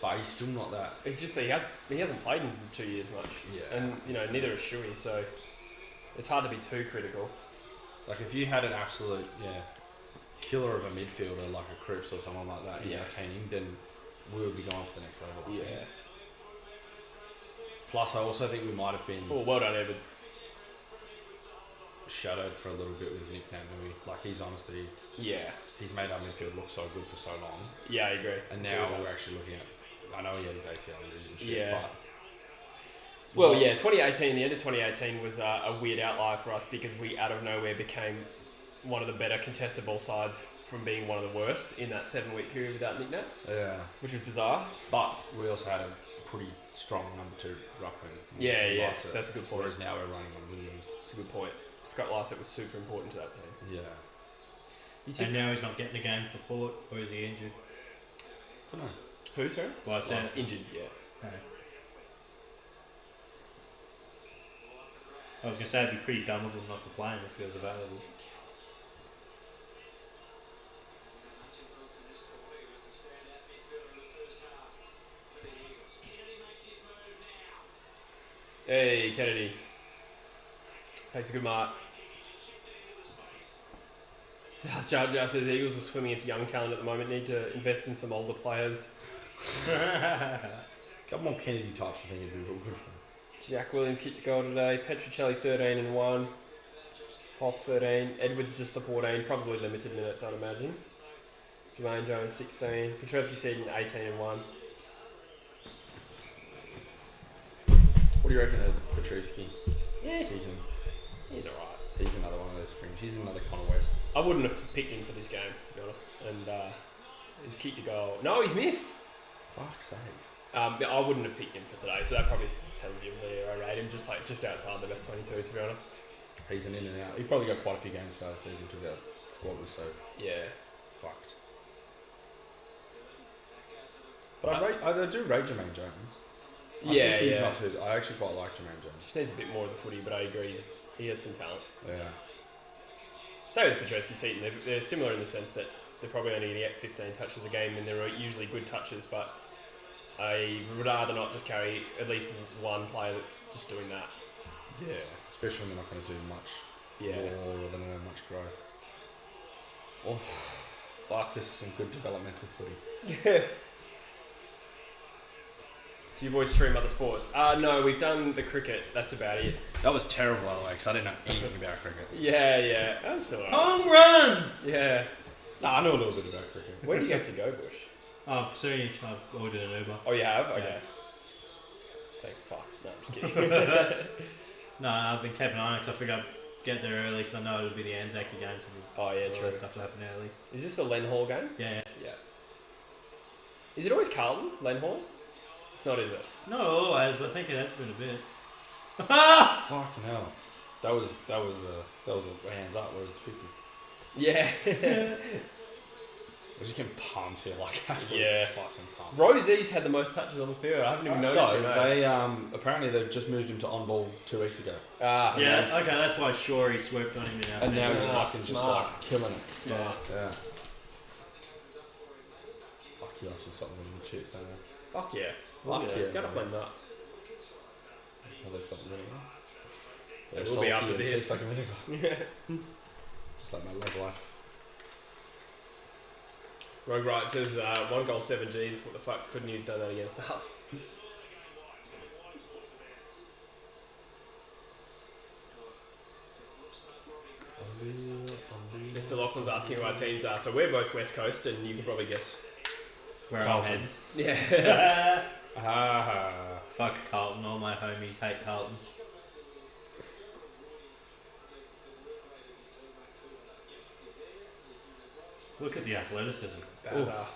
But he's still not that. It's just that he hasn't played in 2 years much. Yeah. And neither has Shuey, so it's hard to be too critical. Like if you had an absolute killer of a midfielder like a Cripps or someone like that in our team, then we would be going to the next level. I think. Plus, I also think we might have been Oh, well done, Evans. shadowed for a little bit with Nick Naitanui. Like he's honestly, he's made our midfield look so good for so long, Yeah, I agree. and now we're actually looking at. I know he had his ACL injuries and shit, Yeah. but Well, 2018, the end of 2018 was a weird outlier for us because we out of nowhere became one of the better contested ball sides from being one of the worst in that 7-week period without Nick Nat, yeah. which was bizarre. But we also had a pretty strong number 2 ruckman. Yeah, with yeah, Lycett, that's a good point. Whereas now we're running on Williams. It's a good point. Scott Lycett was super important to that team. Yeah. And now he's not getting a game for Port, or is he injured? I don't know. Who, sorry? Well, I said Injured, yeah. I was going to say it'd be pretty dumb of him not to play him if he was available. Hey, Kennedy. Takes a good mark. Jar Jar says Eagles are swimming into young talent at the moment. Need to invest in some older players. Couple more Kennedy types, I think would be real good for us. Jack Williams kicked a goal today. Petruccelli 13 and 1. Hoff 13. Edwards just the 14. Probably limited minutes, I'd imagine. Jermaine Jones 16. Petrovsky Seaton 18 and 1. What do you reckon of Petruski? Yeah, Season. he's alright. He's another one of those fringe. He's another Connor West. I wouldn't have picked him for this game, to be honest. And he's kicked a goal. No, he's missed. Fuck's sakes. I wouldn't have picked him for today, so that probably tells you where I rate him. Just outside the best 22, to be honest. He's an in and out. He probably got quite a few games start of the season because our squad was so Yeah. fucked. But I do rate Jermaine Jones. I think he's not too. I actually quite like Jermaine Jones. Just needs a bit more of the footy, but I agree he has some talent. Yeah. Same with Petrovsky Seaton. They're similar in the sense that they're probably only going to get 15 touches a game, and they're usually good touches, but I would rather not just carry at least one player that's just doing that. Yeah. Especially when they're not going to do much more or than much growth. Oh, fuck, this is some good developmental footy. Do you boys stream other sports? No, we've done the cricket. That's about it. That was terrible, by the way, because I didn't know anything about cricket. Yeah. That was still alright. Home run! Yeah. No, I know a little bit about cricket. Where do you have to go, Bush? Oh, soonish. I've ordered an Uber. Oh, you have? Okay. Yeah. Take fuck. No, I'm just kidding. No, I've been keeping an eye on it 'cause I figured I'd get there early because I know it'll be the Anzac game, so there's Oh, yeah, all true. that stuff will happen early. Is this the Len Hall game? Yeah. Yeah. Is it always Carlton, Len Hall? It's not, is it? Not always, but I think it has been a bit. Fucking hell. That was a hands up, whereas the 50. Yeah. I was just getting pumped here, like absolutely Yeah. fucking pumped. Rosie's had the most touches on the field. I haven't even noticed So it. No. they apparently they've just moved him to on ball 2 weeks ago, Ah, Yeah, nice. okay, that's why Shorey swooped on him in our and now he's Smart, fucking just smart. like killing it. Smart. Yeah. Fuck you, I saw something in the chips, don't I? Fuck yeah. Fuck yeah. Get off my nuts. Oh, there's something really wrong. It They're will be salty after and this. taste like vinegar. Just like my love life. Rogue Wright says 1 goal, 7 Gs. What the fuck? Couldn't you have done that against us? Mr. Laughlin's asking who our teams are. So we're both West Coast, and you can probably guess. where I'm Carlton. heading. Yeah. Ah. Fuck Carlton, all my homies hate Carlton. Look at the athleticism. Bazar.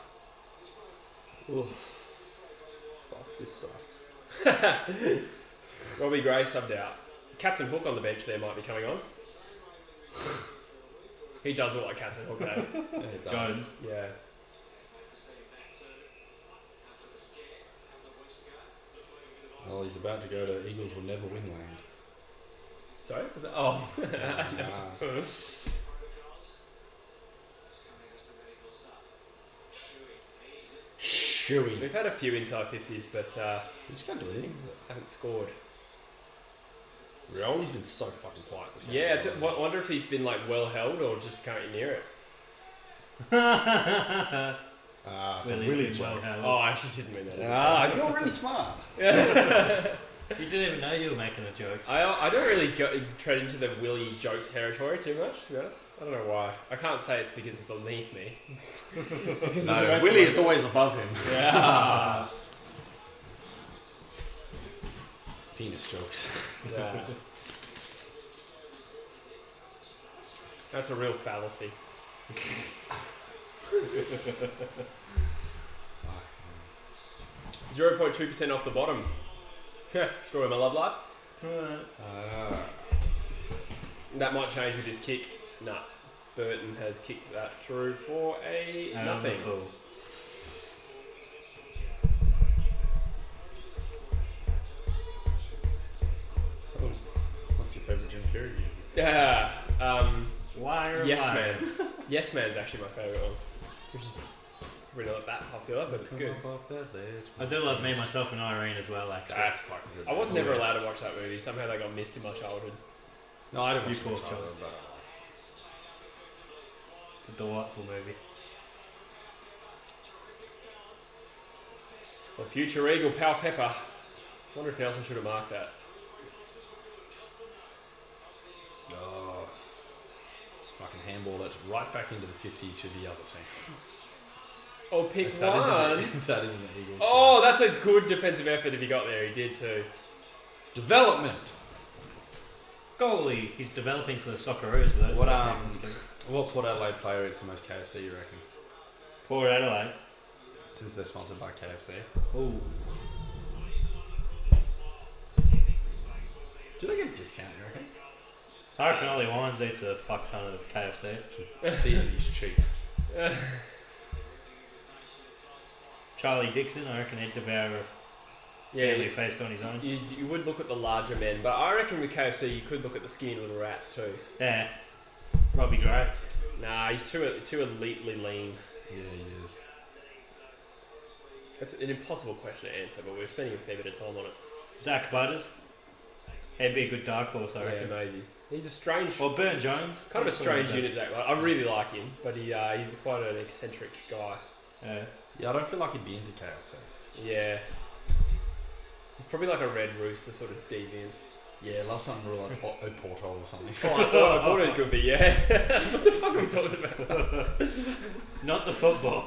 Fuck, this sucks. Robbie Gray subbed out. Captain Hook on the bench there might be coming on. He does look like Captain Hook, eh? Yeah, it does. Jones. Yeah. Well, he's about to go to Eagles will never win land. Sorry? Was that? Oh. Nah. Shooey. We've had a few inside 50s, but We just can't do anything with it. haven't scored. Rioli's been so fucking quiet this game. Yeah, wonder if he's been like well held or just currently near it. It's a Really Willie been well joke. handled. Oh, I actually didn't mean that. You're really smart. You didn't even know you were making a joke. I don't really tread into the Willie joke territory too much, to be honest. I don't know why. I can't say it's because it's beneath me. Because of the No, rest Willie of is always above him. Yeah. Penis jokes. Yeah. That's a real fallacy. 0.2% off the bottom. Story of my love life. That might change with his kick. Nah. Burton has kicked that through for a nothing. So, what's your favourite Jim Carrey movie? Yeah. Liar, Yes liar. Man. Yes Man's actually my favourite one. Which is probably not that popular, but it's good. I do love Me, Myself and Irene as well, actually. That's fucking good. I was never allowed to watch that movie. Somehow they got missed in my childhood. No, I didn't You watch poor it. child. But It's a delightful movie. For future Eagle, Pal Pepper. Wonder if Nelson should have marked that. oh, just fucking handballed it right back into the 50 to the other team. Oh, pick If one. that isn't the Eagles. Oh, that's a good defensive effort if he got there. He did too. Development. Goalie, he's developing for the Socceroos. For those What Port Adelaide player eats the most KFC, you reckon? Port Adelaide. Since they're sponsored by KFC. Ooh. Do they get a discount, you reckon? I reckon Ollie Wines eats a fuck ton of KFC. See it in his cheeks. Charlie Dixon, I reckon he'd devour a family feast on his own. You would look at the larger men, but I reckon with KFC you could look at the skinny little rats too. Yeah. Robbie Gray. Nah, he's too elitely lean. Yeah, he is. It's an impossible question to answer, but we're spending a fair bit of time on it. Zach Butters. He'd be a good dark horse, I Yeah, reckon. maybe. He's a strange, Or Burn Jones. kind of a strange unit, Zach. I really like him, but he's quite an eccentric guy. Yeah, I don't feel like he'd be into KFC. Yeah. He's probably like a red rooster sort of deviant. Yeah, love something real like Oporto or something. Oh, Porto's good, but yeah. What the fuck are we talking about? Not the football.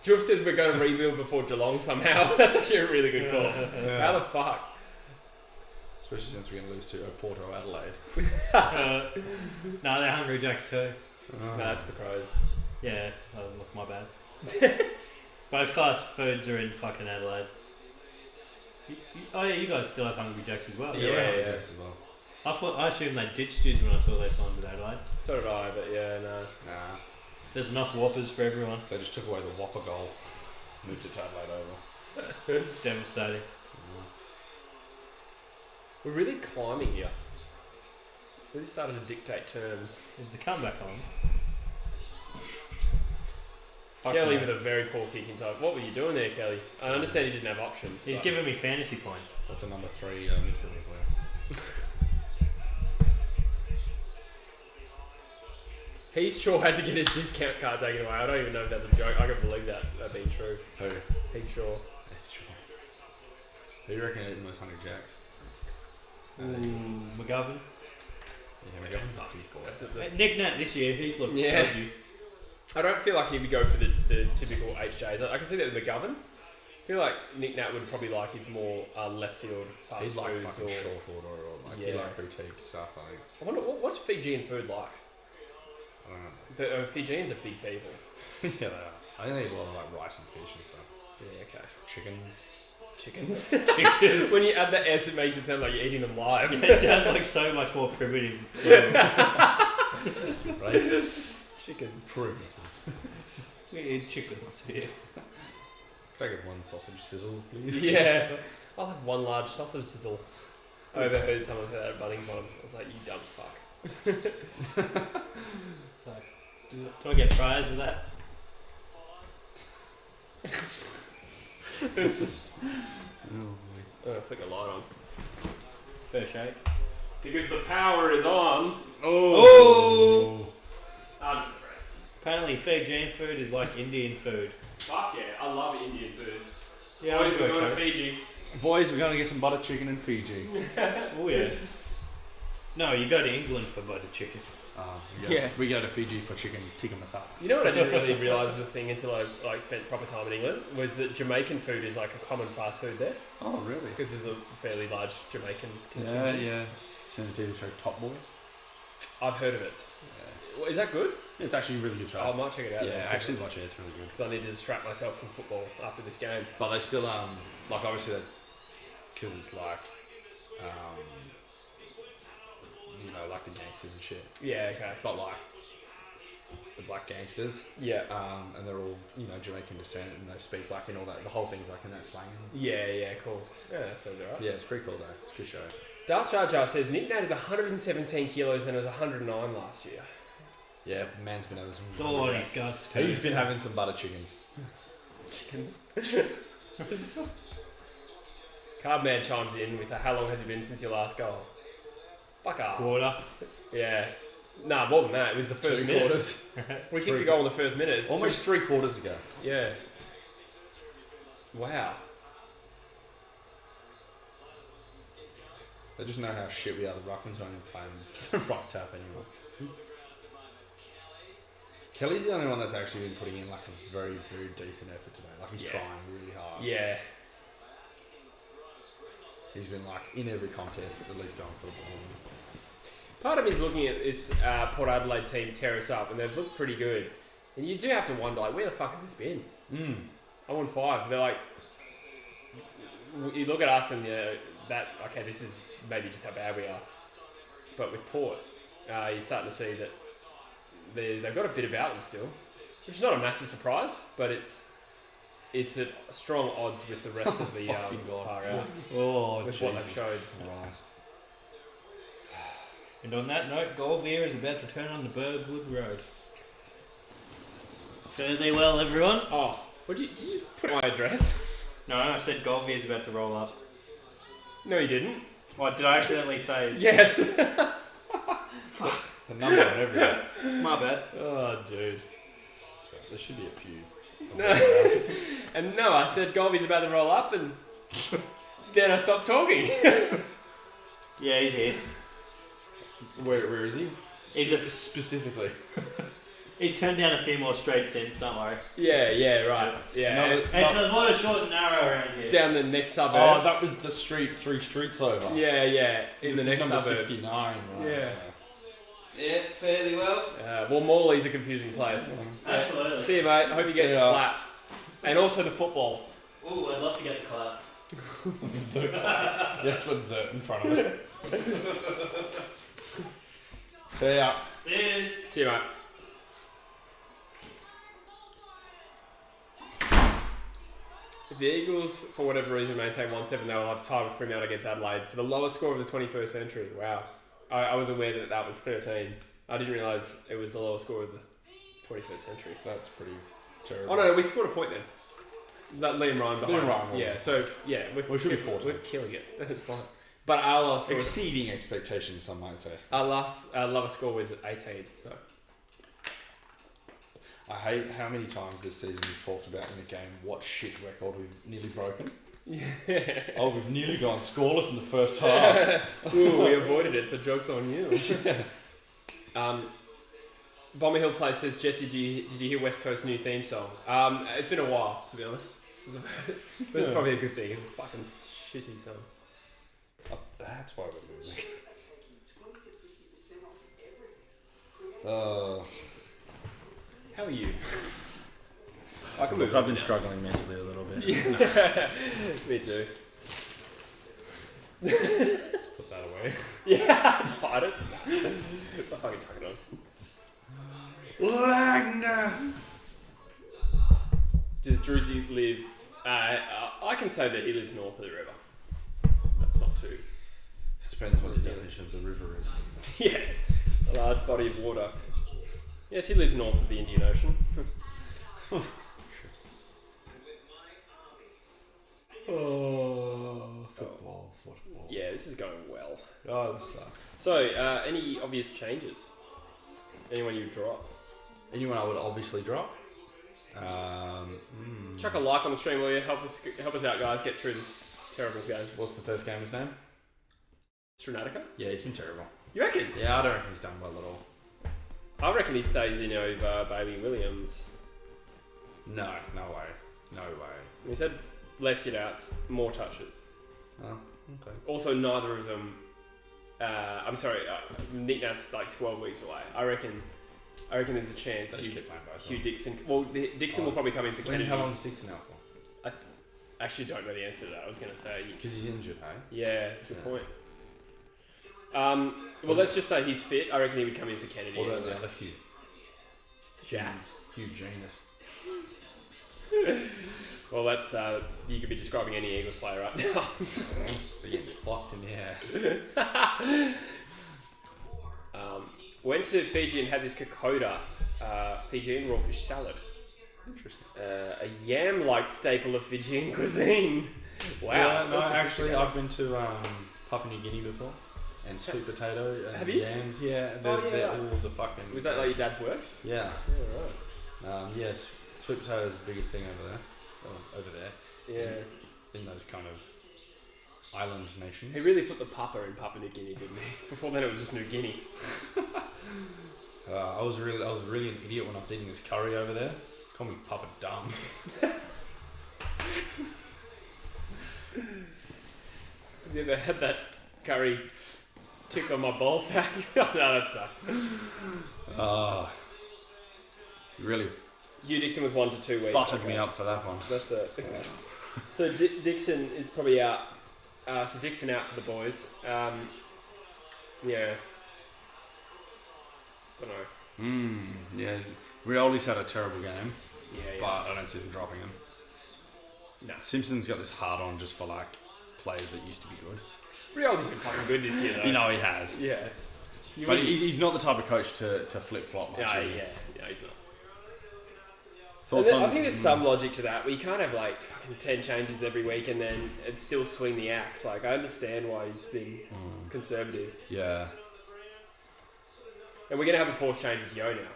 Drew says we're going to rebuild before Geelong somehow. That's actually a really good call. Yeah. How the fuck? Especially since we're going to lose to Oporto Adelaide. No, they're Hungry Jacks too. No, that's the Crows. Yeah, my bad. Both fast foods are in fucking Adelaide. Oh yeah, you guys still have Hungry Jacks as well. Yeah, we're yeah. Jacks as well. I assumed they ditched you when I saw they signed with Adelaide. So did I, but yeah, no. Nah, There's enough Whoppers for everyone. they just took away the Whopper goal. Moved it to Adelaide over. Devastating. We're really climbing here. Really started to dictate terms. Is the comeback on? Fuck Kelly no. with a very poor kick inside. What were you doing there, Kelly? I understand he didn't have options. He's but- giving me fantasy points. That's a number 3 midfielder player. He sure had to get his discount card taken away. I don't even know if that's a joke. I can believe that being true. Who? He's sure. That's true. Who do you reckon ate the most Hungry Jacks? McGovern. Yeah, McGovern's a big boy. That's it. Nick Nat this year, he's looked Yeah. dodgy. I don't feel like he would go for the typical HJs. I can see that with McGovern. I feel like Nick Nat would probably like his more left field fast He'd like foods fucking or... short order or like he Yeah. like boutique stuff. I think. I wonder, what's Fijian food like? I don't know. The Fijians are big people. Yeah, they are. I think they eat a lot of like rice and fish and stuff. Yeah, okay. Chickens. Chickens. Chickens. When you add the S, it makes it sound like you're eating them live. It sounds like so much more primitive. Right? Chickens. Primitive. We eat chickens here. Can I get one sausage sizzles, please? Yeah. I'll have one large sausage sizzle. I overheard someone say that at Bunnings once. I was like, you dumb fuck. So, do I get fries with that? Flick a light on. Fair shake. Because the power is on. Oh! I'm impressed. Apparently Fijian food is like Indian food. Fuck yeah, I love Indian food. Yeah, Boys, I'll we're go going to Coke. Fiji. Boys, we're going to get some butter chicken in Fiji. Oh yeah. No, you go to England for butter chicken. We go to Fiji for chicken tikka masala. You know what I didn't really realise was a thing until I spent proper time in England was that Jamaican food is like a common fast food there Oh, really? because there's a fairly large Jamaican contingent. Yeah. Seen the TV show Top Boy? I've heard of it. Well, is that good? It's actually a really good show. I might check it out. Yeah, then, actually watch it. It's really good. because I need to distract myself from football after this game. But they still like obviously because it's like you know, like the gangsters and shit. Yeah. Okay. But like the black gangsters. Yeah. And they're all, you know, Jamaican descent, and they speak like in all that. The whole thing's like in that slang. Yeah. Yeah. Cool. Yeah, that sounds alright. Yeah, it's pretty cool though. It's a good show. Darth Jar Jar says Nick Nat is 117 kilos and was 109 last year. Yeah, man's been having some. It's all on his guts. He's been having some butter chickens. Chickens. Cardman chimes in with how long has it been since your last goal? Fuck off. Quarter. Yeah. Nah, more than that. It was the first 2 minute. quarters. We kicked the goal in the first minute. It's Almost 3 quarters ago. Yeah. Wow. They just know how shit we are. The Ruckman's not even playing right tap anymore. Kelly's the only one that's actually been putting in like a very, very decent effort today. Like he's trying really hard. Yeah. He's been like in every contest, at least going for the ball. Part of me is looking at this Port Adelaide team tear us up, and they've looked pretty good. And you do have to wonder, like, where the fuck has this been? I won 5. They're like, you look at us and okay, this is maybe just how bad we are. But with Port, you're starting to see that they've got a bit about them still, which is not a massive surprise, but it's at strong odds with the rest of the far out. Oh, with what they've showed. Christ. And on that note, Golvier is about to turn on the Birdwood Road. Fare thee well, everyone. Oh, did you just put my address? No, I said Golvier is about to roll up. No, you didn't. What, did I accidentally say? Yes. The number and everything. My bad. Oh, dude. There should be a few. No. And no, I said Golby's about to roll up, and then I stopped talking. Yeah, he's here. Where is he? He's Specifically. He's turned down a few more straight sins, don't worry. Yeah, right. Yeah. No, And so there's a lot of short and narrow around here. Down the next suburb. Oh, that was the street 3 streets over. Yeah. In This the is next number suburb. 69. Right? Yeah. Yeah, fairly well. Well, Morley's a confusing place. Absolutely. See you, mate. I hope you See get ya. clapped. And also the football. Ooh, I'd love to get the clap. Yes, with the in front of it. See ya. See See you, mate. If the Eagles, for whatever reason, maintain 1-7, they'll have tied with Fremantle against Adelaide for the lowest score of the 21st century. Wow. I was aware that was 13. I didn't realise it was the lowest score of the 21st century. That's pretty terrible. Oh no, we scored a point then. That Liam Ryan behind. Liam Ryan, yeah, so yeah, we should be 14. We're killing it. That's fine. But our last score, Exceeding expectations, some might say. our lowest score was at 18. So I hate how many times this season we've talked about in a game what shit record we've nearly broken. yeah. Oh, we've nearly gone scoreless in the first half. Ooh, we avoided it, so joke's on you. Bomber Hill Play says, Jesse, did you hear West Coast's new theme song? It's been a while, to be honest. But it's probably a good thing. It's a fucking shitty song. Oh, that's why we're losing. How are you? I can Look, move I've on been now. struggling mentally a little bit. Me too. Let's put that away. Yeah, just hide it. I'll fucking tuck it on. Does Druzy live... I can say that he lives north of the river. That's not too... It depends what the definition of the river is. Yes, a large body of water. Yes, he lives north of the Indian Ocean. Football. Yeah, this is going well. Oh, this sucks. So, any obvious changes? Anyone you drop? Anyone I would obviously drop? Chuck a like on the stream, will you? Help us out, guys. Get through this terrible game. What's the first gamer's name? Stranatica? Yeah, he's been terrible. You reckon? Yeah, I don't reckon he's done well at all. I reckon he stays in over Bailey Williams. No way. He said less hit outs, more touches. Oh, okay. Also, neither of them I'm sorry, Nick Nat's like 12 weeks away. I reckon there's a chance They just keep playing both. Hugh Dixon. Well, Dixon will probably come in for Kennedy. How long is Dixon out for? I actually don't know the answer to that. I was going to say. Because he's injured, hey? Yeah, it's a good point. Well, let's just say he's fit. I reckon he would come in for Kennedy. What about the other Hugh? Jas. Hugh Janus. Well, that's you could be describing any Eagles player right now. They're getting fucked in the ass. Went to Fiji and had this Kokoda, Fijian raw fish salad. Interesting. A yam-like staple of Fijian cuisine. Wow. Yeah, so no, that's actually, I've been to Papua New Guinea before. And sweet potato and Have you? yams. Yeah, Oh, they're yeah. all the fucking... Was that like your dad's work? Yeah. Yeah, right. Yes, sweet potato is the biggest thing over there. Well, over there. Yeah. In those kind of island nations. He really put the papa in Papua New Guinea, didn't he? Before then it was just New Guinea. I was really an idiot when I was eating this curry over there. Call me Papa Dumb. Have you ever had that curry tick on my ball sack? No, that sucked. Really Hugh Dixon was 1 to 2 weeks. buttered me up for that one. That's it. So Dixon is probably out. So Dixon out for the boys. Yeah. Don't know. Yeah. Rioli's had a terrible game, Yeah. but I don't see them dropping him. No. Simpson's got this hard on just for like players that used to be good. Rioli's been fucking good this year, though. You know he has. Yeah. But he's not the type of coach to flip flop much. No, is he? yeah, he's not. Thoughts I on? think there's some logic to that. We can't have like fucking 10 changes every week and then it's still swing the axe. Like I understand why he's been conservative. Yeah. And we're gonna have a fourth change with Yo now.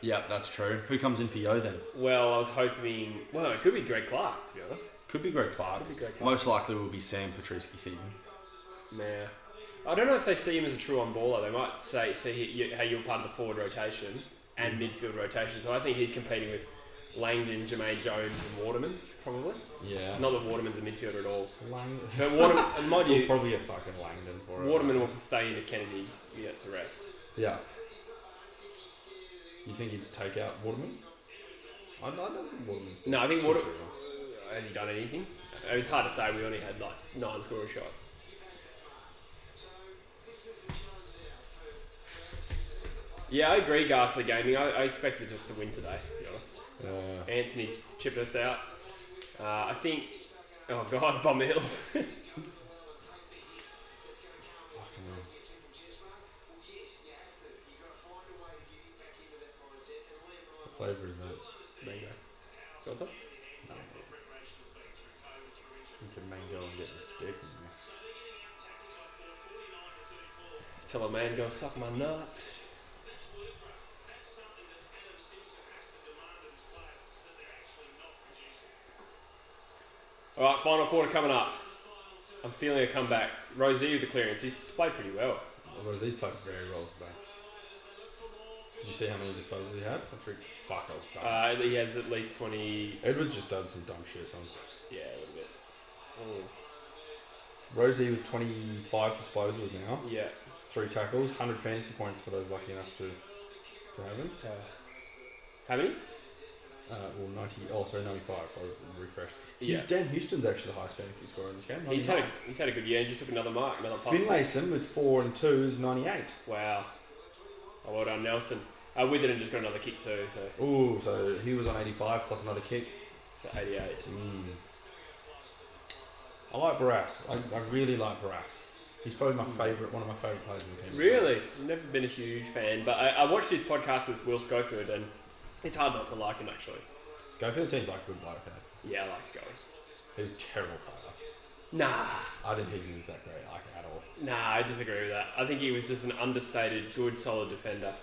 Yeah, that's true. Who comes in for Yo then? Well, I was hoping. Well, it could be Greg Clark, to be honest. Could be Greg Clark. Could be Greg Clark. Most likely will be Sam Petruski-Seaton. Nah. I don't know if they see him as a true on-baller. They might see how you're part of the forward rotation and midfield rotation. So I think he's competing with Langdon, Jermaine Jones, and Waterman, probably. Yeah. Not that Waterman's a midfielder at all. Langdon. But Waterman, mind you, Probably a fucking Langdon for it. Waterman will stay in if Kennedy gets a rest. Yeah. You think he'd take out Waterman? I don't think Waterman's... No, I think too Water... well. Has he done anything? It's hard to say. We only had like 9 scoring shots. Yeah, I agree, Ghastly Gaming. I expected us to win today, to be honest. Anthony's chipped us out. I think... Oh, God, Bomber Hills. Fucking hell. What flavour is that? Mango. Got some? No. You can mango and get this dick in this. Tell a man, go suck my nuts. Alright, final quarter coming up. I'm feeling a comeback. Rosie with the clearance. He's played pretty well. Whereas he's played very well today. Did you see how many disposals he had? That's really... Fuck, that was dumb. He has at least 20... Edwards just done some dumb shit. Yeah, a little bit. Rosie with 25 disposals now. Yeah. 3 tackles, 100 fantasy points for those lucky enough to have him. How many? Well, 95. I was refreshed. Yeah. Dan Houston's actually the highest fantasy scorer in this game. He's had a good year and just took another mark. Another plus. Finlayson with 4 and 2 is 98. Wow. Oh, well done, Nelson. Witherden just got another kick too, so... Ooh, so he was on 85 plus another kick. So 88. I like Barras. I really like Barras. He's probably one of my favourite players in the team. Really? Never been a huge fan, but I watched his podcast with Will Schofield and it's hard not to like him actually. Schofield seems like a good bloke. Yeah, I like Scully. He was a terrible player. Nah. I didn't think he was that great at all. Nah, I disagree with that. I think he was just an understated, good, solid defender.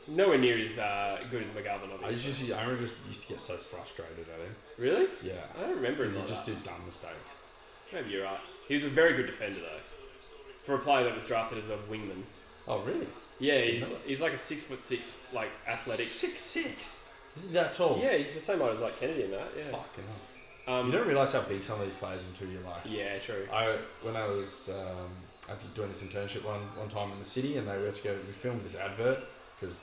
Nowhere near as good as McGovern, obviously. I remember just used to get so frustrated at him. Really? Yeah. I don't remember him Because he like just that. do dumb mistakes. Maybe you're right. He was a very good defender though. For a player that was drafted as a wingman. Oh, really? Yeah, he's like a 6'6", like athletic. 6'6"? Isn't that tall? Yeah, he's the same height as like Kennedy and that. Yeah. Fucking You don't realise how big some of these players until you're like. Yeah, true. When I was doing this internship one time in the city, and we filmed this advert because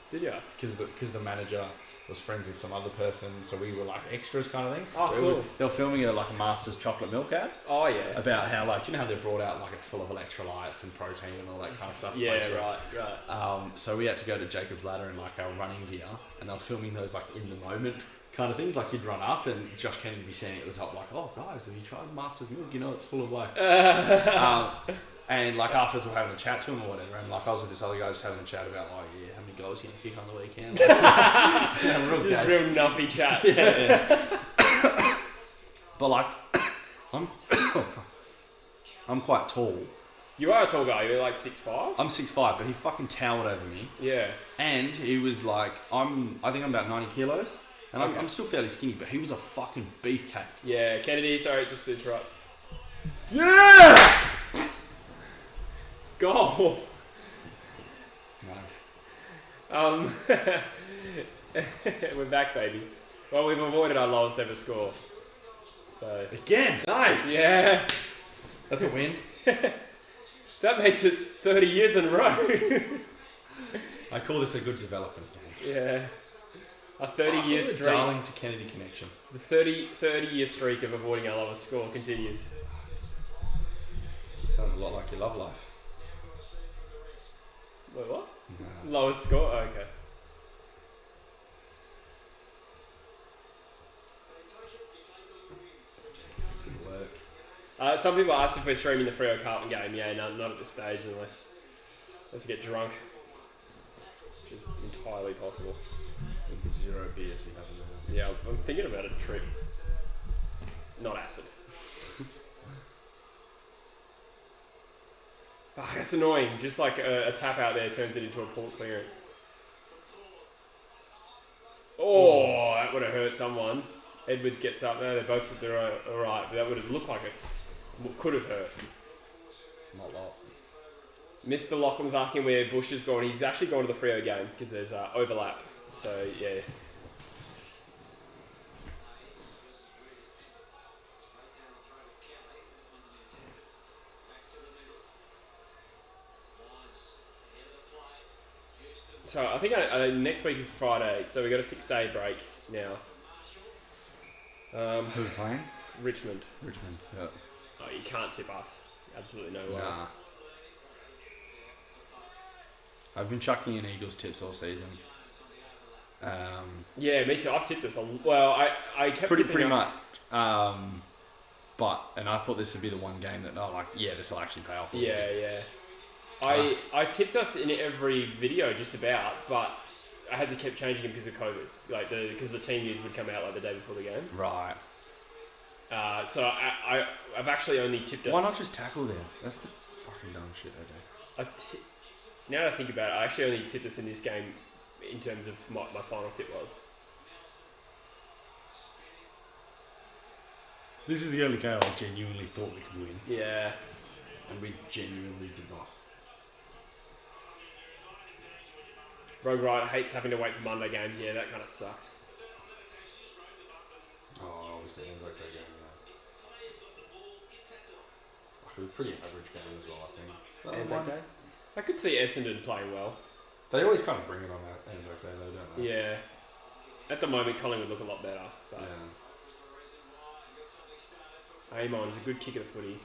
the manager was friends with some other person, so we were like extras kind of thing. Oh, cool. They were filming a Master's chocolate milk ad. Oh yeah. About how you know how they're brought out it's full of electrolytes and protein and all that kind of stuff. Yeah, right. So we had to go to Jacob's Ladder in our running gear, and they were filming those in the moment kind of things. You'd run up and Josh Kennedy would be standing at the top oh guys, have you tried Master's milk? It's full of and afterwards we're having a chat to him or whatever, and I was with this other guy just having a chat about how many goals he can kick on the weekend. Just real nuffy chat. Yeah. But I'm quite tall. You are a tall guy. You're 6'5". I'm 6'5", but he fucking towered over me. Yeah. And he was I think I'm about 90 kilos, and I'm still fairly skinny, but he was a fucking beefcake. Yeah, Kennedy. Sorry, just to interrupt. Yeah. Goal. Nice. We're back, baby. Well, we've avoided our lowest ever score. So Again, nice. yeah, That's a win. that makes it 30 years in a row. I call this a good development game. Yeah, a 30-year streak. Darling to Kennedy connection. The 30-year streak of avoiding our lowest score continues. Sounds a lot like your love life. Wait, what? No. Lowest score? Oh, okay. Good work. Some people asked if we're streaming the Freo Carlton game. Yeah, no, not at this stage unless let's get drunk. Which is entirely possible. With the 0 beers you have in there. Yeah, I'm thinking about a trip. Not acid. Fuck, that's annoying. Just a tap out there turns it into a port clearance. Oh, that would have hurt someone. Edwards gets up. No, they're alright, but that would have looked like it could have hurt. Not a lot. Mr. Laughlin's asking where Bush has gone. He's actually gone to the Freo game because there's overlap. So, yeah. So I think next week is Friday, so we got a 6-day break now. Who are we playing? Richmond. Richmond. Yeah. Oh, you can't tip us. Absolutely no way. Nah. I've been chucking in Eagles tips all season. Yeah, me too. I've tipped us. Well, I kept pretty tipping much. us. And I thought this would be the one game that this will actually pay off. Yeah. I tipped us in every video just about, but I had to keep changing them because of COVID, because the team news would come out the day before the game. Right. So I've actually only tipped us. Why not just tackle there? That's the fucking dumb shit they do. Now that I think about it, I actually only tipped us in this game in terms of my final tip was. This is the only game I genuinely thought we could win. Yeah. And we genuinely did not. Rogue Rider hates having to wait for Monday games. Yeah, that kind of sucks. Oh, obviously, it ends like that game, yeah. A pretty average game as well, I think. Anzac Day? I could see Essendon playing well. They always kind of bring it on that Anzac Day, though, don't they? Yeah. At the moment, Collingwood look a lot better. But yeah. Amon is a good kick of the footy,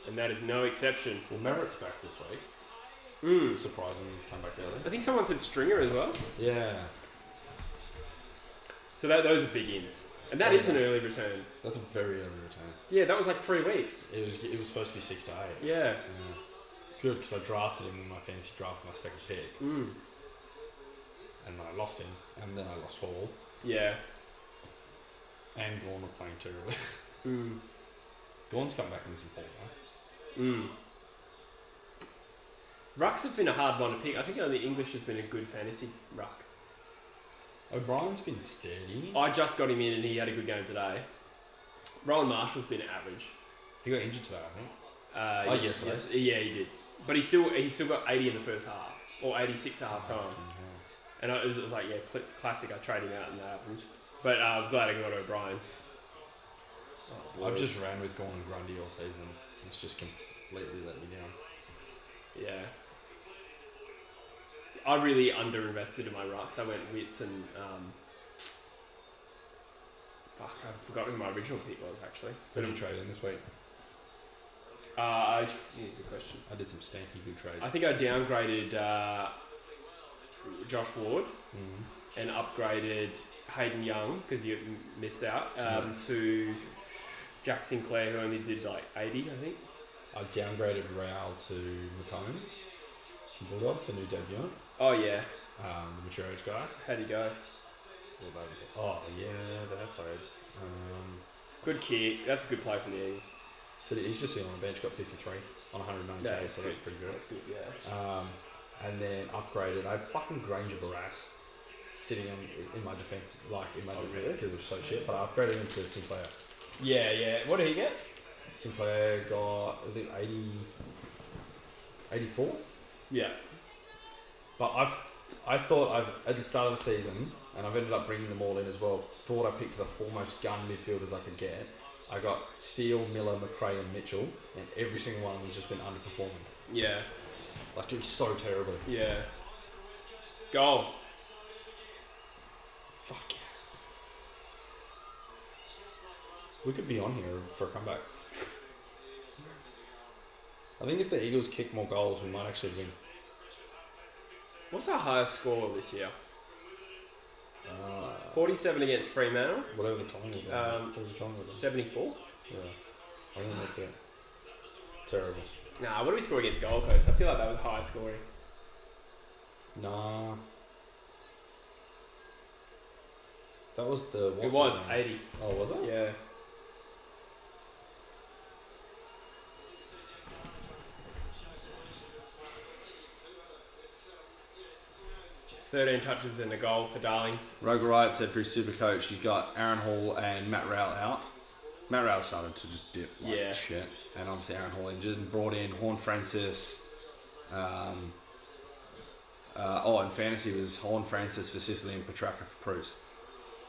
and that is no exception. Well, Merritt's back this week. Surprisingly, he's come back early. I think someone said Stringer as well. Yeah. So those are big ins. And that is an early return. That's a very early return. Yeah, that was 3 weeks. It was supposed to be 6 to 8. Yeah. It's good because I drafted him in my fantasy draft for my second pick. And I lost him, and then I lost Hall. Yeah. And Gawn were playing terribly. Gawn's come back in some form, though. Rucks have been a hard one to pick. I think only English has been a good fantasy ruck. O'Brien's been steady. I just got him in and he had a good game today. Rowan Marshall's been average. He got injured today, I think. Yes, yeah, he did. But he's still got 80 in the first half, or 86 at half time. And it was classic. I trade him out and that happens. But I'm glad I got O'Brien. I've just ran with Gorn and Grundy all season. It's just completely let me down. Yeah. I really underinvested in my rucks. I went Wits and fuck, I've forgotten who my original pick was actually. Who did you trade in this week? Here's the question. I did some stanky good trades. I think I downgraded Josh Ward Mm-hmm. and upgraded Hayden Young because you missed out to Jack Sinclair, who only did like 80, I think. I downgraded Raul to McComb from Bulldogs, the new debut. Oh yeah, The mature age guy. how'd he go? Oh yeah, they have played. Good kick. That's a good play from the Eagles. So he's just sitting on the bench, got 53 on 190k, Yeah, that's so good. that's pretty good. That's good. Yeah. And then upgraded. I had fucking Granger Barras sitting in my defence, really? because it was so shit. But I upgraded him to Sinclair. Yeah. What did he get? Sinclair got, I think, 84. Yeah. But I thought at the start of the season, and I've ended up bringing them all in as well. Thought I picked the four most gun midfielders I could get. I got Steele, Miller, McRae, and Mitchell, and every single one of them's just been underperforming. Yeah. Like doing so terribly. Yeah. Goal. Fuck yes. We could be on here for a comeback. I think if the Eagles kick more goals, we might actually win. What's our highest score this year? 47 against Fremantle. Whatever the time was. What was the time was? 74. Yeah. I think that's it. Terrible. Nah, what did we score against Gold Coast? I feel like that was high scoring. Nah. That was the... It was 80. Oh, was it? Yeah. "13 touches and a goal for Darling." Roger Wright said for his super coach, he's got Aaron Hall and Matt Rowell out. Matt Rowell started to just dip like Yeah. shit. And obviously Aaron Hall injured and brought in Horn Francis. In fantasy was Horn Francis for Sicily and Petrarca for Bruce.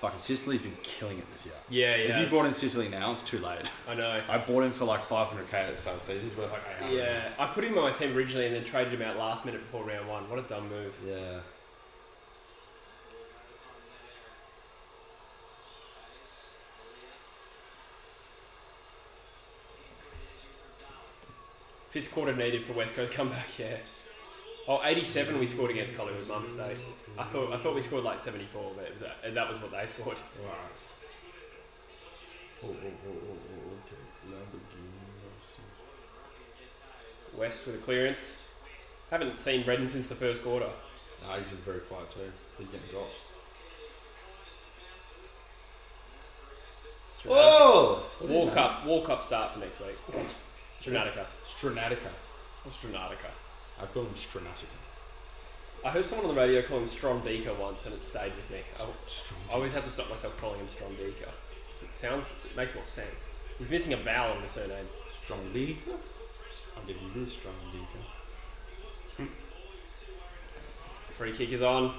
Fucking Sicily's been killing it this year. Yeah. If you brought in Sicily now, it's too late. I know. I bought him for like 500k at the start of the season. He's worth like 800. Yeah, I put him on my team originally and then traded him out last minute before round one. What a dumb move. Yeah. Fifth quarter needed for West Coast comeback, yeah. Oh, 87 we scored against Collingwood, my mistake. I thought we scored like 74, but that was what they scored. Right. Okay. Lamborghini. West with a clearance. Haven't seen Redden since the first quarter. Nah, he's been very quiet too. He's getting dropped. Oh! War Cup start for next week. Stranatica. Stranatica. Or Stranatica. I call him Stranatica. I heard someone on the radio call him Stromdika once and it stayed with me. I always have to stop myself calling him Stromdika. It makes more sense. He's missing a vowel in the surname. Stromdika? I'll give you this, Stromdika. Free kick is on.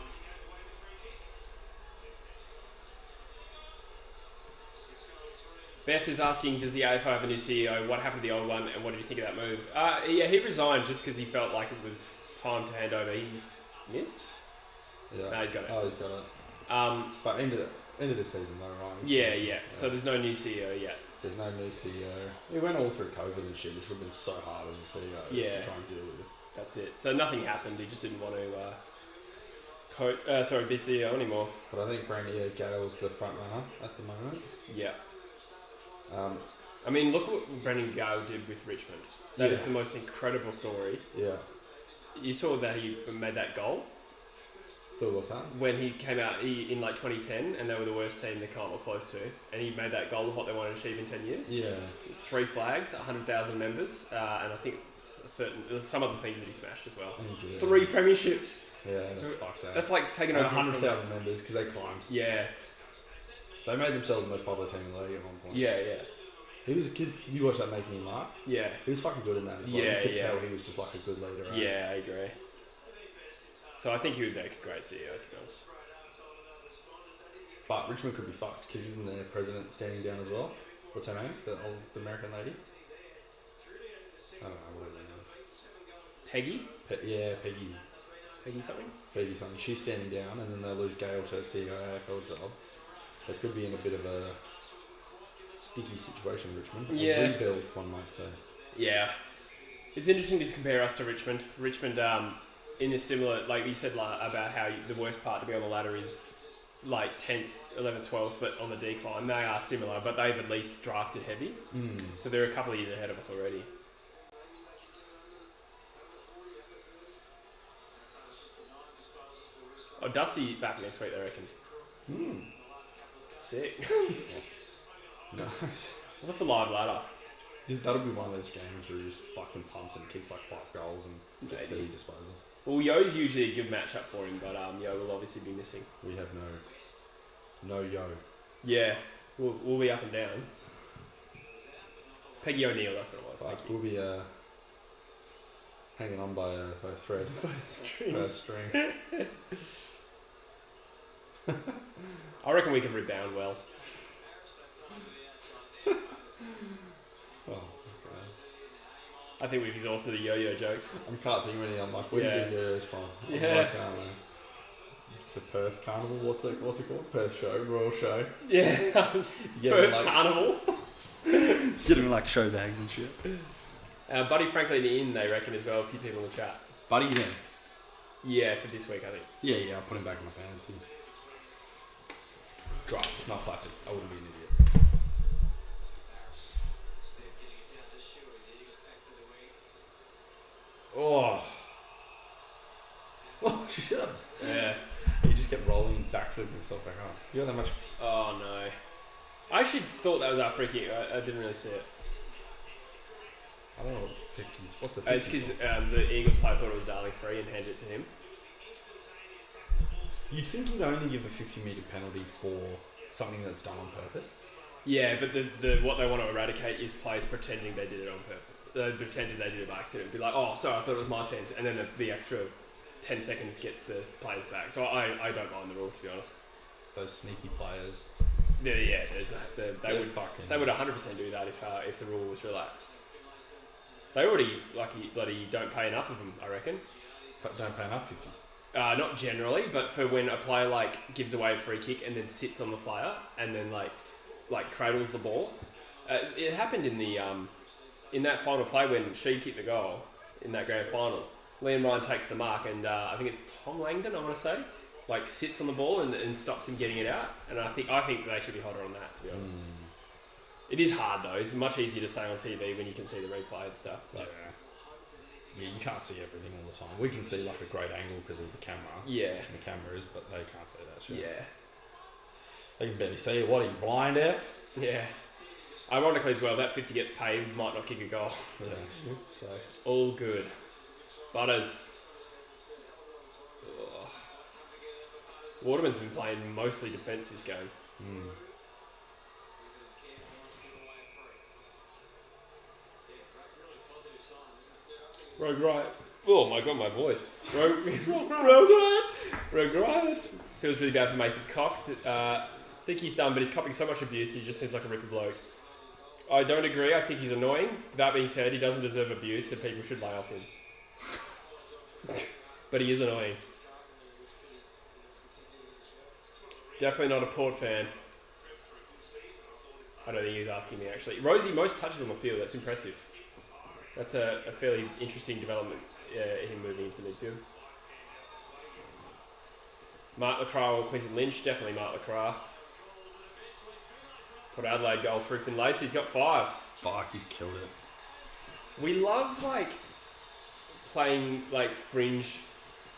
Beth is asking, does the AFL have a new CEO? What happened to the old one and what did you think of that move? Yeah, he resigned just because he felt like it was time to hand over. He's missed? Yeah. No, he's got it. Oh, he's got it. But end of the season though, right? Yeah. So there's no new CEO yet. There's no new CEO. He went all through COVID and shit, which would have been so hard as a CEO to try and deal with. That's it. So nothing happened. He just didn't want to be CEO anymore. But I think Brandy Gale's the front runner at the moment. Yeah. I mean, look what Brendan Gale did with Richmond. That is the most incredible story. Yeah. You saw that he made that goal What's that? when he came out in like 2010 and they were the worst team they can't or close to, and he made that goal of what they wanted to achieve in 10 years. Yeah. 3 flags, 100,000 members, and I think some other things that he smashed as well. 3 premierships. Yeah, that's fucked up. That's like taking And over 100,000 members because they climbed. Yeah. They made themselves the most popular team in the league at one point. Yeah. He was, cause you watched that Making Him Mark? Yeah. He was fucking good in that as well. Yeah, you could yeah. tell he was just like a good leader. Right? Yeah, I agree. So I think he would make a great CEO, to be honest. But Richmond could be fucked because isn't their president standing down as well? What's her name? The American lady? I don't know, whatever her name Peggy? is. Peggy. Peggy something? Peggy something. She's standing down and then they lose Gale to see her AFL job. They could be in a bit of a sticky situation, Richmond. Yeah. A rebuild, one might say. Yeah. It's interesting to compare us to Richmond. Richmond, in a similar, like you said about how the worst part to be on the ladder is like 10th, 11th, 12th, but on the decline. They are similar, but they've at least drafted heavy. So they're a couple of years ahead of us already. Oh, Dusty back next week, I reckon. Sick. Nice. What's the live ladder? That'll be one of those games where he just fucking pumps and kicks like 5 goals and gets Maybe. 30 disposals. Well, Yo's usually a good matchup for him, but Yo will obviously be missing. We have no Yo. Yeah, we'll be up and down. Peggy O'Neill, that's what it was. But Thank you. we'll be hanging on by a thread. By a string. By a string. I reckon we can rebound well. Oh, okay. I think we've exhausted the yo-yo jokes. I can't think of any. I'm like, where Yeah. do you get yours from? I'm Yeah. like, the Perth Carnival. What's it called? Perth Show, Royal Show. Yeah, You get Perth them, like, Carnival. get them like show bags and shit. Buddy Franklin in, they reckon as well, a few people in the chat. Buddy's in. Yeah, for this week, I think. Yeah, I'll put him back in my fantasy. Draft, not classic. I wouldn't be an idiot. Oh, she said that. Yeah. He just kept rolling and backflipping himself back up. You got that much? Oh, no. I actually thought that was our free kick. I didn't really see it. I don't know what the 50s. What's the 50s? It's because the Eagles player thought it was Darling free and handed it to him. You'd think you'd only give a 50-metre penalty for something that's done on purpose. Yeah, but the what they want to eradicate is players pretending they did it on purpose. Pretending they did it by accident. Be like, oh, sorry, I thought it was my attempt. And then the extra 10 seconds gets the players back. So I don't mind the rule, to be honest. Those sneaky players. Yeah, they would 100% do that if the rule was relaxed. They already bloody don't pay enough of them, I reckon. But don't pay enough 50s. Not generally, but for when a player like gives away a free kick and then sits on the player and then like cradles the ball. It happened in that final play when she kicked the goal in that grand final. Liam Ryan takes the mark and I think it's Tom Langdon, I want to say, like sits on the ball and stops him getting it out. And I think they should be hotter on that, to be honest. It is hard though. It's much easier to say on TV when you can see the replay and stuff. But Yeah, you can't see everything all the time. We can see like a great angle because of the camera. yeah, And the cameras, but they can't see that shit. yeah, They can barely see it. What are you, blind out? yeah. Ironically as well, that 50 gets paid, might not kick a goal. Yeah. So All good. Butters. Ugh. Waterman's been playing mostly defence this game. Rogue Riot. Oh my god, my voice. Rogue Riot. Feels really bad for Mason Cox. Think he's done, but he's copping so much abuse, he just seems like a ripper bloke. I don't agree. I think he's annoying. That being said, he doesn't deserve abuse, so people should lay off him. But he is annoying. Definitely not a Port fan. I don't think he was asking me, actually. Rosie, most touches on the field. That's impressive. That's a fairly interesting development, him moving into the midfield. Mark Lacroix or Quinton Lynch. Definitely Mark Lacroix. Put Adelaide goal through Finn Lacey. He's got 5. fuck, he's killed it. We love, playing, fringe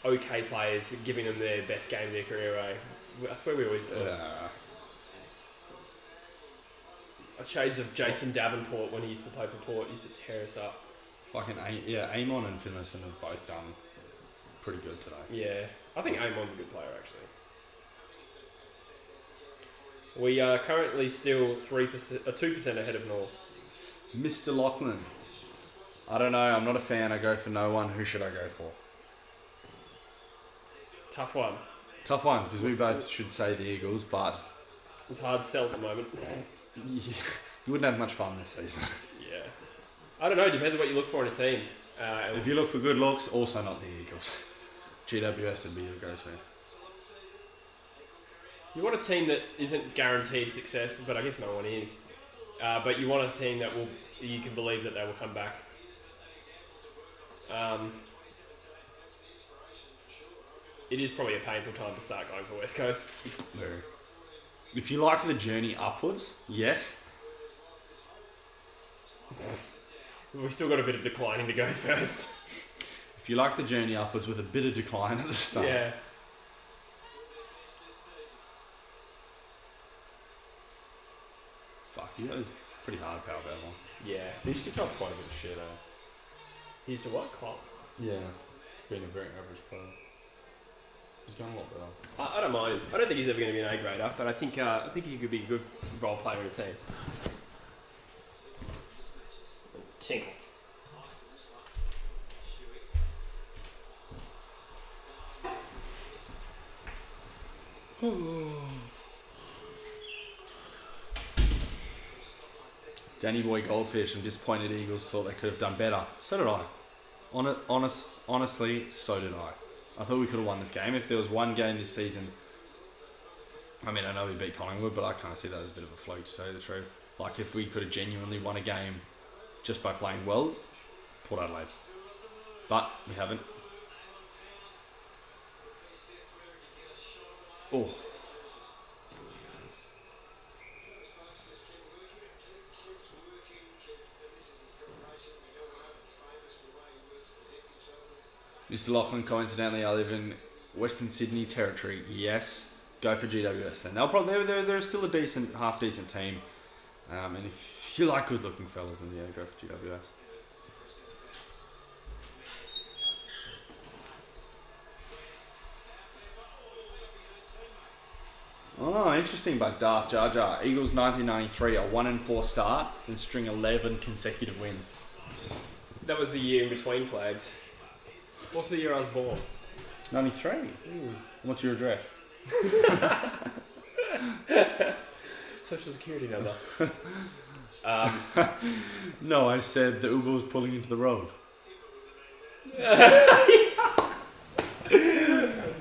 okay players and giving them their best game of their career, eh? That's where we always do it. Shades of Jason Davenport when he used to play for Port used to tear us up. Fucking Amon and Finlayson have both done pretty good today. Yeah, I think Amon's a good player actually. We are currently still 2% ahead of North. Mr. Lachlan. I don't know. I'm not a fan. I go for no one. Who should I go for? Tough one. Tough one because we both should say the Eagles, but It's hard to sell at the moment. You wouldn't have much fun this season. Yeah. I don't know. Depends on what you look for in a team. If you look for good looks, also not the Eagles. GWS would be your go-to. You want a team that isn't guaranteed success, but I guess no one is. But you want a team that you can believe that they will come back. It is probably a painful time to start going for West Coast. Very. If you like the journey upwards, yes. We've still got a bit of declining to go first. If you like the journey upwards with a bit of decline at the start. Yeah. Fuck, you know, it's pretty hard power that one. Yeah. He used to cop quite a bit of shit, He used to what? Cop? Yeah. Being a very average player. He's going a lot better. I don't mind him. I don't think he's ever going to be an A-grader, but I think he could be a good role player in a team. Tinkle. Danny Boy Goldfish, I'm disappointed Eagles thought they could have done better. So did I. Honestly, so did I. I thought we could have won this game. If there was one game this season, I mean, I know we beat Collingwood, but I kind of see that as a bit of a fluke, to tell you the truth. Like, if we could have genuinely won a game just by playing well, Port Adelaide. But we haven't. Oh. Mr. Lachlan, coincidentally, I live in Western Sydney territory. Yes, go for GWS then. They're still a half decent team. And if you like good looking fellas, then yeah, go for GWS. Oh, interesting by Darth Jar Jar. Eagles 1993, a 1-4 start, and string 11 consecutive wins. That was the year in between flags. What's the year I was born? 93. What's your address? Social security number. No, I said the Uber was pulling into the road.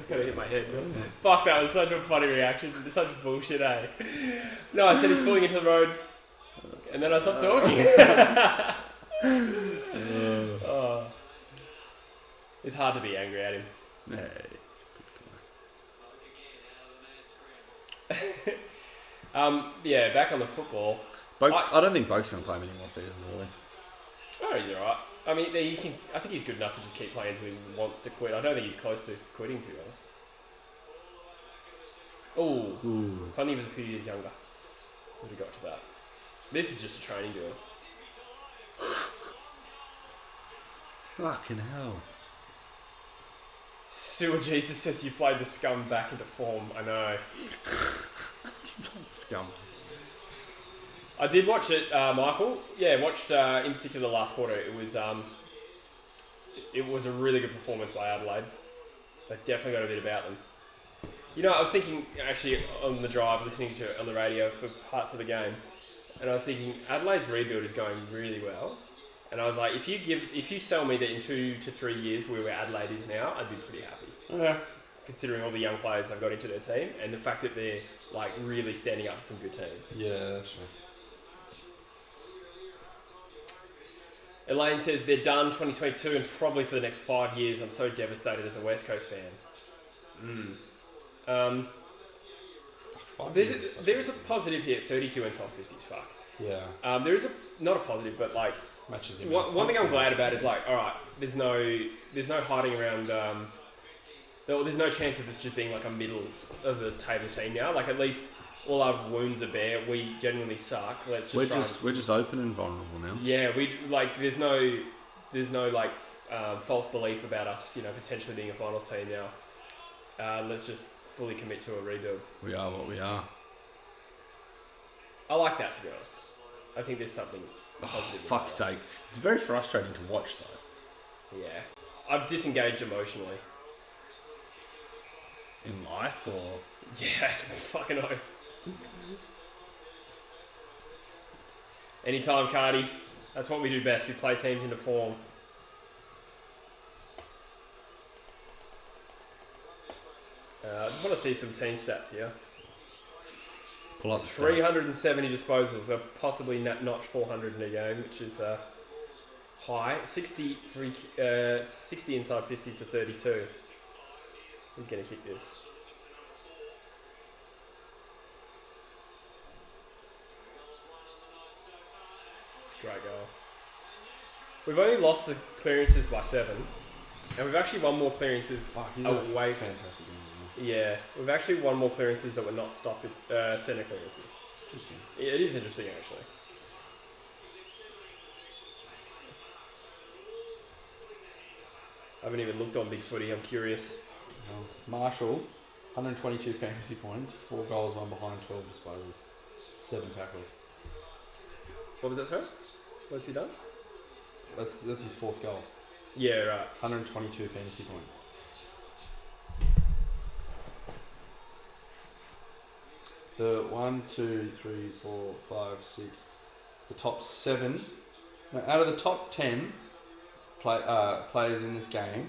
Gotta hit my head. Fuck, that was such a funny reaction. Such bullshit, eh? No, I said he's pulling into the road, and then I stopped talking. Oh. It's hard to be angry at him. Hey, he's a good guy. Yeah, back on the football. I don't think Boak's going to play many more seasons, really. Oh, he's alright. I mean, he can. I think he's good enough to just keep playing until he wants to quit. I don't think he's close to quitting, to be honest. Ooh. Funny he was a few years younger. Would have got to that. This is just a training deal. Fucking hell. Sewer Jesus says you've played the scum back into form. I know. Scum. I did watch it, Michael. Yeah, watched in particular the last quarter. It was a really good performance by Adelaide. They've definitely got a bit about them. You know, I was thinking actually on the drive, listening to it on the radio for parts of the game, and I was thinking Adelaide's rebuild is going really well. And I was like, if you sell me that in 2 to 3 years we're where Adelaide is now, I'd be pretty happy. Yeah. Considering all the young players they've got into their team and the fact that they're like really standing up to some good teams. Yeah, that's true. Elaine says they're done 2022 and probably for the next 5 years. I'm so devastated as a West Coast fan. There is a positive here. 32 inside 50s. Fuck. Yeah. There is not a positive, but like Matches one thing I'm glad about is like, all right, there's no hiding around. There's no chance of this just being like a middle of the table team now. Like at least all our wounds are bare. We genuinely suck. We're just open and vulnerable now. Yeah, we like. There's no like false belief about us. You know, potentially being a finals team now. Let's just fully commit to a rebuild. We are what we are. I like that, to be honest. I think there's something positive. Fuck's sake. It's very frustrating to watch though. Yeah. I've disengaged emotionally. In life or? Yeah, it's fucking oath. Anytime, Cardi. That's what we do best. We play teams into form. I just want to see some team stats here. Pull up the stats. 370 disposals. They'll possibly notch 400 in a game, which is high. 60 inside 50 to 32. He's going to kick this. It's a great goal. We've only lost the clearances by 7. And we've actually won more clearances Fuck, he's away. fantastic game, isn't Yeah, we've actually won more clearances that were not stopped centre clearances. he? Interesting. Yeah, it is interesting actually. I haven't even looked on Big Footy. I'm curious. Marshall, 122 fantasy points, 4 goals, 1 behind, 12 disposals, 7 tackles. What was that, sir? What's he done? That's his 4th goal. Yeah, right. 122 fantasy points. The 1, 2, 3, 4, 5, 6, the top 7. Now, out of the top 10 players in this game,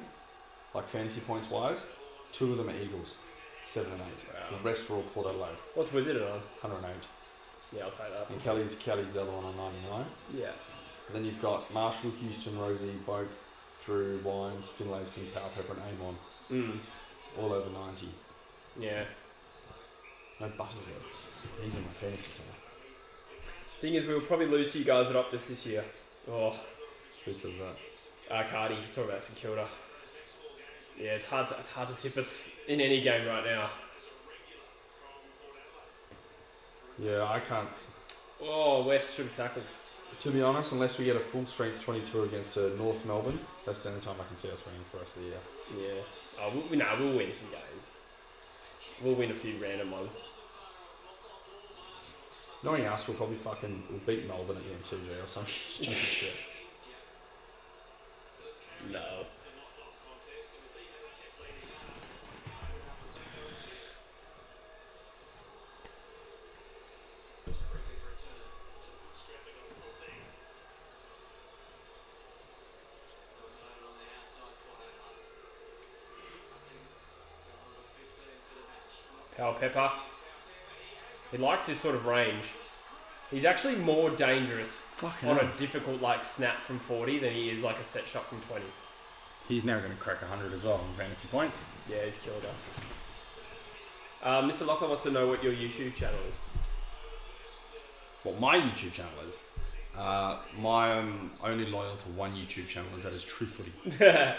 like fantasy points wise, 2 of them are Eagles, 7 and 8. Wow. The rest are all Port Adelaide, What's with it on? 108. Yeah, I'll take that. And Kelly's the other one on 99. Yeah. And then you've got Marshall, Houston, Rosie, Boak, Drew, Wines, Finlayson, Power Pepper, and Amon, all over 90. Yeah. No Butters though. He's in my fantasy team. Thing is, we'll probably lose to you guys at Optus this year. Oh, Who said that? Cardi. He's talking about St Kilda. Yeah, it's hard to tip us in any game right now. Yeah, I can't. Oh, West should have tackled. To be honest, unless we get a full strength 22 against North Melbourne, that's the only time I can see us winning for the rest of the year. Yeah. Oh, we'll win some games. We'll win a few random ones. Knowing us, we'll beat Melbourne at the M2G or some stupid shit. No. Power Pepper. He likes this sort of range. He's actually more dangerous on a difficult snap from 40 than he is like a set shot from 20. He's now going to crack 100 as well in fantasy points. Yeah, he's killed us. Mr. Lachlan wants to know what your YouTube channel is. What my YouTube channel is? I'm only loyal to one YouTube channel, and that is True Footy. Yeah,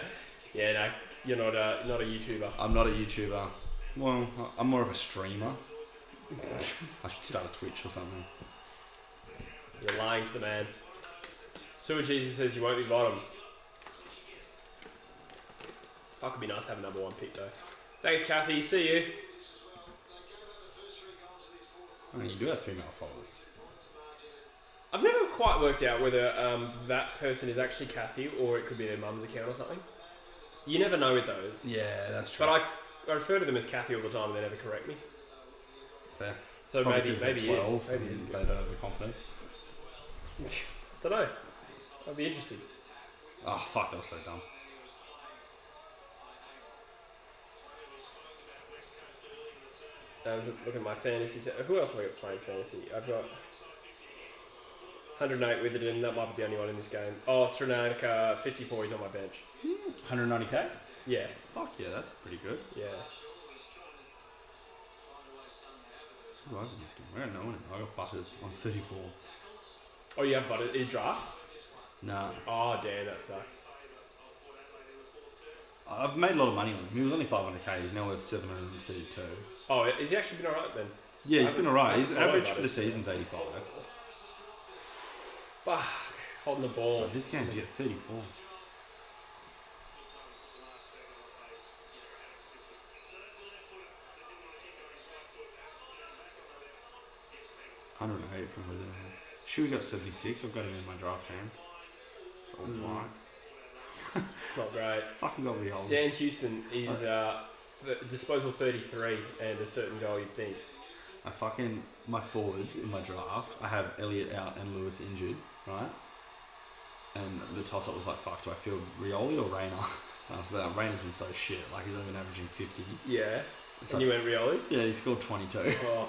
no, you're not a YouTuber. I'm not a YouTuber. Well, I'm more of a streamer. I should start a Twitch or something. You're lying to the man. Sewer Jesus says you won't be bottom. That could be nice to have a number 1 pick though. Thanks, Kathy. See you. I mean, you do have female followers. I've never quite worked out whether that person is actually Kathy or it could be their mum's account or something. You never know with those. Yeah, that's true. But I refer to them as Kathy all the time and they never correct me. Fair. So Probably maybe because it they're is. 12 Maybe it is and good. they don't have the confidence. Don't know. That'd be interesting. Oh, fuck, that was so dumb. Look at my fantasy. Who else have I got playing fantasy? I've got 108 Witherden. That might be the only one in this game. Oh, Strananica 54. He's on my bench. 190k? Yeah. Fuck yeah, that's pretty good. Yeah. Who was in this game? I got no one. I got Butters on 34. Oh, you have Butter in draft? Nah. Oh, damn, that sucks. I've made a lot of money on him. He was only 500k. He's now worth 732. Oh, has he actually been alright then? Yeah, he's been alright. I His haven't average followed for the Butters. season's 85. Fuck. Holding the ball. But this game, you get 34. $108 from Witherden. Sure, we got 76. I've got him in my draft team. It's all right. It's not great. Fucking got me old. Dan Houston is disposal 33 and a certain goal you'd think. my forwards in my draft, I have Elliott out and Lewis injured, right? And the toss-up was like, fuck, do I field Rioli or Rayner? And I was like, Rayner's been so shit. Like, he's only been averaging 50. Yeah. It's And like, you went Rioli? yeah, he scored 22. Oh.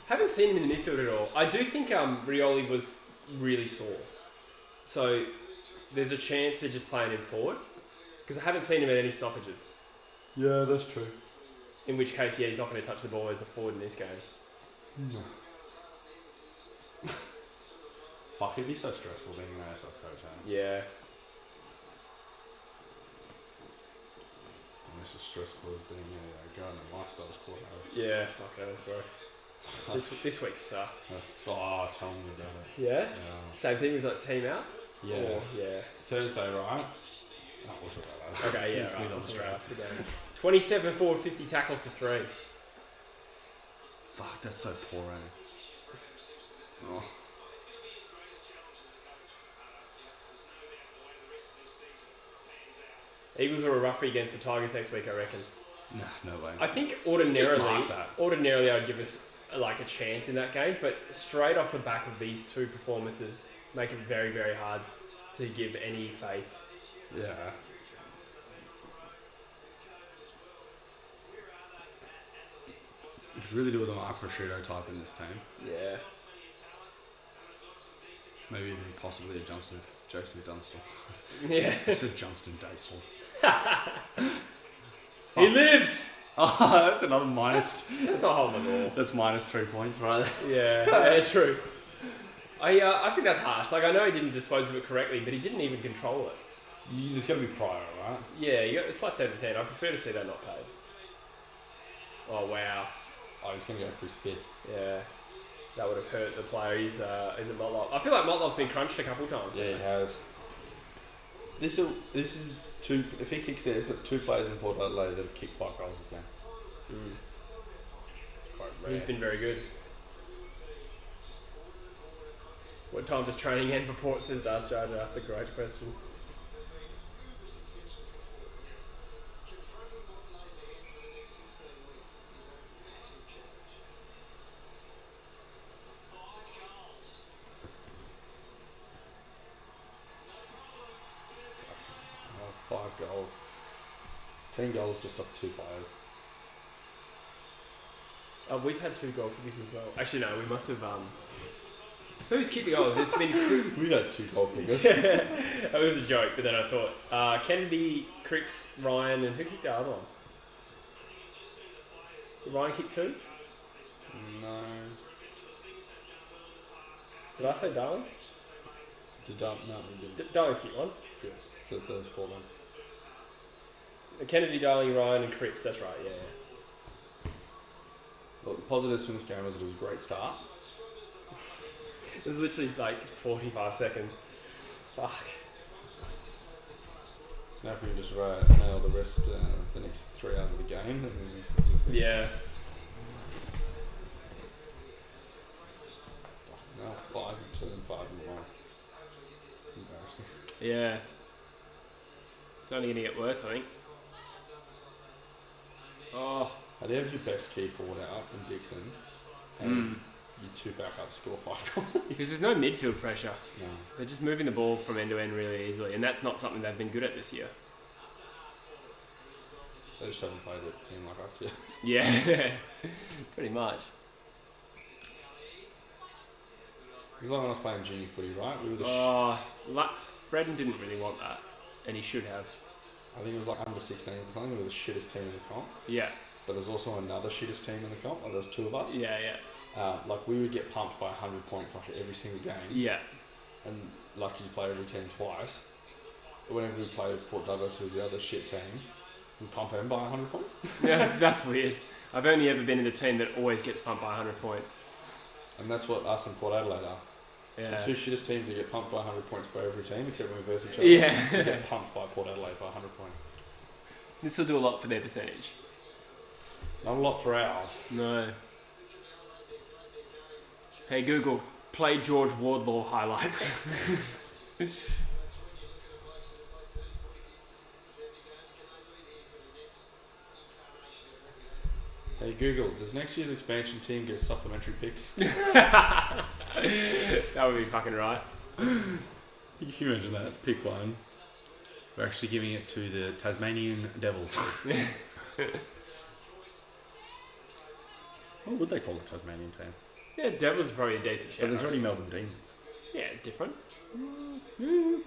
Haven't seen him in the midfield at all. I do think Rioli was really sore. So there's a chance they're just playing him forward. Because I haven't seen him at any stoppages. Yeah, that's true. In which case, yeah, he's not going to touch the ball as a forward in this game. No. Fuck, it'd be so stressful being an AFL coach, eh? Yeah. Almost as stressful as being a garden and lifestyles coordinator. Yeah, fuck it, bro. This week sucked. Oh, tell me about it. Yeah? Yeah. Same thing with like team out? Yeah. Or, yeah. Thursday, right? Oh, we'll talk about that. Okay, yeah, It's right. been on the straight. 27 forward, 50 tackles to 3. Fuck, that's so poor, eh? Oh. Eagles are a roughie against the Tigers next week, I reckon. Nah, no way. I think Just ordinarily mark that. I would give us like a chance in that game, but straight off the back of these two performances, make it very, very hard to give any faith. Yeah. You could really do with a Mark Prosciutto type in this team. Yeah. Maybe even possibly a Jason Dunstall. Yeah. It's a Johnston Daystall. He lives! Oh, that's another minus. That's not holding the ball. That's minus 3 points, right? Yeah, true. I think that's harsh. Like, I know he didn't dispose of it correctly, but he didn't even control it. There's got to be prior, right? Yeah, it's like down his hand. I prefer to see that not paid. Oh, wow. Oh, he's going to go for his fifth. Yeah. That would have hurt the player. He's it Motlop? I feel like Motlop's been crunched a couple times. Yeah, he has. This is two. If he kicks this, that's two players in Port Adelaide that have kicked 5 goals this game. It's quite rare. He's been very good. What time does training end for Port, says Darth Jar Jar? That's a great question. Oh, 5 goals. 10 goals just off 2 players. Oh, we've had 2 goal kickers as well. Actually, no, we must have. Who's kicked the goals? It's been. We got 2 goal kickers. That was a joke, but then I thought Kennedy, Cripps, Ryan, and who kicked the other one? Did Ryan kick 2? No. Did I say Darling? No, we didn't. Darling's kicked 1. Yeah. So it's those 4 then. Kennedy, Darling, Ryan, and Cripps. That's right. Yeah. Look, the positives from this game was it was a great start. It was literally like 45 seconds. Fuck. So now if we can just nail the rest, the next 3 hours of the game, then we... Yeah. Now 5 and 2 and 5 and 1. Embarrassing. Yeah. It's only going to get worse, I think. Oh. How do you have your best key forward out in Dixon and your 2 backups score 5 goals? Because there's no midfield pressure. No. They're just moving the ball from end to end really easily, and that's not something they've been good at this year. They just haven't played a team like us yet. Yeah, pretty much. Because like when I was playing junior footy, right? We were the Braden didn't really want that, and he should have. I think it was like under 16s or something. We were the shittest team in the comp. Yeah. But there's also another shittest team in the comp. Like there's 2 of us. Yeah, yeah. Like we would get pumped by 100 points like every single game. Yeah. And like you play every team twice. Whenever we played Port Douglas, who was the other shit team, we pump them by 100 points. Yeah, that's weird. I've only ever been in a team that always gets pumped by 100 points. And that's what us and Port Adelaide are. Yeah. The 2 shittest teams that get pumped by 100 points by every team, except when we verse each other. Yeah. We get pumped by Port Adelaide by 100 points. This will do a lot for their percentage. Not a lot for ours. No. Hey Google, play George Wardlaw highlights. Hey Hey Google, does next year's expansion team get supplementary picks? That would be fucking right. Can you imagine that? Pick one. We're actually giving it to the Tasmanian Devils. What would they call the Tasmanian team? Yeah, Devils are probably a decent shout. But there's already Melbourne Demons. Yeah, it's different. You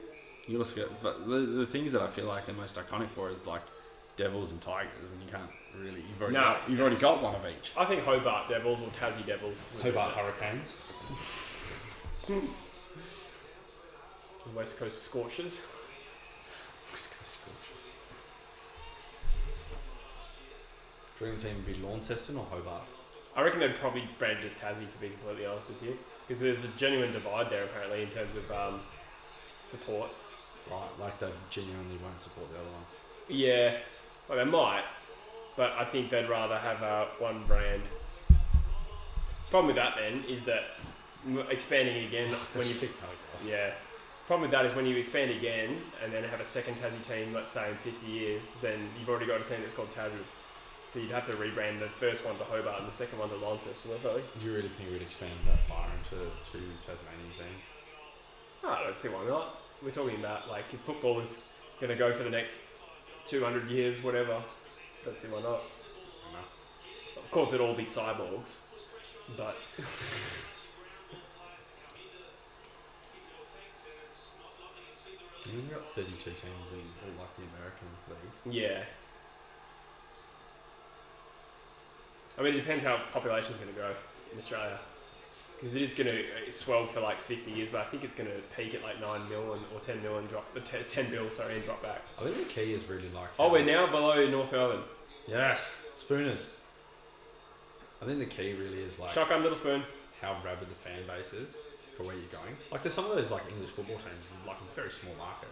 also get, but the things that I feel like they're most iconic for is like Devils and Tigers, and you can't really. You've already got one of each. I think Hobart Devils or Tassie Devils. Hobart Hurricanes. West Coast Scorchers. West Coast Scorchers. Dream team would be Launceston or Hobart. I reckon they'd probably brand just Tassie, to be completely honest with you, because there's a genuine divide there apparently in terms of support. Right, like they genuinely won't support the other one. Yeah, well they might, but I think they'd rather have one brand. Problem with that then is that expanding again when you yeah. Problem with that is when you expand again and then have a second Tassie team, let's say in 50 years, then you've already got a team that's called Tassie. So you'd have to rebrand the first one to Hobart and the second one to Launceston or something. Do you really think we'd expand that far into two Tasmanian teams? Oh, I don't see why not. We're talking about like if football is going to go for the next 200 years, whatever. Don't see why not. Enough. Of course, it'll all be cyborgs, but We've got 32 teams in all like the American leagues. yeah. I mean, it depends how population's going to grow in Australia. Because it is going to swell for like 50 years, but I think it's going to peak at like 9 mil or 10 mil and drop, 10 mil, sorry, and drop back. I think the key is really like. Oh, we're now below North Melbourne. Yes, Spooners. I think the key really is like Shotgun, little spoon. how rabid the fan base is for where you're going. Like there's some of those like English football teams like a very small market,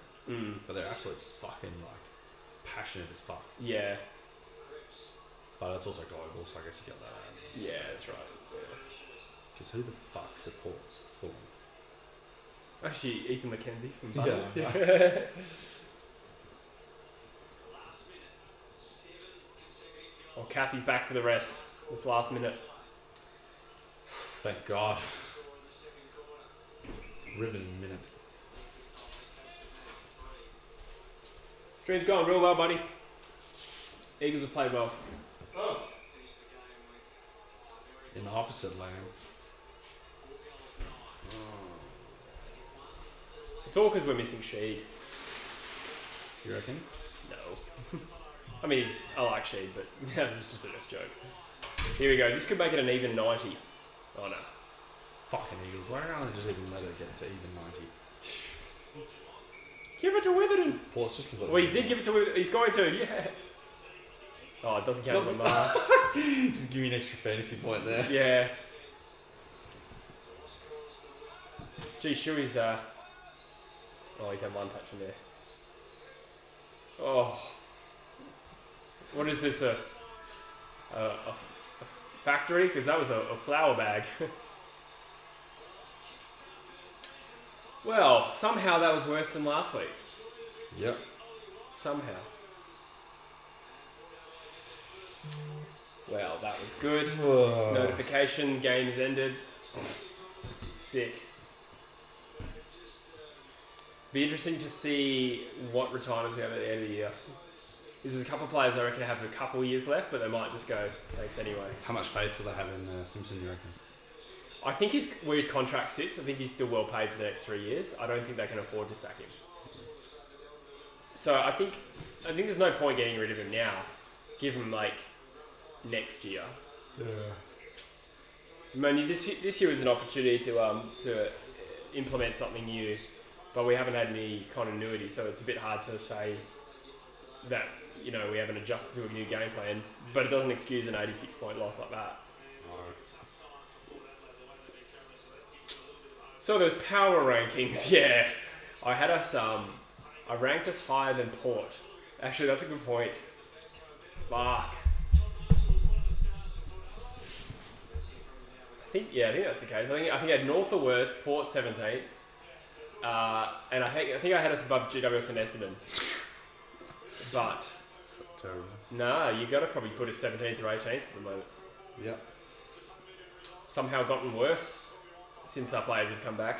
but they're absolutely fucking like passionate as fuck. Yeah. But it's also global, so I guess you get that. Yeah, that's right. Because who the fuck supports Fulham? Actually, Ethan McKenzie from Bunnings. Yeah. Oh, Kathy's back for the rest. This last minute. Thank God. Riveting minute. Stream's going real well, buddy. Eagles have played well. In the opposite land. It's all because we're missing Sheed. You reckon? No. I mean, I like Sheed, but that was just a joke. Here we go. This could make it an even 90. Oh, no. Fucking Eagles. Why don't I just even let it get to even 90? Give it to Witherden. Port's just completely. Well, he did give it to Witherden. He's going to, yes. Oh, it doesn't count as a mark. Just give me an extra fantasy point there. Yeah. Gee, Shuey's, oh, he's had one touch in there. Oh. What is this, a factory? Because that was a flour bag. Well, somehow that was worse than last week. Yep. Somehow. Well, that was good. Notification, game's ended. Sick. Be interesting to see what retirements we have at the end of the year. There's a couple of players I reckon have a couple of years left, but they might just go, thanks anyway. How much faith will they have in Simpson, you reckon? I think where his contract sits, I think he's still well paid for the next 3 years. I don't think they can afford to sack him. So I think there's no point getting rid of him now. Give him like next year. Yeah. Man, this year was an opportunity to implement something new, but we haven't had any continuity, so it's a bit hard to say that we haven't adjusted to a new game plan. But it doesn't excuse an 86-point loss like that. So those power rankings, yeah, I had us I ranked us higher than Port. Actually, that's a good point. Fuck. I think that's the case. I think I had North the worst, Port 17th, and I think I had us above GWS and Essendon. But Terrible. nah, you got to probably put us 17th or 18th at the moment. Yep. Somehow gotten worse since our players have come back.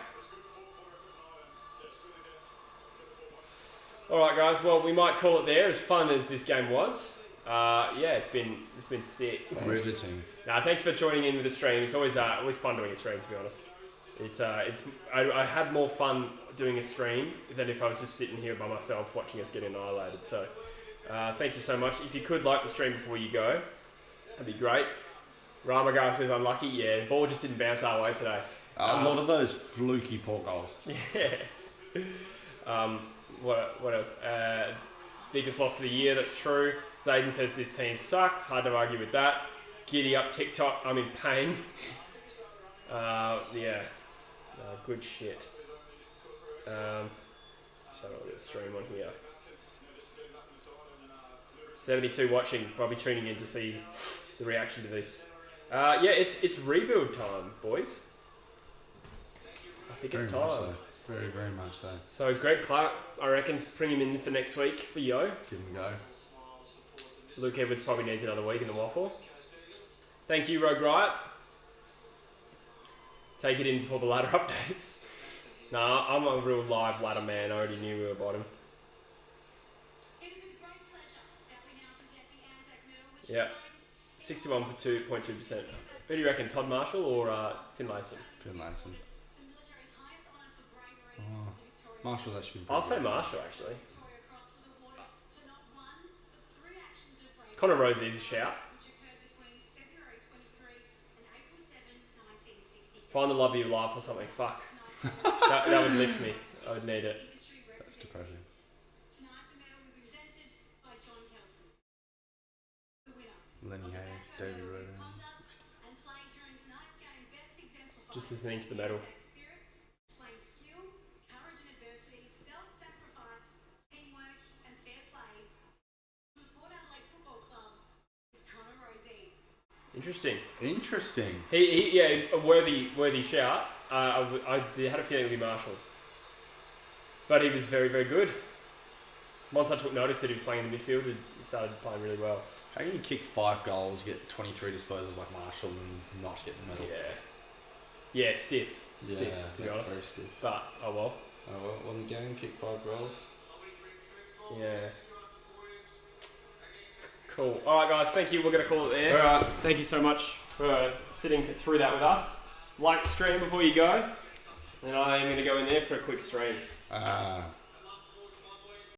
All right, guys. Well, we might call it there. As fun as this game was, yeah, it's been sick. Riveting. Nah, thanks for joining in with the stream. It's always fun doing a stream, to be honest. I had more fun doing a stream than if I was just sitting here by myself watching us get annihilated. So, thank you so much. If you could like the stream before you go, that'd be great. Ramagar says unlucky. Yeah, the ball just didn't bounce our way today. A lot of those fluky poor goals. Yeah. What else? Biggest loss of the year. That's true. Zayden says this team sucks. Hard to argue with that. Giddy up TikTok. I'm in pain. Yeah. Good shit. Just have a look at the stream on here. 72 watching. Probably tuning in to see the reaction to this. Yeah, it's rebuild time, boys. I think it's time. So. Very, very much so. So Greg Clark, I reckon, bring him in for next week for Yo. Give him a go. Luke Edwards probably needs another week in the waffle. Thank you, Rogue Riot. Take it in before the ladder updates. Nah, I'm a real live ladder man. I already knew we were bottom. Yeah. 61.2%. Who do you reckon, Todd Marshall or Finlayson? Finlayson. Oh, Marshall's actually been I'll pretty say good. Marshall, actually. Connor Rosie is a shout. Find the love of your life or something. Fuck. that would lift me. I would need it. That's depressing. Lenny Hayes, David Roden. Just listening to the medal. Interesting. He yeah, a worthy shout. I had a feeling it would be Marshall, but he was very, very good. Once I took notice that he was playing in the midfield, he started playing really well. How can you kick 5 goals, get 23 disposals like Marshall, and not get the medal? Yeah, stiff, to be that's honest. very stiff. But oh well. Oh well, won the game, kick 5 goals. Yeah. Cool. All right, guys. Thank you. We're gonna call it there. All right. Thank you so much for sitting through that with us. Like the stream before you go, and I am gonna go in there for a quick stream.